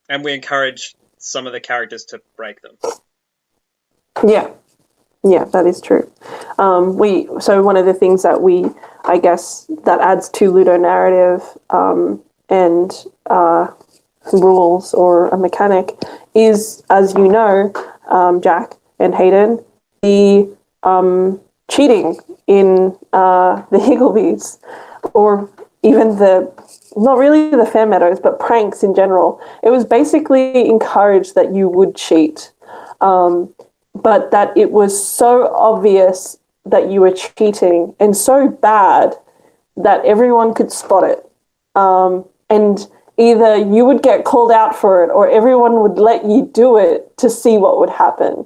and we encourage some of the characters to break them. Yeah, that is true. So one of the things that I guess, that adds to Ludonarrative and rules or a mechanic is, as you know, Jack and Hayden, the cheating in the Higglebees, or even not really the Fair Meadows, but pranks in general. It was basically encouraged that you would cheat, but that it was so obvious that you were cheating and so bad that everyone could spot it. And either you would get called out for it or everyone would let you do it to see what would happen.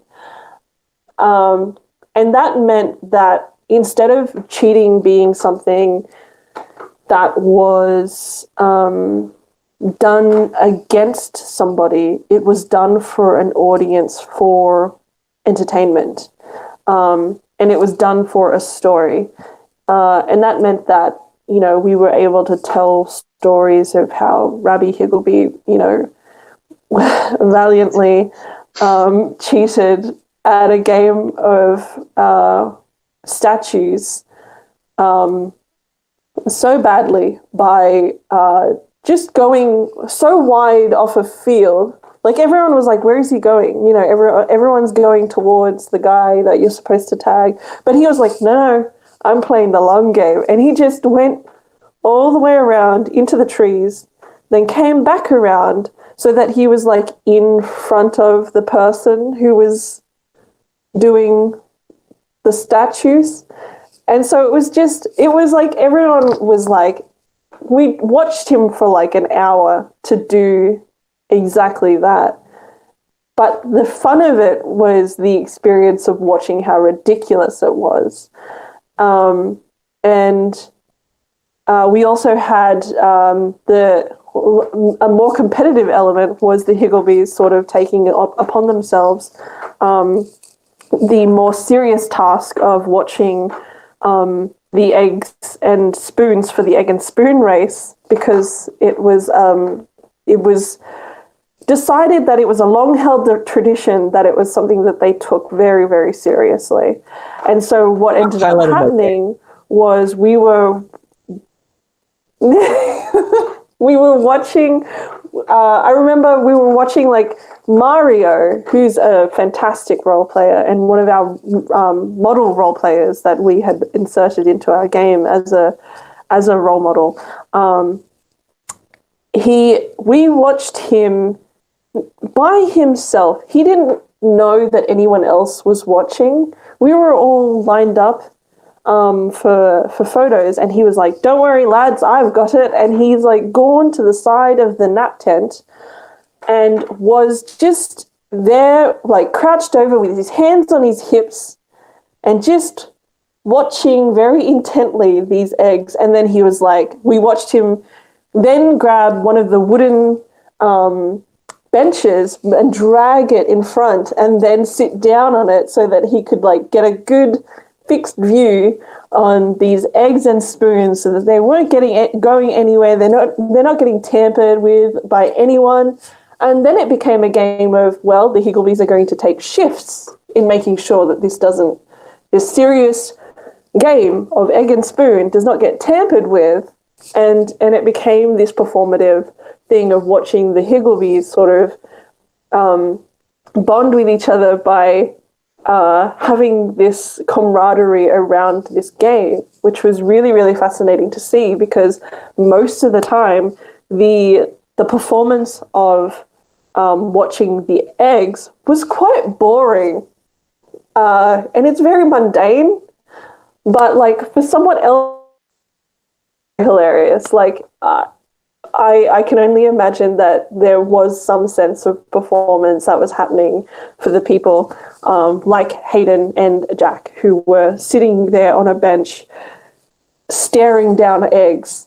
And that meant that instead of cheating being something that was done against somebody, it was done for an audience for entertainment. And it was done for a story. And that meant that, you know, we were able to tell stories of how Rabbi Higgleby, you know, valiantly cheated at a game of statues so badly by just going so wide off a field. Like, everyone was like, where is he going? You know, everyone's going towards the guy that you're supposed to tag. But he was like, no, I'm playing the long game. And he just went all the way around into the trees, then came back around so that he was like in front of the person who was doing the statues. And so it was like everyone was like, we watched him for like an hour to do exactly that. But the fun of it was the experience of watching how ridiculous it was. And we also had a more competitive element was the Higglebees sort of taking it upon themselves the more serious task of watching the eggs and spoons for the egg and spoon race, because it was decided that it was a long-held tradition, that it was something that they took very, very seriously. And so what ended up happening was we were watching, I remember we were watching like Mario, who's a fantastic role player and one of our model role players that we had inserted into our game as a role model. we watched him by himself. He didn't know that anyone else was watching. We were all lined up for photos, and he was like, "Don't worry, lads, I've got it." And he's like gone to the side of the nap tent and was just there, like crouched over with his hands on his hips and just watching very intently these eggs. And then he was like, we watched him then grab one of the wooden benches and drag it in front and then sit down on it so that he could like get a good fixed view on these eggs and spoons, so that they weren't going anywhere. They're not getting tampered with by anyone. And then it became a game of, well, the Higglebees are going to take shifts in making sure that this serious game of egg and spoon does not get tampered with. And it became this performative thing of watching the Higglebees sort of bond with each other by having this camaraderie around this game, which was really, really fascinating to see, because most of the time the performance of watching the eggs was quite boring, and it's very mundane, but like for someone else, hilarious. Like I can only imagine that there was some sense of performance that was happening for the people like Hayden and Jack, who were sitting there on a bench staring down eggs.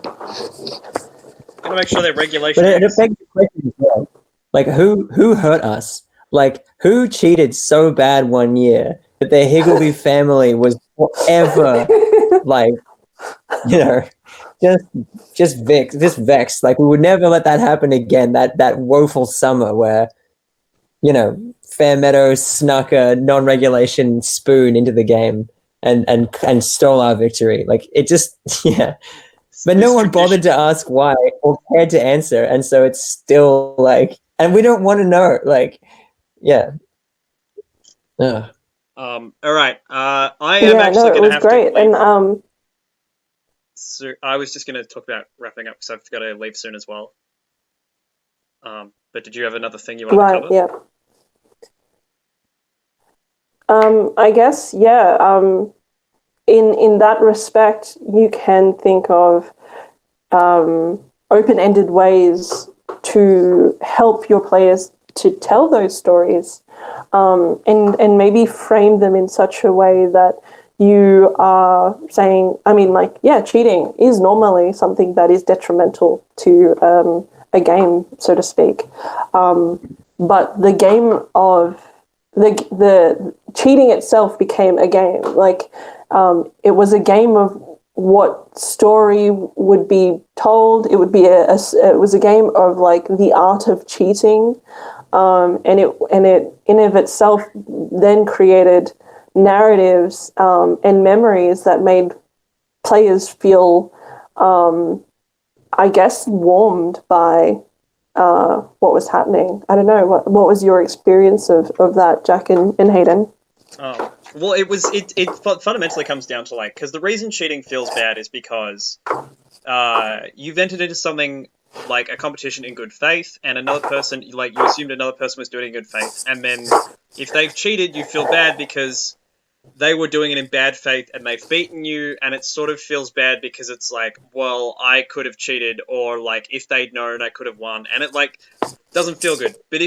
Gotta make sure they're regulation. But it begs the question as well. Like, who hurt us? Like, who cheated so bad one year that the Higgleby family was forever, like, you know, just vexed. Like, we would never let that happen again. That woeful summer where, you know, Fairmeadow snuck a non-regulation spoon into the game and stole our victory. Like, it just, yeah. But no one bothered to ask why or cared to answer, and so it's still like, and we don't want to know. Like, yeah. All right. I am actually going to have great. to leave. And so I was just going to talk about wrapping up because I've got to leave soon as well. But did you have another thing you want to cover? yeah. I guess, yeah. In that respect, you can think of open-ended ways to help your players to tell those stories, and maybe frame them in such a way that you are saying, I mean, like, yeah, cheating is normally something that is detrimental to a game, so to speak. But the game of the cheating itself became a game. Like, it was a game of what story would be told. It would be it was a game of like the art of cheating, and it in of itself then created narratives and memories that made players feel, I guess, warmed by what was happening. I don't know, what was your experience of that, Jack and Hayden? Well, it fundamentally comes down to, like, because the reason cheating feels bad is because you've entered into something like a competition in good faith, and another person, like, you assumed another person was doing it in good faith, and then if they've cheated, you feel bad because they were doing it in bad faith and they've beaten you, and it sort of feels bad because it's like, well, I could have cheated, or like, if they'd known, I could have won, and it like doesn't feel good. But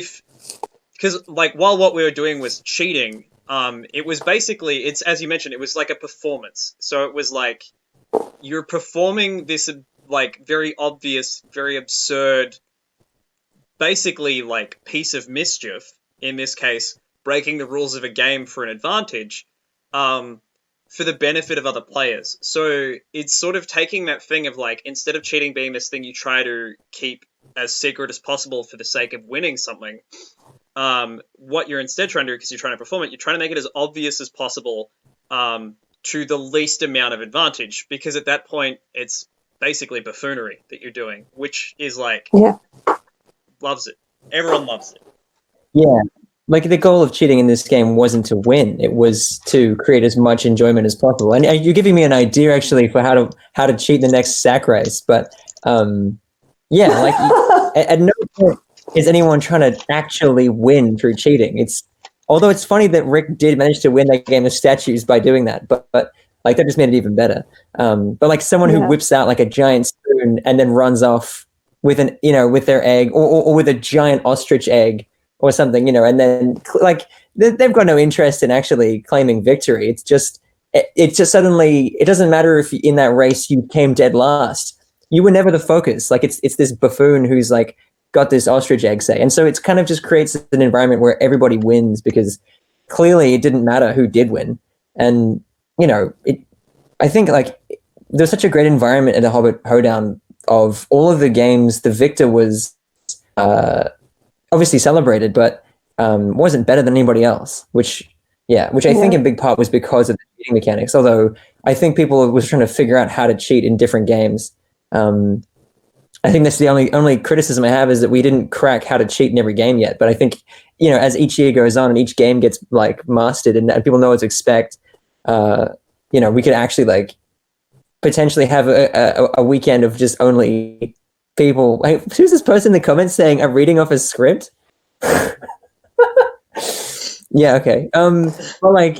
because like, while what we were doing was cheating, it was basically, it's, as you mentioned, it was like a performance. So it was like, you're performing this like very obvious, very absurd, basically like piece of mischief, in this case, breaking the rules of a game for an advantage, for the benefit of other players. So it's sort of taking that thing of like, instead of cheating being this thing you try to keep as secret as possible for the sake of winning something, what you're instead trying to do, because you're trying to perform it, you're trying to make it as obvious as possible, to the least amount of advantage, because at that point it's basically buffoonery that you're doing, which is like, yeah, loves it. Everyone loves it. Yeah. Like, the goal of cheating in this game wasn't to win; it was to create as much enjoyment as possible. And you're giving me an idea, actually, for how to cheat the next sack race. But Yeah, like at no point is anyone trying to actually win through cheating. Although it's funny that Rick did manage to win that game of statues by doing that, but like that just made it even better. But like someone who whips out like a giant spoon and then runs off with with their egg or with a giant ostrich egg or something, and then like they've got no interest in actually claiming victory. It's just suddenly it doesn't matter if in that race you came dead last. You were never the focus. Like it's this buffoon who's like got this ostrich egg, say, and so it's kind of just creates an environment where everybody wins because clearly it didn't matter who did win. And I think like there's such a great environment in the Hobbit Hoedown of all of the games. The victor was obviously celebrated, but wasn't better than anybody else. Which I think in big part was because of the cheating mechanics. Although I think people was trying to figure out how to cheat in different games. I think that's the only criticism I have is that we didn't crack how to cheat in every game yet. But I think, as each year goes on and each game gets like mastered and people know what to expect, we could actually like potentially have a weekend of just only people. Like, who's this person in the comments saying a reading off a script? Yeah, okay. Well, like,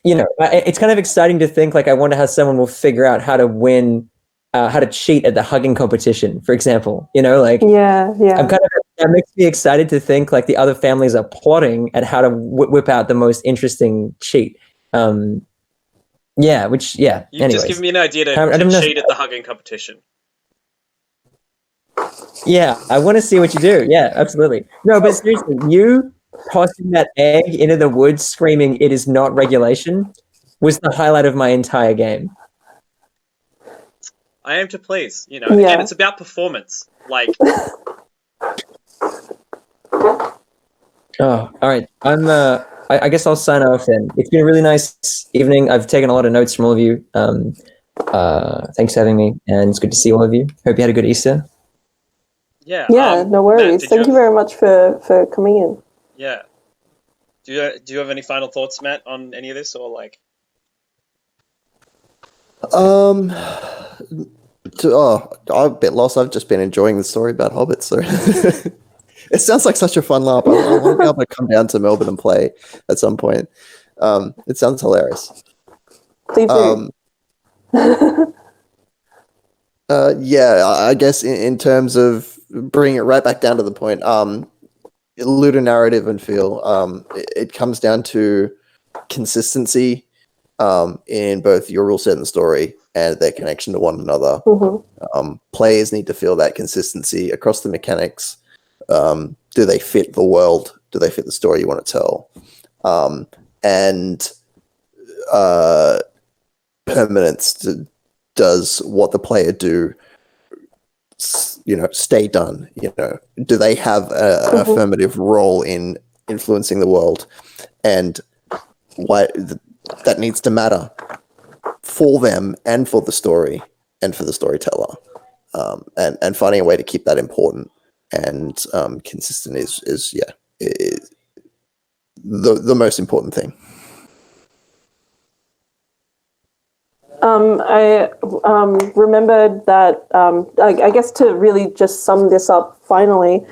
it's kind of exciting to think like I wonder how someone will figure out how to win. How to cheat at the hugging competition, for example, I'm kind of, that makes me excited to think like the other families are plotting at how to whip out the most interesting cheat. Anyways. Just give me an idea to cheat at the hugging competition. Yeah, I want to see what you do. Yeah, absolutely. No, but seriously, you tossing that egg into the woods screaming, "It is not regulation," was the highlight of my entire game. I aim to please, Again, it's about performance. Like, oh, all right. I guess I'll sign off then. It's been a really nice evening. I've taken a lot of notes from all of you. Thanks for having me, and it's good to see all of you. Hope you had a good Easter. Yeah. No worries. Matt, Thank you very much for coming in. Yeah. Do you have any final thoughts, Matt, on any of this, or like? I'm a bit lost. I've just been enjoying the story about hobbits. So it sounds like such a fun LARP. I want to be able to come down to Melbourne and play at some point. It sounds hilarious. Please do. I guess in terms of bringing it right back down to the point, ludonarrative and feel, it comes down to consistency in both your rule set and story and their connection to one another. Mm-hmm. Players need to feel that consistency across the mechanics. Do they fit the world? Do they fit the story you want to tell? And permanence does what the player do, stay done. Do they have an affirmative role in influencing the world? And why that needs to matter for them and for the story and for the storyteller, and finding a way to keep that important and consistent is the most important thing. I remembered that, I guess to really just sum this up finally,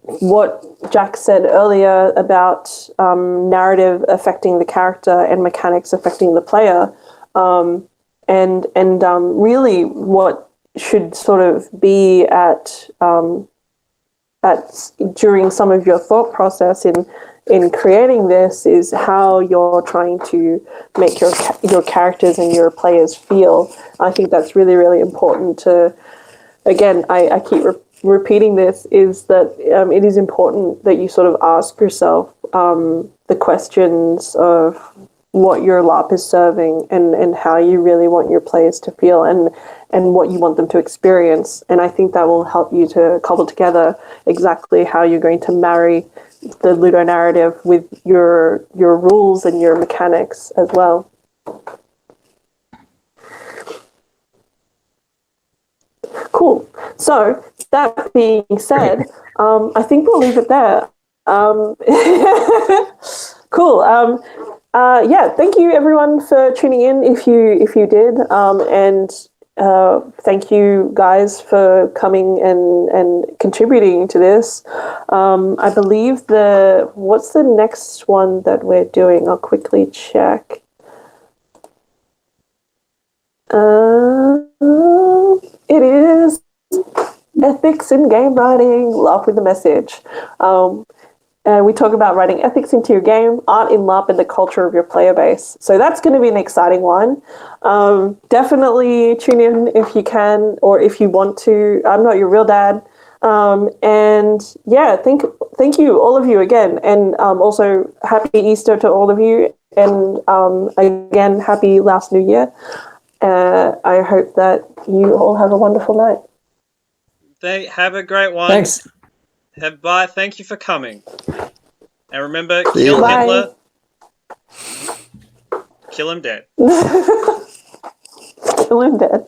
what Jack said earlier about narrative affecting the character and mechanics affecting the player, and really what should sort of be at during some of your thought process in creating this is how you're trying to make your characters and your players feel. I think that's really, really important to, again, I keep repeating this, is that it is important that you sort of ask yourself the questions of what your LARP is serving and how you really want your players to feel and what you want them to experience. And I think that will help you to cobble together exactly how you're going to marry the ludonarrative with your rules and your mechanics as well. Cool. So that being said, I think we'll leave it there. Cool. Thank you everyone for tuning in if you did. thank you guys for coming and contributing to this. I believe what's the next one that we're doing? I'll quickly check. It is ethics in game writing, LARP with a message. And we talk about writing ethics into your game, art in LARP, and the culture of your player base. So that's going to be an exciting one. Definitely tune in if you can, or if you want to. I'm not your real dad. And yeah, thank you, all of you again. And also happy Easter to all of you. And again, happy last New Year. I hope that you all have a wonderful night. Have a great one. Thanks. Bye. Thank you for coming. And remember, See you. kill Bye. Hitler. Kill him dead. Kill him dead.